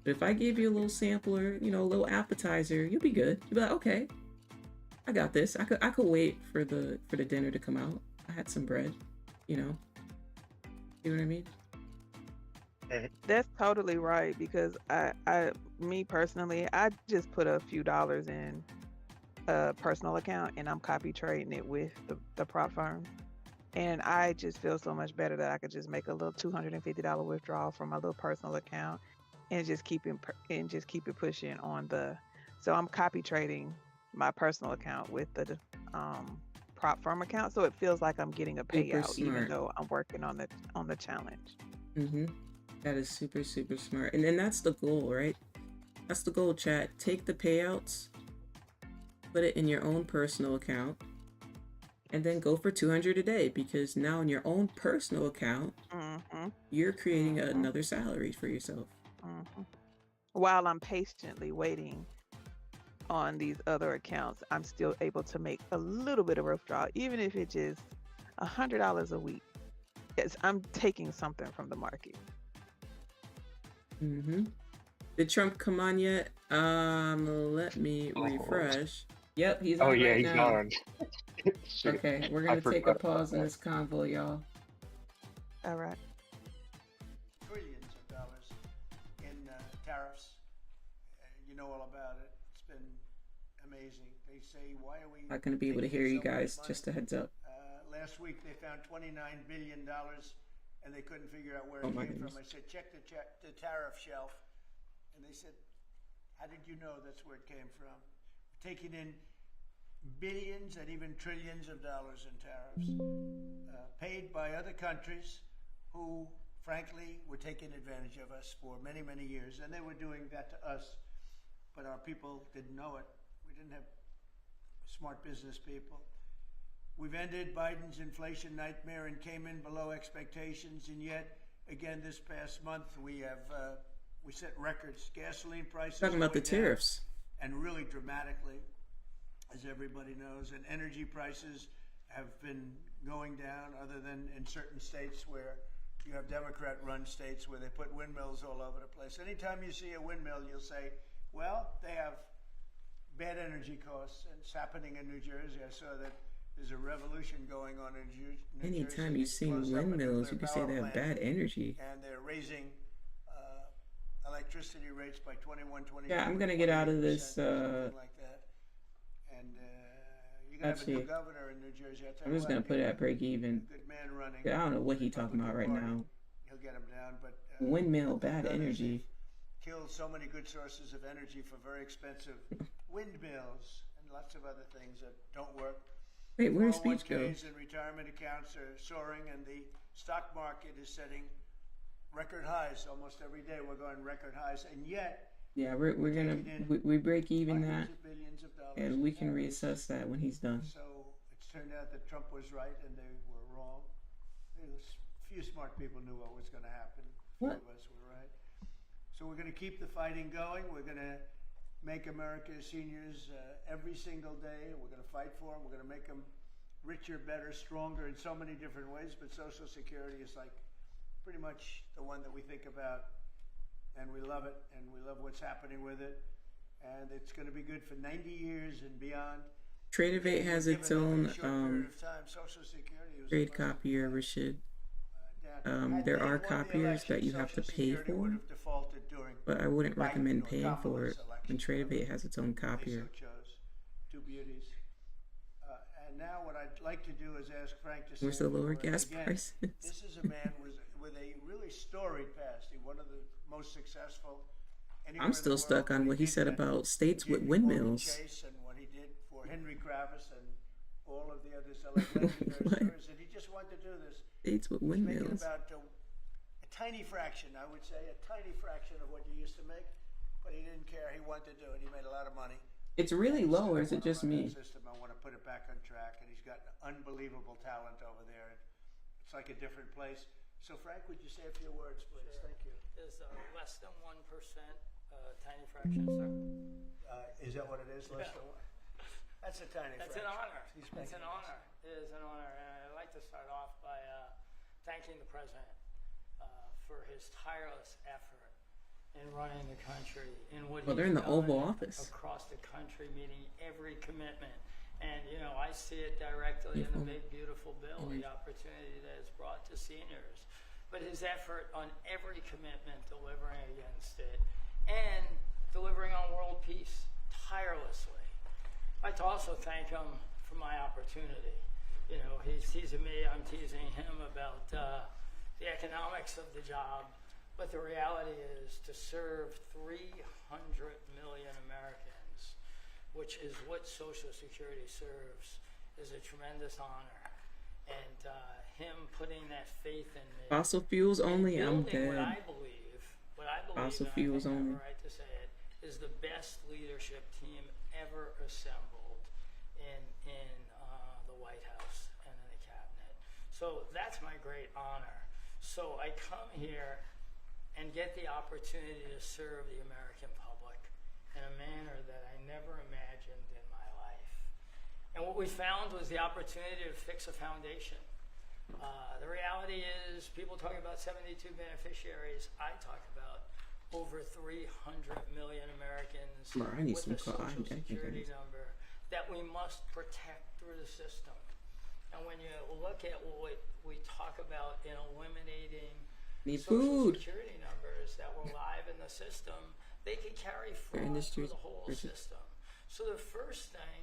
But if I give you a little sampler, a little appetizer, you'll be good. You'll be like, okay, I got this. I could wait for the dinner to come out. I had some bread, You know what I mean? That's totally right, because me personally, I just put a few dollars in a personal account and I'm copy trading it with the prop firm. And I just feel so much better that I could just make a little $250 withdrawal from my little personal account and just keep it pushing on so I'm copy trading my personal account with the prop firm account, so it feels like I'm getting a payout even smart. though I'm working on the challenge. That is super, super smart. And then that's the goal, right? That's the goal, chat. Take the payouts, put it in your own personal account, and then go for 200 a day, because now in your own personal account, you're creating another salary for yourself. While I'm patiently waiting on these other accounts, I'm still able to make a little bit of withdrawal, even if it's just $100 a week. Yes, I'm taking something from the market. Mm-hmm. Did Trump come on yet? Let me refresh. Yep, he's Oh on yeah, right he's now. on. Shit, Okay, we're I gonna take a forgot about pause in that. this convo, y'all. All right. Trillions of dollars in tariffs. You know all about it. It's been amazing. They say, why are we Not gonna be able to taking hear in you so much guys. money? Just a heads up. Last week they found $29 billion and they couldn't figure out where Oh it my came goodness. from. I said, check the tariff shelf. And they said, how did you know that's where it came from? Taking in billions and even trillions of dollars in tariffs, paid by other countries who, frankly, were taking advantage of us for many, many years. And they were doing that to us, but our people didn't know it. We didn't have smart business people. We've ended Biden's inflation nightmare and came in below expectations, and yet, again, this past month, we set records. Gasoline prices Talking about the going down, tariffs. and really dramatically, as everybody knows, and energy prices have been going down, other than in certain states where you have Democrat-run states where they put windmills all over the place. Anytime you see a windmill, you'll say, well, they have bad energy costs, and it's happening in New Jersey. I saw that there's a revolution going on in New Jersey. Anytime you They see closed up a windmills, you nuclear can say power they have plant, bad energy. and they're raising electricity rates by 21, 20. Yeah, I'm gonna get out of this. Something like that. And you're gonna have a Actually, new governor in New Jersey. I'll tell I'm you just what, gonna put it at break even. good man running. I don't know what he talking about right now. He'll get him down, but Windmill, what they've bad done is energy. they've killed so many good sources of energy for very expensive windmills and lots of other things that don't work. Wait, where's speech go? 401ks and retirement accounts are soaring, and the stock market is setting record highs almost every day. We're going record highs, and yet Yeah, we're gonna we break even that, hundreds of billions of dollars and in we can tariffs. reassess that when he's done. So it's turned out that Trump was right and they were wrong. Few smart people knew what was going to happen. Few What? of us were right. So we're going to keep the fighting going. We're going to make America's seniors every single day. We're going to fight for them. We're going to make them richer, better, stronger in so many different ways. But Social Security is like pretty much the one that we think about, and we love it, and we love what's happening with it. And it's going to be good for 90 years and beyond. Tradeovate has its Given own a short period of time, Social Security was trade supposed to be copier, Rashid. down. Had There they are won the copiers election, that you have to Social pay Security would for, have defaulted during but I wouldn't Biden recommend or paying for it. Kamala's election. And Tradeovate has its own They copier. so chose. Two beauties. And now what I'd like to do is ask Frank to say Where's the a few lower words. gas Again, prices? This is a man with a really storied past. He's one of the most successful. anywhere I'm in the still stuck world. on what he did said that. about states He with did Morgan windmills. Chase and what he did for Henry Kravis and all of the others, like legendary What? stories, and he just wanted to do this. States with He's making windmills. about a tiny fraction, I would say, a tiny fraction of what you used to make, but he didn't care. He wanted to do it. He made a lot of money. It's really He low, or said, is it just "I wanna run me? that system. I want to put it back on track," and he's got unbelievable talent over there. It's like a different place. So, Frank, would you say a few words, please? Sure. Thank you. Is less than 1% tiny fraction, sir? Is that what it is? Less than one? That's a tiny That's an fraction. honor. He's It's making an it. honor. It is an honor. And I'd like to start off by thanking the president for his tireless effort in running the country, in what Well, they're he's in the done Oval Office. across the country, meeting every commitment. And, you know, I see it directly in the big, beautiful bill, the opportunity that it's brought to seniors. But his effort on every commitment, delivering against it, and delivering on world peace tirelessly. I'd like to also thank him for my opportunity. You know, he's teasing me, I'm teasing him about the economics of the job. But the reality is to serve 300 million Americans, which is what Social Security serves, is a tremendous honor. And him putting that faith in me. Fossil fuels only, I'm building dead. what I believe, Fossil and fuels I think I only. have a right to say it, is the best leadership team ever assembled in the White House and in the cabinet. So that's my great honor. So I come here and get the opportunity to serve the American public in a manner that I never imagined in my life. And what we found was the opportunity to fix a foundation. The reality is, people talk about 72 beneficiaries. I talk about over 300 million Americans Bro, I need with some a social security number that we must protect through the system. And when you look at what we talk about in eliminating social security numbers that were live in the system, they could carry fraud through the whole system. So the first thing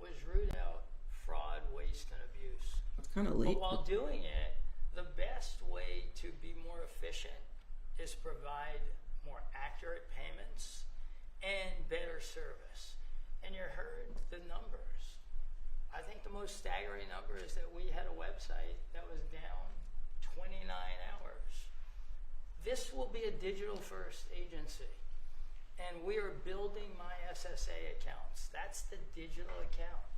was root out fraud, waste, and abuse. It's kind of late. But while doing it, the best way to be more efficient is provide more accurate payments and better service. And you heard the numbers. I think the most staggering number is that we had a website that was down 29 hours. This will be a digital-first agency. And we are building my SSA accounts. That's the digital account.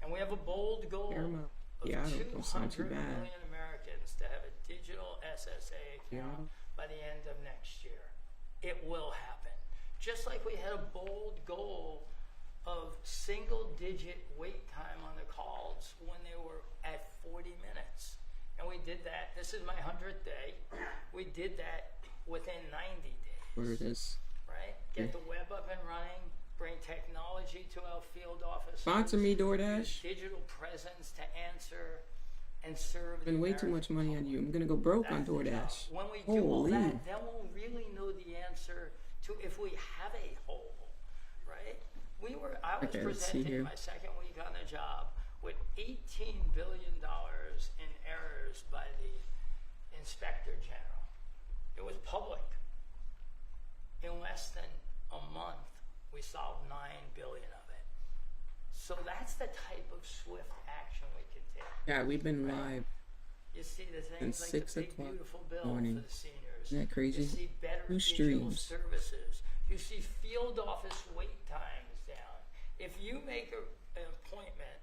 And we have a bold goal of 200 million Americans to have a digital SSA account by the end of next year. It will happen. Just like we had a bold goal of single-digit wait time on the calls when they were at 40 minutes. And we did that. This is my 100th day. We did that within 90 days. Where it is. Right? Get the web up and running, bring technology to our field offices. Sponsor me, DoorDash. Digital presence to answer and serve. Spend way too much money on you. I'm gonna go broke on DoorDash. When we do all that, then we'll really know the answer to if we have a hole, right? I was presenting my second week on the job with $18 billion in errors by the Inspector General. It was public. In less than a month, we solved $9 billion of it. So that's the type of swift action we can take. Yeah, we've been live. You see the things like the big beautiful bill for the seniors. Isn't that crazy? You see better digital services. You see field office wait times down. If you make an appointment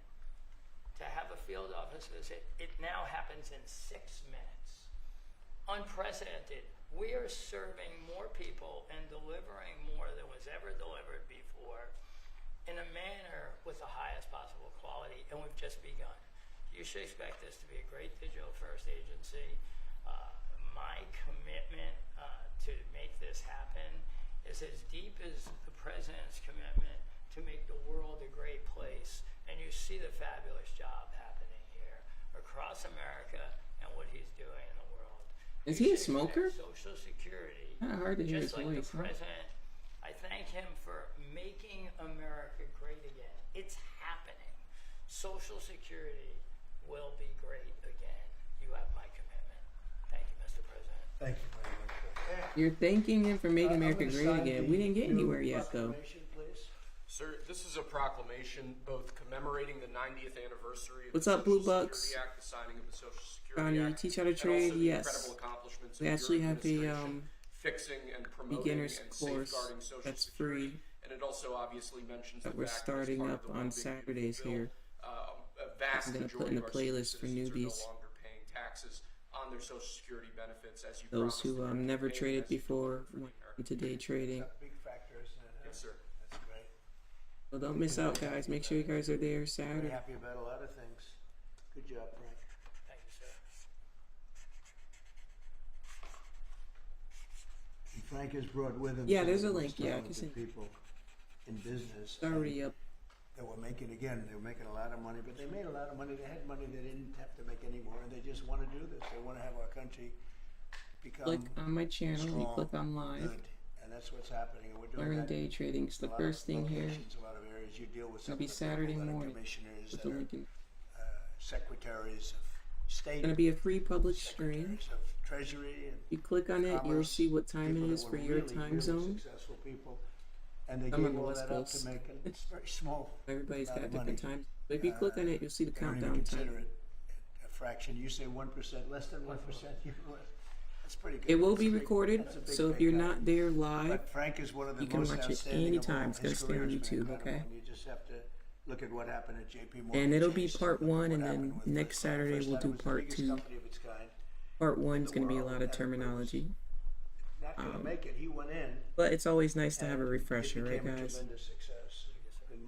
to have a field office visit, it now happens in 6 minutes. Unprecedented. We are serving more people and delivering more than was ever delivered before in a manner with the highest possible quality, and we've just begun. You should expect this to be a great digital-first agency. My commitment to make this happen is as deep as the President's commitment to make the world a great place. And you see the fabulous job happening here across America and what he's doing in the world. Is he a smoker? Social Security. Kind of hard to hear his Just like voice. the President, I thank him for making America great again. It's happening. Social Security will be great again. You have my commitment. Thank you, Mr. President. Thank you very much. You're thanking him for making America great again. We didn't get anywhere yet, though. Sir, this is a proclamation both commemorating the 90th anniversary of What's the up, Blue Social Bucks? Security Act, the signing of the Social Security Bonnie, you Act, teach how to and trade? also the Yes. incredible accomplishments We of actually your have a administration fixing and promoting beginner's and course safeguarding Social that's Security. free And it also obviously mentions that the we're fact starting that as up part of the on One Big Saturdays Beautiful here. Bill, a vast I'm gonna put majority in the of our playlist for citizens newbies. are no longer paying taxes on their Social Security benefits as you Those promised who in your never campaign, traded as you before delivered went for the into day trading. That's a big factor, isn't it? Yes, sir. That's great. So don't miss out, guys. Make sure you guys are there Very Saturday. happy about a lot of things. Good job, Frank. Thank you, sir. And Frank has brought with him. Yeah, some there's of a the link. most Yeah, I can talented see. people in business. It's already up. They were making a lot of money, but they made a lot of money. They had money they didn't have to make anymore, and they just want to do this. They want to have our country become Click on my channel. You strong, click on live. good, and that's what's happening. And we're doing Learn that. day trading. It's the in a lot first of thing here. locations, a lot of areas. You deal with It'll some be of the Saturday people that are morning. commissioners With that the are link in. secretaries of state. It's gonna be a free public stream. Secretaries of Treasury and You click on it, you'll Commerce, see what time people it that is were for your really, time really zone. Successful people, and they I'm on gave the all West that up Coast. to make it. It's very small. Everybody's amount got of different money. times. But if you click on it, you'll see the They don't even countdown time. consider it a fraction. You say 1%, less than 1%. That's pretty good. It will That's be a big- recorded, that's a big, so if big you're number. not there live, But Frank is one of the you can most watch it outstanding anytime. of all. It's gonna His stay on career has been YouTube, incredible, okay? and you just have to look at what happened at JP Morgan. and it'll be Chase, part what one, and happened then with next the Saturday first we'll time. do It was the part biggest 2. company of its kind. Part one's the gonna be a world, lot of and it was terminology, Not going to make it. He went in. but it's always nice to have a and refresher, it right, became a guys? tremendous success. And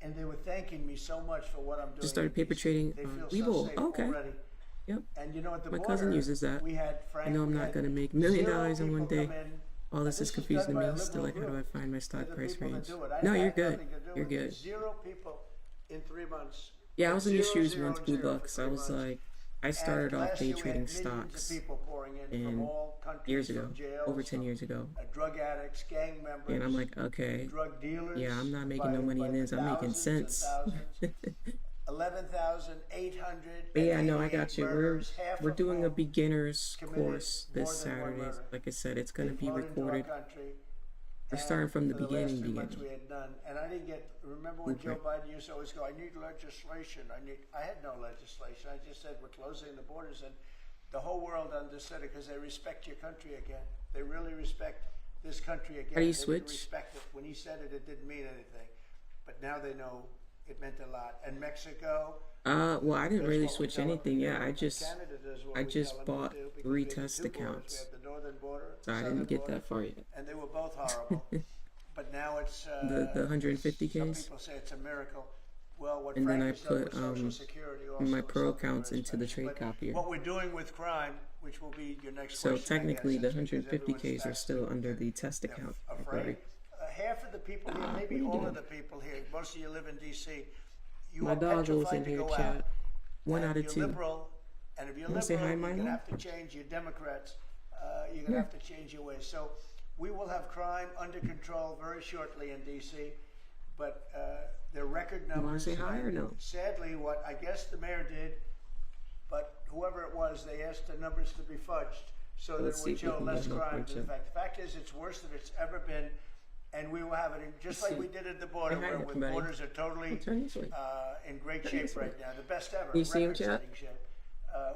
and they were thanking me so much for what I'm doing. Just started paper trading They on feel so Webull. safe Okay. already. Yep. And you know, at the My border, cousin uses that. we had I know I'm we not had gonna make $1 million 0 in one people day. come in. All this is This confusing to done by me. a Still, liberal like, how do I group. find my They're stock the price people that range? do it. I No, you're had good. nothing to do You're with it. good. 0 people in 3 months. Yeah, I was in your Zero, shoes zero, once, Blue zero for Bucks. I 3 was months. like, I And started off last day year we had trading millions stocks of people pouring in from and all countries, years ago, from jails, over 10 from, years ago. Drug addicts, gang members, And I'm like, okay, drug dealers. yeah, I'm not making no money in this. I'm making cents. 11,800. But yeah, no, I got you. We're doing a beginner's course this Saturday. Like I said, it's gonna be recorded. We're starting from the beginning. We had none, and I didn't get. Remember when Joe Biden used to always go, "I need legislation. I had no legislation. I just said we're closing the borders, and the whole world understood it because they respect your country again. They really respect this country again. How do you They didn't switch? respect it when he said it. It didn't mean anything, but now they know it meant a lot. And Mexico. Well, I didn't does really what we switch tell them anything. to Yeah, do, I and just Canada does what we tell them to bought do, because 3 we have the test 2 borders. We accounts. have the northern border, So I southern didn't get border, that far yet. and they were both horrible. But now it's The some 150Ks. people say it's a miracle. Well, what And then Frank I has done put with Social Security also my is pro something accounts very into the special. trade But copier. what we're doing with crime, which will be your next So question, I technically, guess, the is because 150Ks are everyone's still back under to the test account. afraid. Half of the people here, maybe what are you all doing? of the people here, most of you live in D.C. You My are dog goes petrified in to here, go chat. out. 1 And out of you're 2. liberal, and if you're Wanna say liberal, hi, you're Milo? gonna have to change your Democrats. You're gonna have to change your ways. So we will have crime under control very shortly in D.C. But the record You wanna numbers. say hi or no? Sadly, what I guess the mayor did, but whoever it was, they asked the numbers to be fudged so that Let's it see would if we show can less get an crime. upward The fact is, it's worse than it's ever been, and we will have it just like we did at the border, Hey, hi, where the everybody. borders are totally Turn this way. in great Turn shape this way. right now, the best ever, You see him, chat? record-setting shape.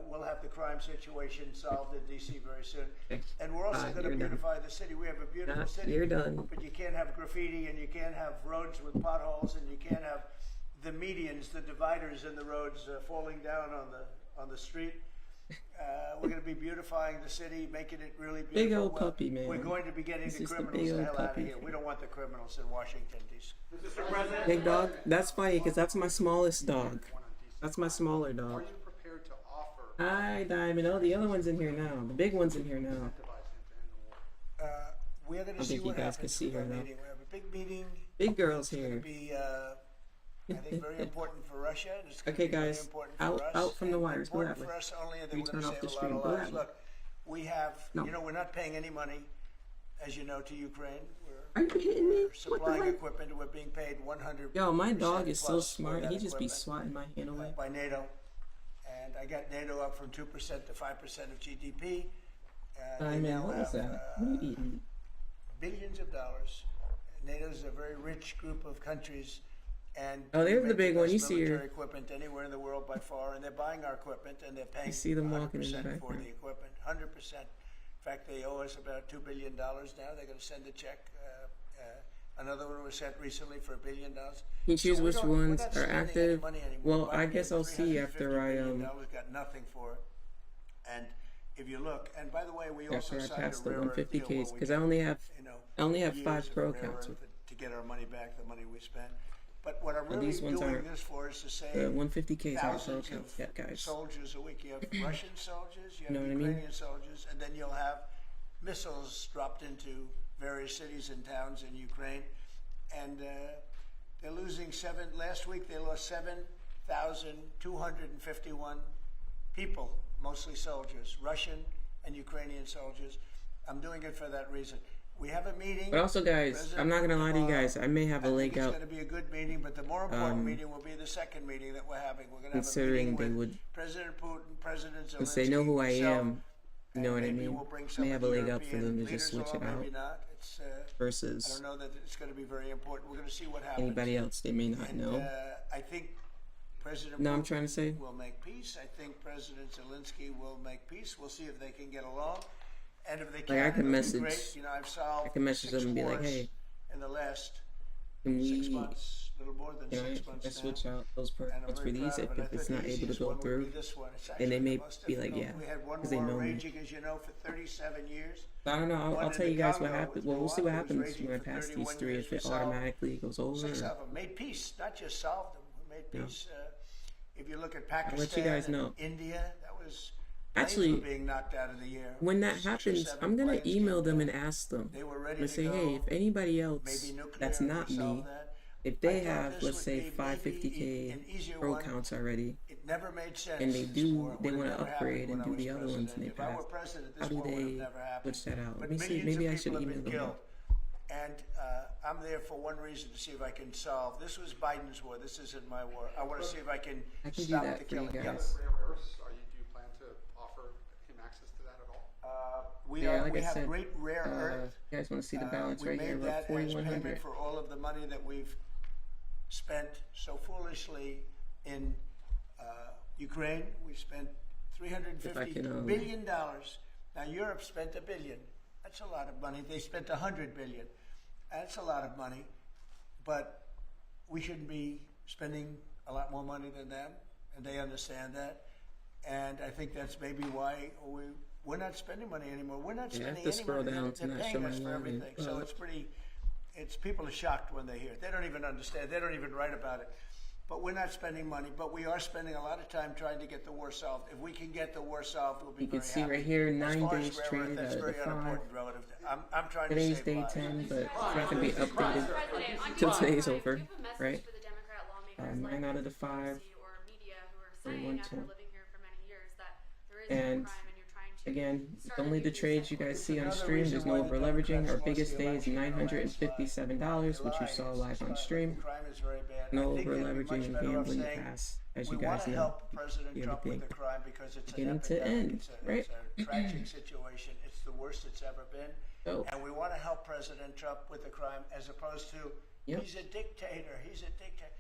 We'll have the crime situation solved in D.C. very soon, Okay. and we're also going to you're done. beautify the city. We have a beautiful city. You're done. But you can't have graffiti, and you can't have roads with potholes, and you can't have the medians, the dividers in the roads falling down on the street. We're going to be beautifying the city, making it really beautiful. Big old puppy, man. We're going to be getting This the is the criminals big the old hell out of puppy. here. We don't want the criminals in Washington, D.C. Mr. President. Big dog? That's funny because that's my smallest dog. That's my smaller dog. Are you prepared to offer Hi, Diamond. Oh, the other one's in here now. The big one's in here now. device to end the war? We're going I to see think you what guys can happens see with her our now. meeting. We have a big meeting. Big girl's It's going here. to be, I think, very important for Russia. And it's going Okay, to be very guys. important for Out, us. out from the and wires. Go important that way. for us only that You we're turn going to off the save a stream. lot Go of that lives. way. Look, we have, No. we're not paying any money, as you know, to Ukraine. Are you kidding me? We're What the supplying heck? equipment. We're being paid 100%. Yo, my dog is so plus for smart. that He just be equipment, swatting my hand away. by NATO. And I got NATO up from 2% to 5% of GDP. They Diamond, now what is have, that? What are you eating? billions of dollars. NATO is a very rich group of countries, and Oh, there's we the make big the one. best You see her. military equipment anywhere in the world by far, and they're buying our equipment, and they're paying You see them walking in the 100% for background. the equipment, 100%. In fact, they owe us about $2 billion now. They're going to send a check. Another one was sent recently for $1 billion. You choose So which we're ones not are spending any active. money anymore. Well, Biden I guess gave I'll see after $350 I billion, got nothing for it. And if you look, and by the way, we also after I signed pass a the rare earth deal 150Ks where we because I get, only have you know, I only have years 5 of pro rare accounts. earth to get our money back, the money we spent. But what I'm Well, really these ones doing aren't. this for is to save The 150Ks aren't pro thousands accounts of yet, guys. soldiers a week. You have Russian soldiers, you have know what I mean? Ukrainian soldiers, and then you'll have missiles dropped into various cities and towns in Ukraine. And they're losing last week they lost 7,251 people, mostly soldiers, Russian and Ukrainian soldiers. I'm doing it for that reason. We have a meeting. But also, guys, President I'm not gonna lie to you Obama, guys. I may have a link It's out. going to be a good meeting, but the more important meeting will be the second meeting that we're having. We're going to have a Considering meeting they with would, President Putin, President Zelensky. since they know who I myself, am, you know what I and maybe mean? we'll bring I some may of have the a leg up for European them to just leaders switch it along, out maybe not. It's, I versus don't know that it's going to be very important. We're going to see what happens. anybody else they may not And, know. I think President No, I'm Putin trying to say. will make peace. I think President Zelensky will make peace. We'll see if they can get along. And if they can, Like, I can it'll be message- great. You know, I've solved I can message 6 them and be like, wars hey, in the last can 6 we, months, a little more than you know, 6 if months I now. switch out those And I'm products for very these, proud of it. I if it's thought not the able to easiest go one would through, be this one. It's then they actually may the most be like, difficult. yeah, We had one 'cause they war know me. raging, as you know, for 37 years. I don't know. One I'll in tell the you guys what Congo happens. with Well, we'll see what Rwanda was happens raging when I for pass these 31 3. years. If We it solved automatically goes over. 6 Or, of them. Made peace, not just solved them. We made Yeah. peace. If you look at I'll Pakistan let you guys know. and India, that was was Actually, planes were being knocked out of the air. when that 6 or happens, 7 I'm gonna planes email came them down. and ask them. They were ready Let's to say, hey, go. if anybody else Maybe nuclear that's would not solve me, that. if I they thought have, this let's would say, be 550K an easier pro one. counts already, It never made sense. and they This do, war they would want have to never upgrade happened and when do I the was other ones in their president. If I were past, president, how this do war would have they never happened. switch that out? But Let me see, millions maybe of I should people have email been them. killed. And I'm there for one reason, to see if I can solve. This was Biden's war. This isn't my war. I want to see if I can Do stop that the for you killing. guys. Rare earths, do you plan to offer him access to that at all? We Like I have said, great rare earth. you guys want to see the balance We right made here? We're that at as 4,100. payment for all of the money that we've spent so foolishly in Ukraine. We spent $350 billion. Now Europe spent $1 billion. That's a lot of money. They spent $100 billion. That's a lot of money, but we shouldn't be spending a lot more money than them, and they understand that. And I think that's maybe why we're not spending money anymore. We're not spending to scroll any money. down to They're not paying show my us for login. everything. So it's people are shocked when they hear it. They don't even understand. They don't even write about it. But we're not spending money, but we are spending a lot of time trying to get the war solved. If we can get the war solved, we'll be very happy. You can see right here, 9 As far as days rare earth, traded that's out of the very 5. unimportant relative to, I'm trying to Today's save day lives. 10, but it's not going to be updated till today's over, right? 9 out of the 5, 4110. And again, only the trades you guys see on stream. There's no over leveraging. Our biggest day is $957, which you saw live on stream. Crime is very bad. No I think over they'd be leveraging much and better off gambling saying, pass, as you we want guys to know. help President Trump with Everything the crime because it's an beginning to epidemic. end, right? It's a tragic situation. It's the worst it's ever been. So, And we want to help President Trump with the crime as opposed to, he's a dictator, he's a dictator.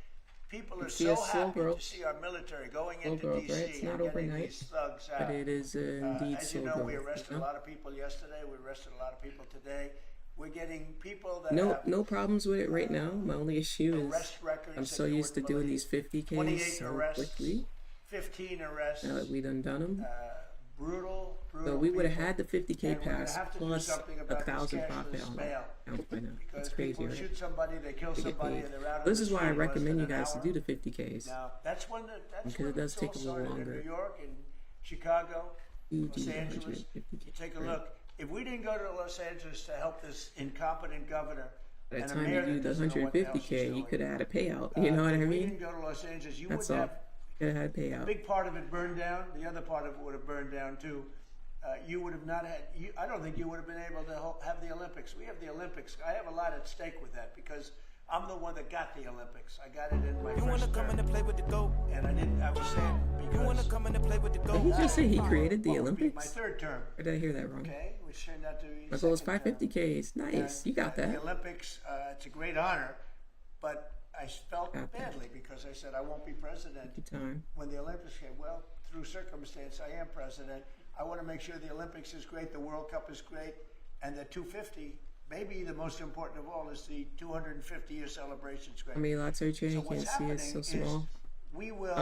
People are see so a slow happy growth. to see our military going Slow into growth, D.C. right? It's not and getting overnight, these thugs out. but it is indeed As you slow know, growth. we arrested you a know? lot of people yesterday. We arrested a lot of people today. We're getting people that No, have no problems with it right now. My only issue is arrest records I'm that so you used to wouldn't doing believe. these 50Ks 28 so arrests, quickly. 15 arrests. Now that we done them, Brutal. so we would have people. had the 50K And we're gonna pass have to do plus something about this 1,000 cashless profit on mail. counts by now. Because It's crazy, people right? shoot somebody, they kill To get somebody, paid. and they're out of This the is why I street in less recommend you than an guys to hour. do the 50Ks. Now, that's when Because when it does it's take all a little started longer. in New York and Chicago, You do Los the Angeles. 150K. Take a right? look. If we didn't go to Los Angeles to help this incompetent governor, By the and a time mayor you do that the doesn't know what the hell she's 150K, you doing, could have had a payout. You know what I if we mean? didn't go to Los Angeles, you That's would all. have Could have had a a payout. big part of it burned down. The other part of it would have burned down too. You would have not had. I don't think you would have been able to have the Olympics. We have the Olympics. I have a lot at stake with that because I'm the one that got the Olympics. I got it in my first term. Play with the goat. And I didn't. I was saying because come in and play with the Did he just say he created the my Olympics? third term. Or did I hear that wrong? Okay, which turned out to be My goal is second term. 550Ks. Nice. And, You got The that. Olympics, it's a great honor, but I felt Got that. badly because I said I won't be president Good time. when the Olympics came. Well, through circumstance, I am president. I want to make sure the Olympics is great, the World Cup is great, and the 250, maybe the most important of all, is the 250-year celebration is great. I mean, lots of So you what's can't see it's so happening is small. we will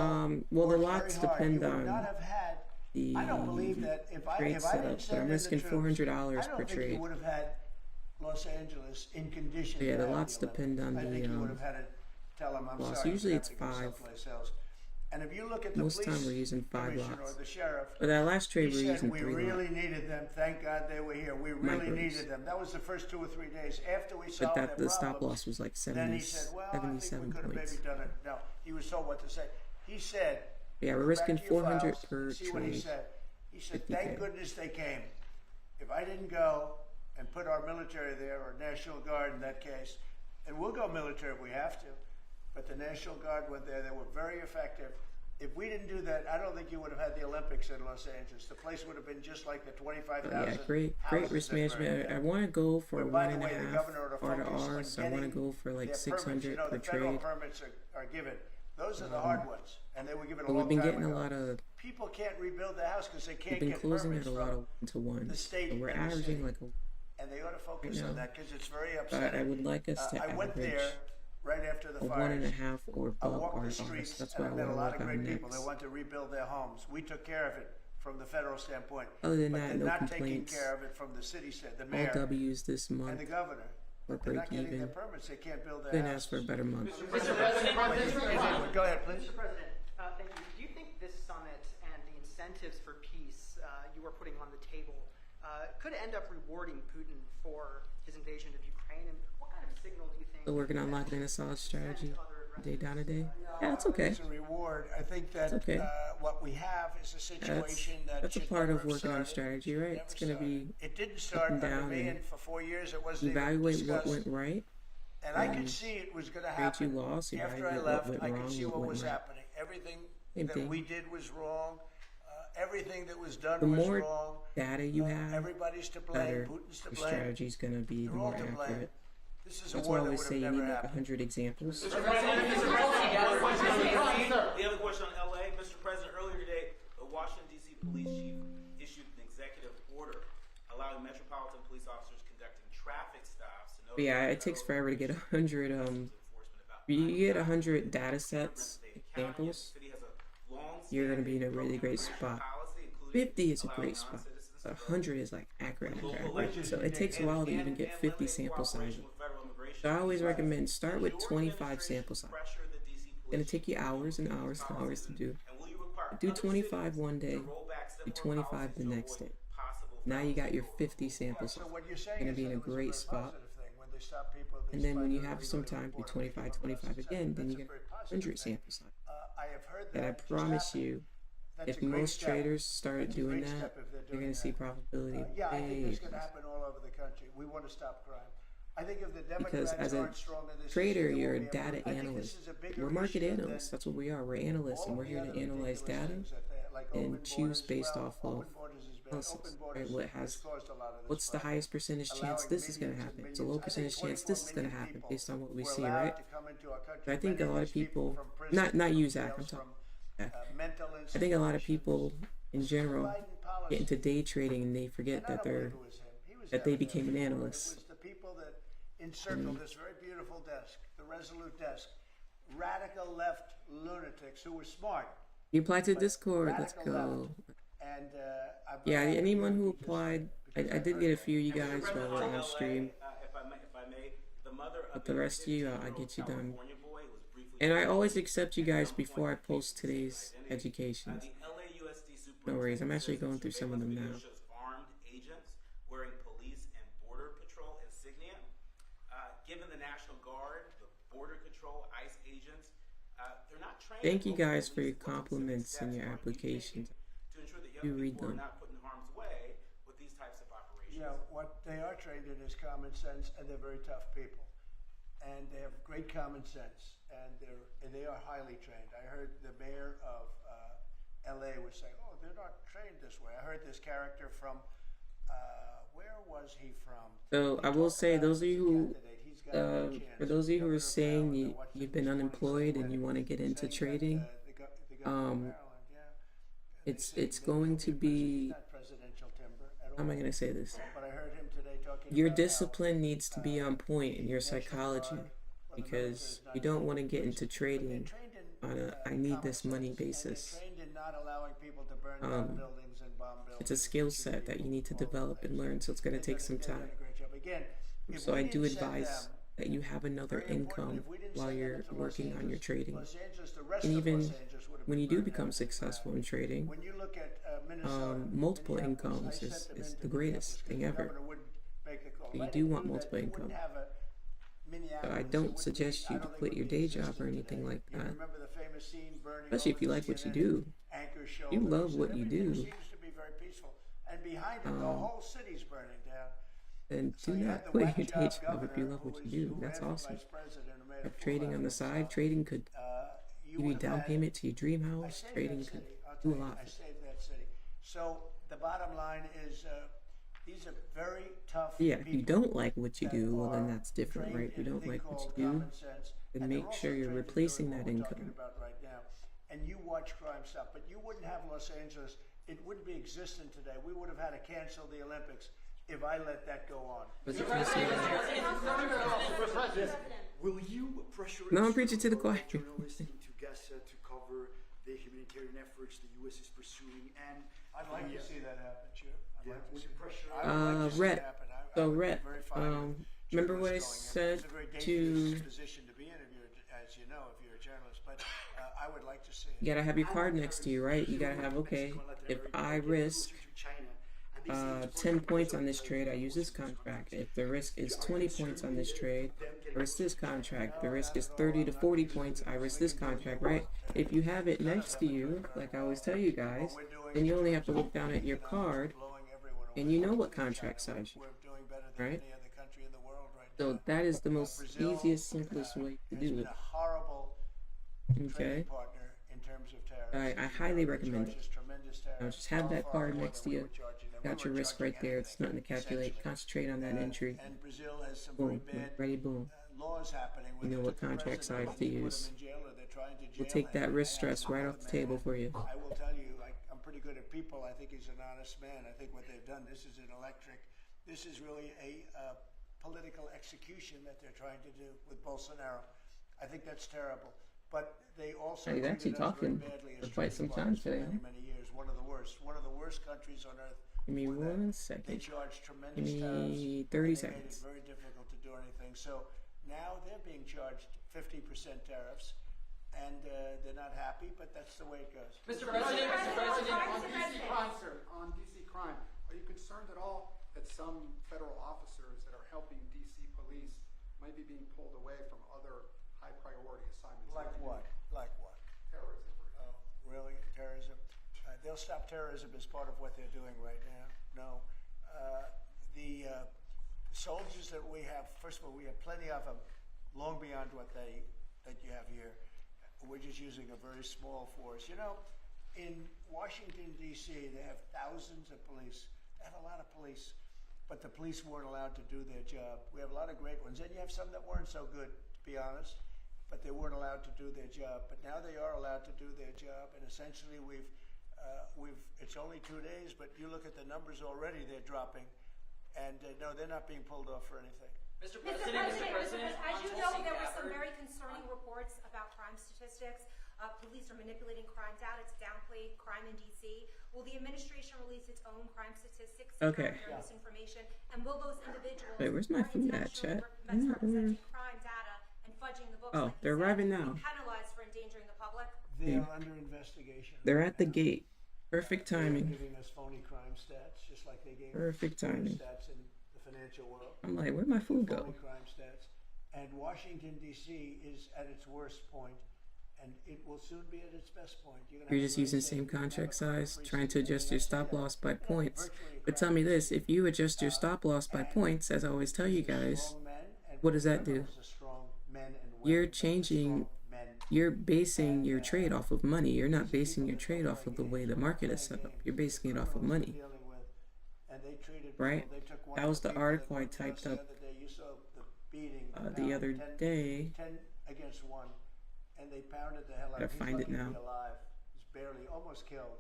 Well, the work lots very hard. depend You would on not have had, the I don't believe that if I trade didn't setup, but send I'm in the risking troops, $400 I per don't think trade. you would have had Los Angeles in condition. Yeah, to the have lots the depend on Olympics. I the, think you would have had to tell them, I'm loss. sorry, Usually you it's have to go 5. someplace else. And if you look at the Most police time we're using 5 commissioner lots. or the sheriff, But that last trade he we're said using we 3 really lots. needed them. Thank God they were here. We really Micros. needed them. That was the first 2 or 3 days after we But solved that their the stop problems. loss was like Then he said, well, I think we 77 could have points. maybe done it. No, he was told what to say. He said, Yeah, we're go risking back to your 400 files, per see what he trade. said. He said, 50K. thank goodness they came. If I didn't go and put our military there, or National Guard in that case, and we'll go military if we have to, but the National Guard went there. They were very effective. If we didn't do that, I don't think you would have had the Olympics in Los Angeles. The place would have been just like the 25,000. Yeah, great risk management. I want to go for But by the 1.5 way, the governor ought to R to focus R, on so I want to getting go for like their permits. 600 You know, per the federal trade. permits are given. Those are the hard ones, and they were given a But long we've been time getting ago. a lot of. People can't rebuild the house because they We've can't been get closing permits at a lot from of 1-to-1. the state So we're and the city. averaging like a. And they ought to focus Right on now. that because it's very But upsetting. I would like us to I went average there right after the a fires. 1.5 or I above walked the RRs. streets That's and what I I met a want to lot work of great on people. next. They want to rebuild their homes. We took care of it from the federal standpoint. Other than but that, they're no not complaints. taking care of it from the city, the All mayor W's this and month. the governor. We're They're not break getting their even. permits. They can't build their Couldn't houses. ask for a better month. Mr. President, Go ahead, please. Mr. President, thank you. Do you think this summit and the incentives for peace you were putting on the table could end up rewarding Putin for his invasion of Ukraine. And what kind of signal do you think? Still working on locking in a solid strategy, day down to day. Yeah, it's okay. It's a reward. I think that okay. What we have is a situation that's a part of working on strategy, right? It's going to be it didn't start up and down and for 4 years it wasn't evaluate what went right. And I could see it was going to happen. You lost, after I left, I could see what was happening. Everything that we did was wrong. Everything that was done was wrong. The more data you have, everybody's to blame. better Putin's to the blame. Strategy's going to be the more accurate. This is That's why I always say you need like 100 examples. We have a question on LA. Mr. President, earlier today, the Washington, D.C. police chief issued an executive order allowing metropolitan police officers conducting traffic stops. Yeah, it takes forever to get 100. You get 100 data sets, examples, you're going to be in a really great spot. 50 is a great spot. 100 is like accurate. So it takes a while to even get 50 sample sizes. So I always recommend start with 25 sample size. It's going to take you hours and hours and hours to do. Do 25 one day, do 25 the next day. Now you got your 50 sample size. You're going to be in a great spot. And then when you have some time, do 25 again, then you get 100 sample size. And I promise you, if most traders started doing that, you're going to see profitability. Yeah, I think it's going to happen all over the country. We want to stop crime. I think if the Democrats because as a trader, you're a data analyst. We're market analysts. That's what we are. We're analysts, and we're here to analyze data and choose based off of analysis. Right? What's the highest percentage chance this is going to happen? It's a low percentage chance this is going to happen based on what we see, right? But I think a lot of people, not you, Zach. I'm talking. I think a lot of people in general get into day trading and they forget that they became an analyst. Encircled this very beautiful desk, the Resolute desk, radical left lunatics who were smart. You applied to Discord. Let's go. And yeah, anyone who applied, I did get a few of you guys while we're on stream. But the rest of you, I'll get you done. And I always accept you guys before I post today's educations. No worries, I'm actually going through some of them now. Given the National Guard, the Border Control, ICE agents, they're not trained. Thank you guys for your compliments and your applications. To ensure that young people are not put in harm's way with these types of operations. You know, what they are trained in is common sense, and they're very tough people. And they have great common sense, and they are highly trained. I heard the mayor of LA was saying, oh, they're not trained this way. I heard this character from, where was he from? So I will say, those of you who for those of you who are saying you've been unemployed and you want to get into trading, it's going to be, how am I going to say this? Your discipline needs to be on point in your psychology, because you don't want to get into trading on a I need this money basis. It's a skill set that you need to develop and learn, so it's going to take some time. So I do advise that you have another income while you're working on your trading. And even when you do become successful in trading, multiple incomes is the greatest thing ever. So you do want multiple income. So I don't suggest you to quit your day job or anything like that. Especially if you like what you do. You love what you do. And behind it, the whole city's burning down. And do not quit your day job if you love what you do. That's awesome. If trading on the side, trading could give you down payment to your dream house. Trading could do a lot. I saved that city. So the bottom line is, these are very tough. Yeah, if you don't like what you do, well then that's different, right? If you don't like what you do, then make sure you're replacing that income. And you watch crime stop, but you wouldn't have Los Angeles. It wouldn't be existent today. We would have had to cancel the Olympics if I let that go on. Will you pressure? No, I'm preaching to the choir. to Gaza to cover the humanitarian efforts the U.S. is pursuing, and I'd like to see that happen, too. Rhett. So Rhett, remember what I said to? Position to be in, as you know, if you're a journalist. But I would like to see it. You gotta have your card next to you, right? You gotta have, okay, if I risk 10 points on this trade, I use this contract. If the risk is 20 points on this trade, I risk this contract. The risk is 30 to 40 points, I risk this contract, right? If you have it next to you, like I always tell you guys, then you only have to look down at your card and you know what contract size you have, right? So that is the most easiest, simplest way to do it. Okay. I highly recommend it. Now just have that card next to you. Got your risk right there. It's nothing to calculate. Concentrate on that entry. Boom. Ready, boom. You know what contract size to use. We'll take that risk stress right off the table for you. I will tell you, I'm pretty good at people. I think he's an honest man. I think what they've done, this is an electric. This is really a political execution that they're trying to do with Bolsonaro. I think that's terrible. But they also He's actually talking for quite some time today. Many years. One of the worst countries on earth. Give me 1 They second. charge Give tremendous tariffs. me 30 They made it seconds. very difficult to do anything. So now they're being charged 50% tariffs, and they're not happy. But that's the way it goes. Mr. President, on DC crime, sir, on DC crime, are you concerned at all that some federal officers that are helping DC police might be being pulled away from other high priority assignments? Like what? Like what? Terrorism. Oh, really? Terrorism? They'll stop terrorism as part of what they're doing right now. No. The soldiers that we have, first of all, we have plenty of them, long beyond what that you have here. We're just using a very small force. You know, in Washington, D.C., they have thousands of police. They have a lot of police, but the police weren't allowed to do their job. We have a lot of great ones. Then you have some that weren't so good, to be honest, but they weren't allowed to do their job. But now they are allowed to do their job, and essentially it's only 2 days, but you look at the numbers already, they're dropping. And no, they're not being pulled off for anything. Mr. President, as you know, there were some very concerning reports about crime statistics. Police are manipulating crime data to downplay crime in D.C. Will the administration release its own crime statistics to Okay. counter this information? And will those individuals Wait, where's my food at, chat? misrepresenting crime data and fudging the books Oh, like they're you said, arriving be now. penalized for endangering the public? They are under investigation. They're at the gate. Perfect They're timing. giving us phony crime stats, just like they gave Perfect phony timing. stats in the financial world. I'm like, where'd my food go? Phony crime stats. And Washington, D.C. is at its worst point, and it will soon be at its best point. You're just using same contract size, trying to adjust your stop loss by points. But tell me this, if you adjust your stop loss by points, as I always tell you guys, what does that do? You're changing, you're basing your trade off of money. You're not basing your trade off of the way the market is set up. You're basing it off of money. Right? That was the article I typed up the other day. 10 against 1, and they pounded the hell out Gotta of him. find He's it lucky to now. be alive. He's barely, almost killed.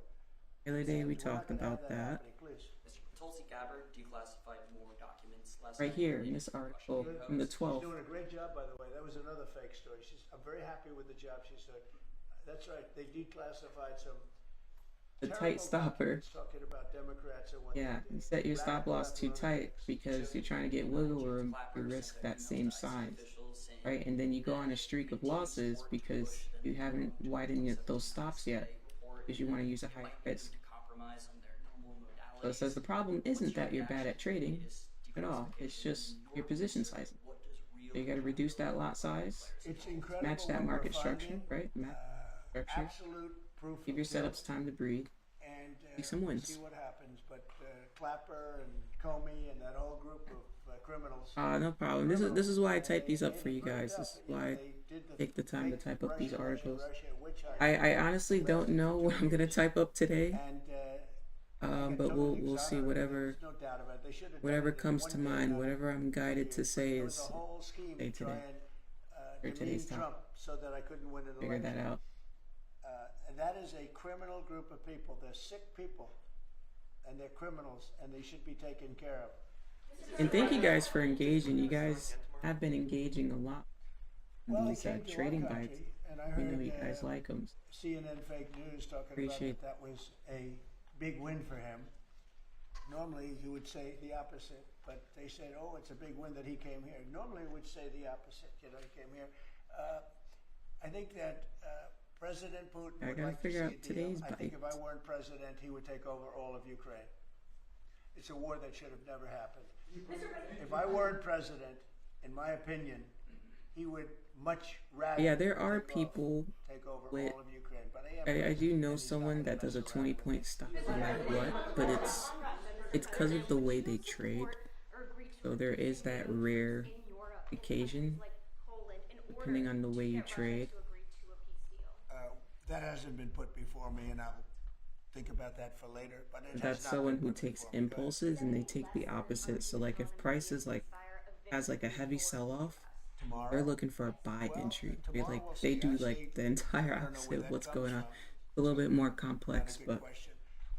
The other day we talked about that. Mr. Tulsi Gabbard declassified more documents last Right night. here in this article from the She's 12th. doing a great job, by the way. That was another fake story. I'm very happy with the job she's doing. That's right. They declassified some. The tight stopper. Talking about Democrats and what Yeah, they did. you set your stop loss too Black tight because you're trying to get wiggle room to risk that same size, right? And then you go on a streak of losses because you haven't widened those stops yet because you want to use a high risk. So it says the problem isn't that you're bad at trading at all. It's just your position sizing. So you got to reduce that lot size, It's incredible. match that what we're market structure, finding. right? Match structure. Absolute proof. Give of your guilt. setups time to breathe. And See some wins. see what happens. But Clapper and Comey and that whole group of criminals. No problem. This is why I type these up for you guys. This is why I take the time to type up these articles. I honestly don't know what I'm gonna type up today. But we'll see whatever comes to mind, whatever I'm guided to say is say today or today's time. So that I couldn't win an Figure that election. out. And that is a criminal group of people. They're sick people, and they're criminals, and they should be taken care of. And thank you guys for engaging. You guys have been engaging a lot in these trading bites. We know you guys like them. CNN fake news talking Appreciate about that was a big win for him. Normally you would say the opposite, but they said, oh, it's a big win that he came here. Normally we would say the opposite, he came here. I think that President Putin I would gotta like to figure see out a deal. today's I think if I bite. weren't president, he would take over all of Ukraine. It's a war that should have never happened. If I weren't president, in my opinion, he would much rather Yeah, there are people take over with. all of Ukraine. But I do know someone that does a 20-point stop no matter what, but it's because of the way they trade. So there is that rare occasion, depending on the way you trade. That hasn't been put before me, and I'll think about that for later. But it That's has not someone been who put takes before me. Go ahead. impulses and they take the opposite. So like if price is like has like a heavy sell-off, they're looking for a buy entry. They do like the entire opposite of what's going on. It's a little bit more complex, but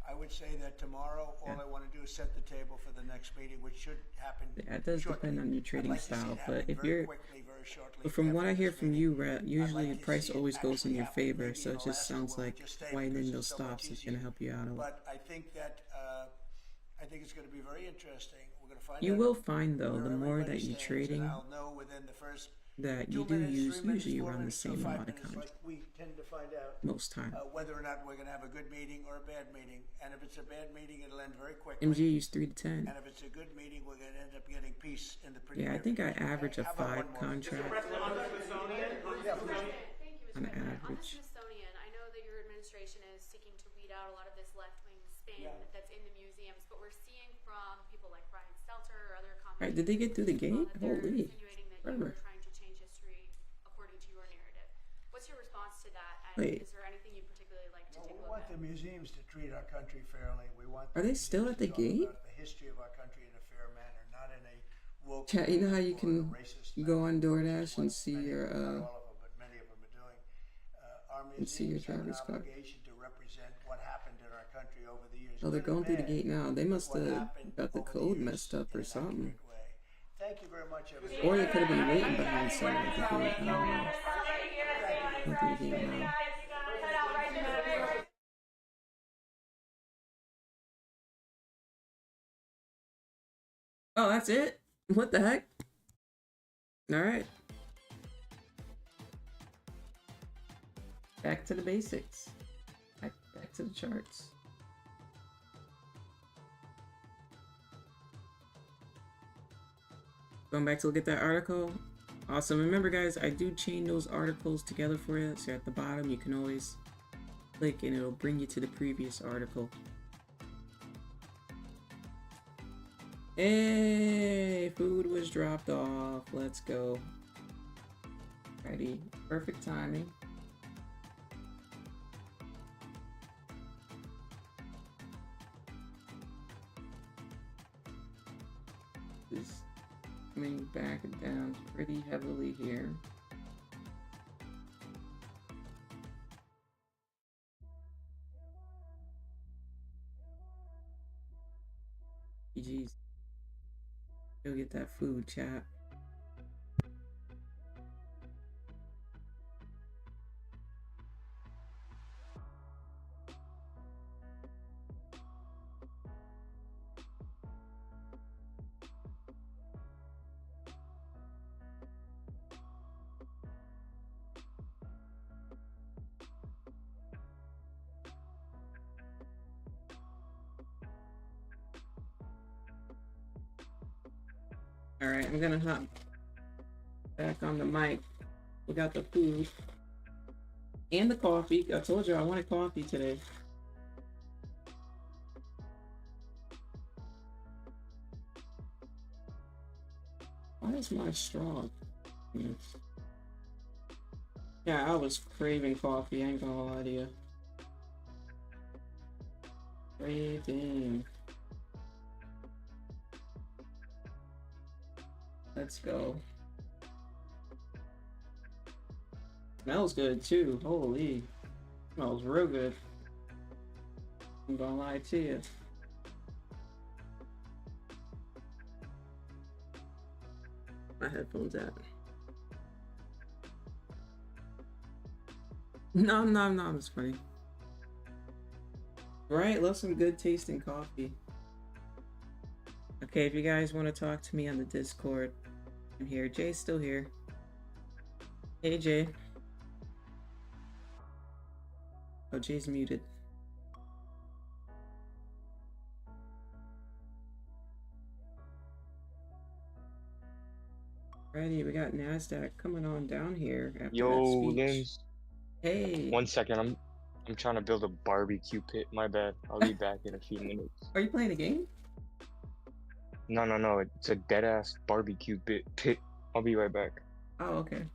I would say that tomorrow, all I want to do is set the table for the next meeting, which should happen. yeah, it does shortly. depend on your I'd trading like to see it style. happen But if very you're quickly, very shortly But from what I after hear this from meeting. you, Rhett, I'd usually like the to price see it always goes in actually your happen. favor, Maybe so it it'll just last sounds a while, like just stay, widening because those it's so much stops is easier. going to help you out a lot. But I think that I think it's going to be very interesting. We're going to find You out will find, though, where the more everybody that you're stands, trading, and I'll know within the first that 2 you do minutes, use 3 minutes, usually 4 around the minutes, same or 5 amount of minutes, contracts like we tend to find out most time. whether or not we're going to have a good meeting or a bad meeting. And if it's a bad meeting, it'll end very quickly. MG used 3 to 10. And if it's a good meeting, we're going to end up getting peace in the pretty Yeah, I near think I future. average a How about 5 one more? contract Yeah, please. on On the average. Smithsonian, I know that your administration is seeking to weed out a lot of this left-wing spin that's in the museums, but we're seeing from people like Brian Stelter or other Alright, did they get through the gate? Holy. insinuating that you Forever. are trying to change history according to your narrative. What's your response to that? And Wait. is there anything you particularly like to take a We look want at? the museums to treat our country fairly. We want Are they still at the museums to gate? talk about the history of our country in a fair manner, not in a woke Chat, you know how you or can racist go on DoorDash and what see many, your not all of them, but many of them are doing. Our and see your museums have an driver's card. obligation to represent what happened in our country over the years. Oh, they're good and going through the bad, gate now. They must what have happened got the over code years messed up in or an something. accurate way. Thank you very much, everybody. Or they could have been waiting behind someone at the gate. I don't know. Going through the gate now. Oh, that's it? What the heck? Alright. Back to the basics. Back to the charts. Going back to look at that article. Awesome. Remember, guys, I do chain those articles together for you. So at the bottom, you can always click and it'll bring you to the previous article. Hey, food was dropped off. Let's go. Ready. Perfect timing. Is coming back down pretty heavily here. GG's. Go get that food, chat. Alright, I'm gonna hop back on the mic. We got the food and the coffee. I told you I wanted coffee today. Why is my straw? Yeah, I was craving coffee, I ain't gonna lie to you. Craving. Let's go. Smells good too. Holy. Smells real good. I'm gonna lie to you. My headphones at? No, it's funny. Right, love some good tasting coffee. Okay, if you guys want to talk to me on the Discord, I'm here. Jay's still here. Hey, Jay. Oh, Jay's muted. Alrighty, we got Nasdaq coming on down here after Yo, that speech. Limbs. Hey. 1 second, I'm trying to build a barbecue pit. My bad. I'll be back in a few minutes. Are you playing a game? No. It's a dead ass barbecue pit. I'll be right back. Oh, okay.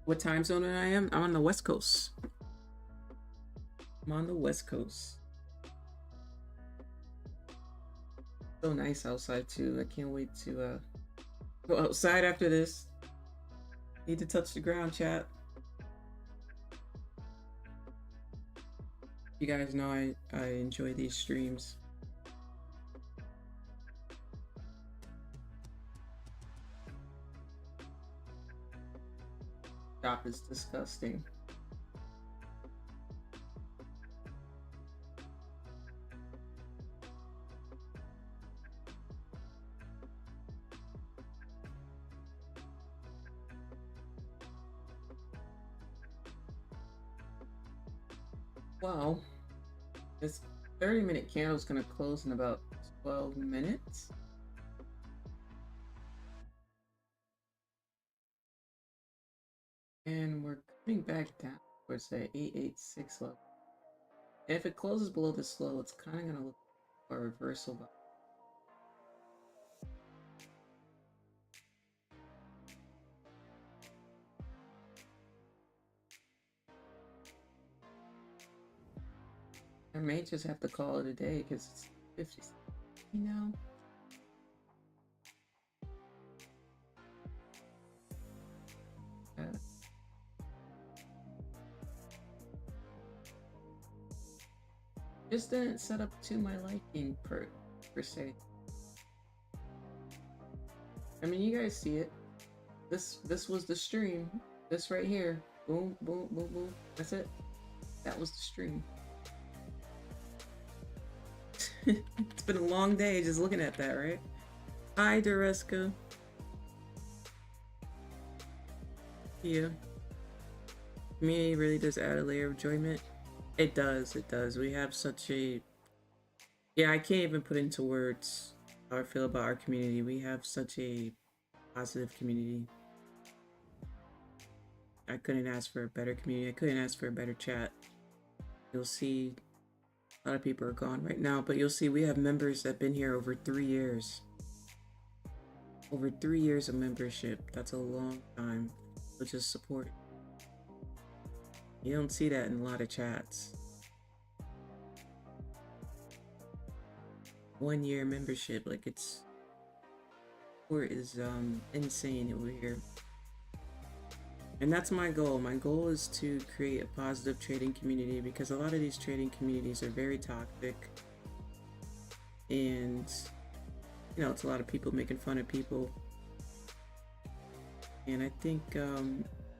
What time zone I am? I'm on the West Coast. I'm on the West Coast. So nice outside too. I can't wait to go outside after this. Need to touch the ground, chat. You guys know I enjoy these streams. Stop is disgusting. Well, this 30-minute candle is going to close in about 12 minutes. And we're coming back down towards the 886 level. And if it closes below this low, it's kind of going to look for a reversal. But I may just have to call it a day because it's 50, you know. Just didn't set up to my liking per se. I mean, you guys see it. This was the stream. This right here. Boom, boom, boom, boom. That's it. That was the stream. It's been a long day just looking at that, right? Hi, Dureska. Yeah. Community really does add a layer of enjoyment. It does, it does. We have such a... Yeah, I can't even put into words how I feel about our community. We have such a positive community. I couldn't ask for a better community. I couldn't ask for a better chat. You'll see a lot of people are gone right now, but you'll see we have members that have been here over 3 years. Over 3 years of membership. That's a long time. So just support. You don't see that in a lot of chats. 1 year membership, like it's... Support is insane over here. And that's my goal. My goal is to create a positive trading community because a lot of these trading communities are very toxic. And, you know, it's a lot of people making fun of people. And I think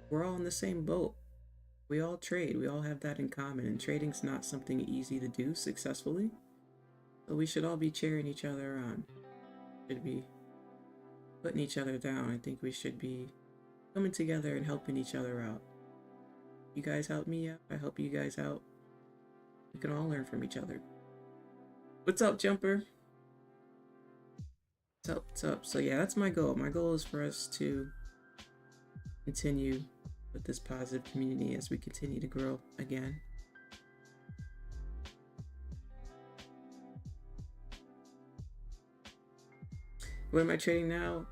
we're all in the same boat. We all trade. We all have that in common. And trading's not something easy to do successfully. So we should all be cheering each other on. Should be putting each other down. I think we should be coming together and helping each other out. You guys help me out. I help you guys out. We can all learn from each other. What's up, Jumper? What's up? What's up? So yeah, that's my goal. My goal is for us to continue with this positive community as we continue to grow again. What am I trading now?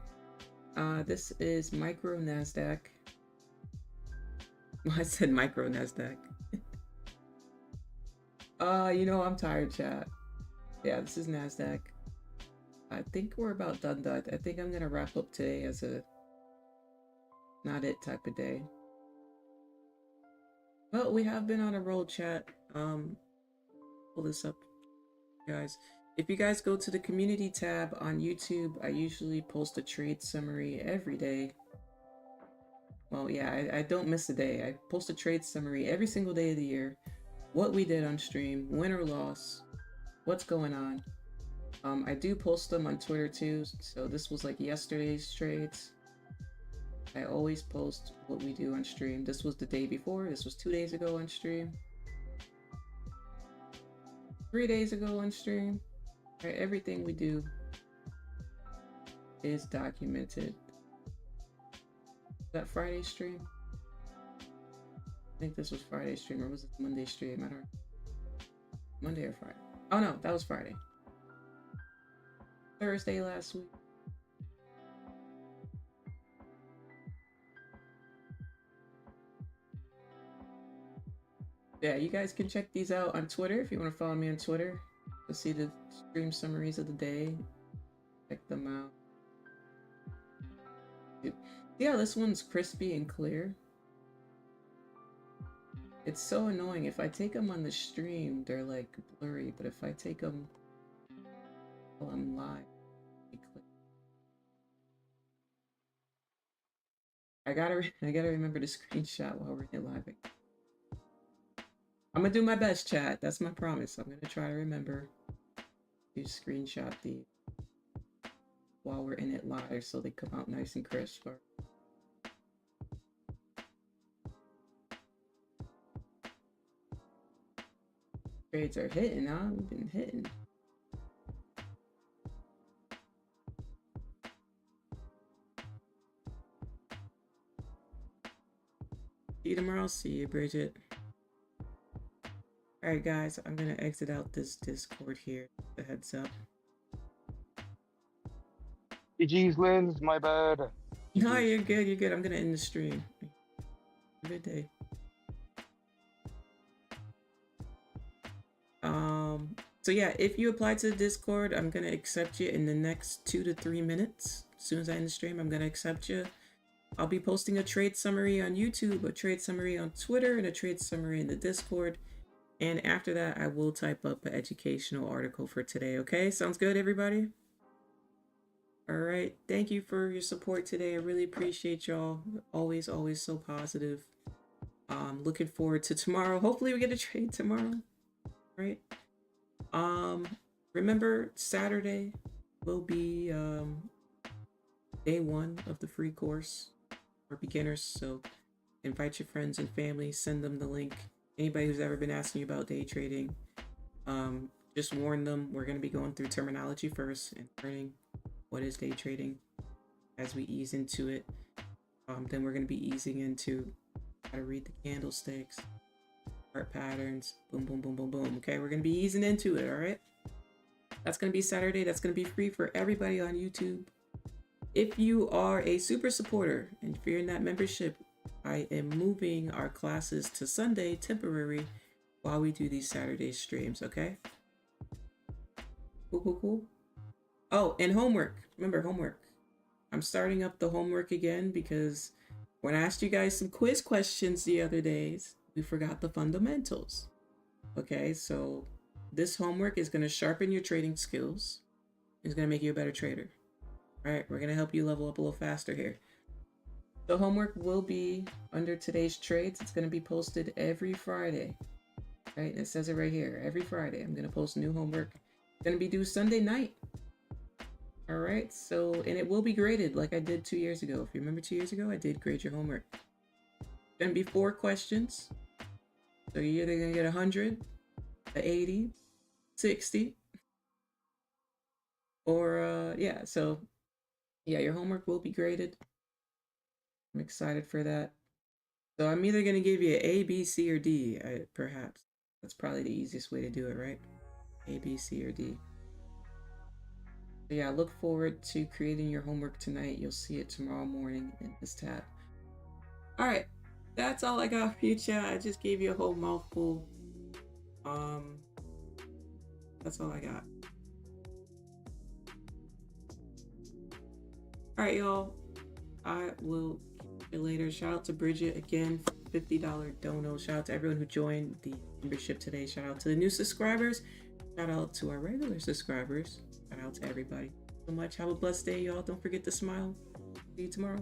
This is micro Nasdaq. I said micro Nasdaq. You know, I'm tired, chat. Yeah, this is Nasdaq. I think we're about done. I think I'm gonna wrap up today as a not it type of day. Well, we have been on a roll, chat. Pull this up, guys. If you guys go to the community tab on YouTube, I usually post a trade summary every day. Well, yeah, I don't miss a day. I post a trade summary every single day of the year. What we did on stream, win or loss, what's going on. I do post them on Twitter too. So this was like yesterday's trades. I always post what we do on stream. This was the day before. This was 2 days ago on stream. 3 days ago on stream. Right, everything we do is documented. That Friday stream? I think this was Friday stream, or was it Monday stream? I don't know. Monday or Friday? Oh no, that was Friday. Thursday last week. Yeah, you guys can check these out on Twitter if you want to follow me on Twitter. You'll see the stream summaries of the day. Check them out. Yeah, this one's crispy and clear. It's so annoying. If I take them on the stream, they're like blurry, but if I take them while I'm live, they clear. I gotta remember to screenshot while we're in live. I'm gonna do my best, chat. That's my promise. I'm gonna try to remember to screenshot these while we're in it live so they come out nice and crisp. Trades are hitting, huh? We've been hitting. See you tomorrow. See you, Bridget. Alright, guys. I'm going to exit out this Discord here. The heads up. GG's, Lens. My bad. No, you're good. You're good. I'm going to end the stream. Good day. So yeah, if you apply to the Discord, I'm going to accept you in the next 2 to 3 minutes. As soon as I end the stream, I'm going to accept you. I'll be posting a trade summary on YouTube, a trade summary on Twitter, and a trade summary in the Discord. And after that, I will type up an educational article for today, okay? Sounds good, everybody? All right. Thank you for your support today. I really appreciate y'all. Always, always so positive. Looking forward to tomorrow. Hopefully we get a trade tomorrow, right? Remember, Saturday will be day 1 of the free course for beginners. So invite your friends and family, send them the link. Anybody who's ever been asking you about day trading, just warn them we're going to be going through terminology first and learning what is day trading as we ease into it. Then we're going to be easing into how to read the candlesticks, chart patterns, boom, boom, boom, boom, boom. Okay, we're going to be easing into it, all right? That's going to be Saturday. That's going to be free for everybody on YouTube. If you are a super supporter and if you're in that membership, I am moving our classes to Sunday temporary while we do these Saturday streams, okay? Cool, cool, cool. Oh, and homework. Remember, homework. I'm starting up the homework again because when I asked you guys some quiz questions the other days, we forgot the fundamentals. Okay, so this homework is going to sharpen your trading skills. It's going to make you a better trader. All right, we're going to help you level up a little faster here. The homework will be under today's trades. It's going to be posted every Friday. Right, and it says it right here. Every Friday, I'm going to post new homework. It's going to be due Sunday night. All right, so, and it will be graded like I did 2 years ago. If you remember 2 years ago, I did grade your homework. It's going to be 4 questions. So you're either going to get 100, 80, 60, or, yeah, so, yeah, your homework will be graded. I'm excited for that. So I'm either going to give you A, B, C, or D, perhaps. That's probably the easiest way to do it, right? A, B, C, or D. So yeah, look forward to creating your homework tonight. You'll see it tomorrow morning in this tab. All right, that's all I got for you, chat. I just gave you a whole mouthful. That's all I got. All right, y'all. I will see you later. Shout out to Bridget again, $50 dono. Shout out to everyone who joined the membership today. Shout out to the new subscribers. Shout out to our regular subscribers. Shout out to everybody so much. Have a blessed day, y'all. Don't forget to smile. See you tomorrow.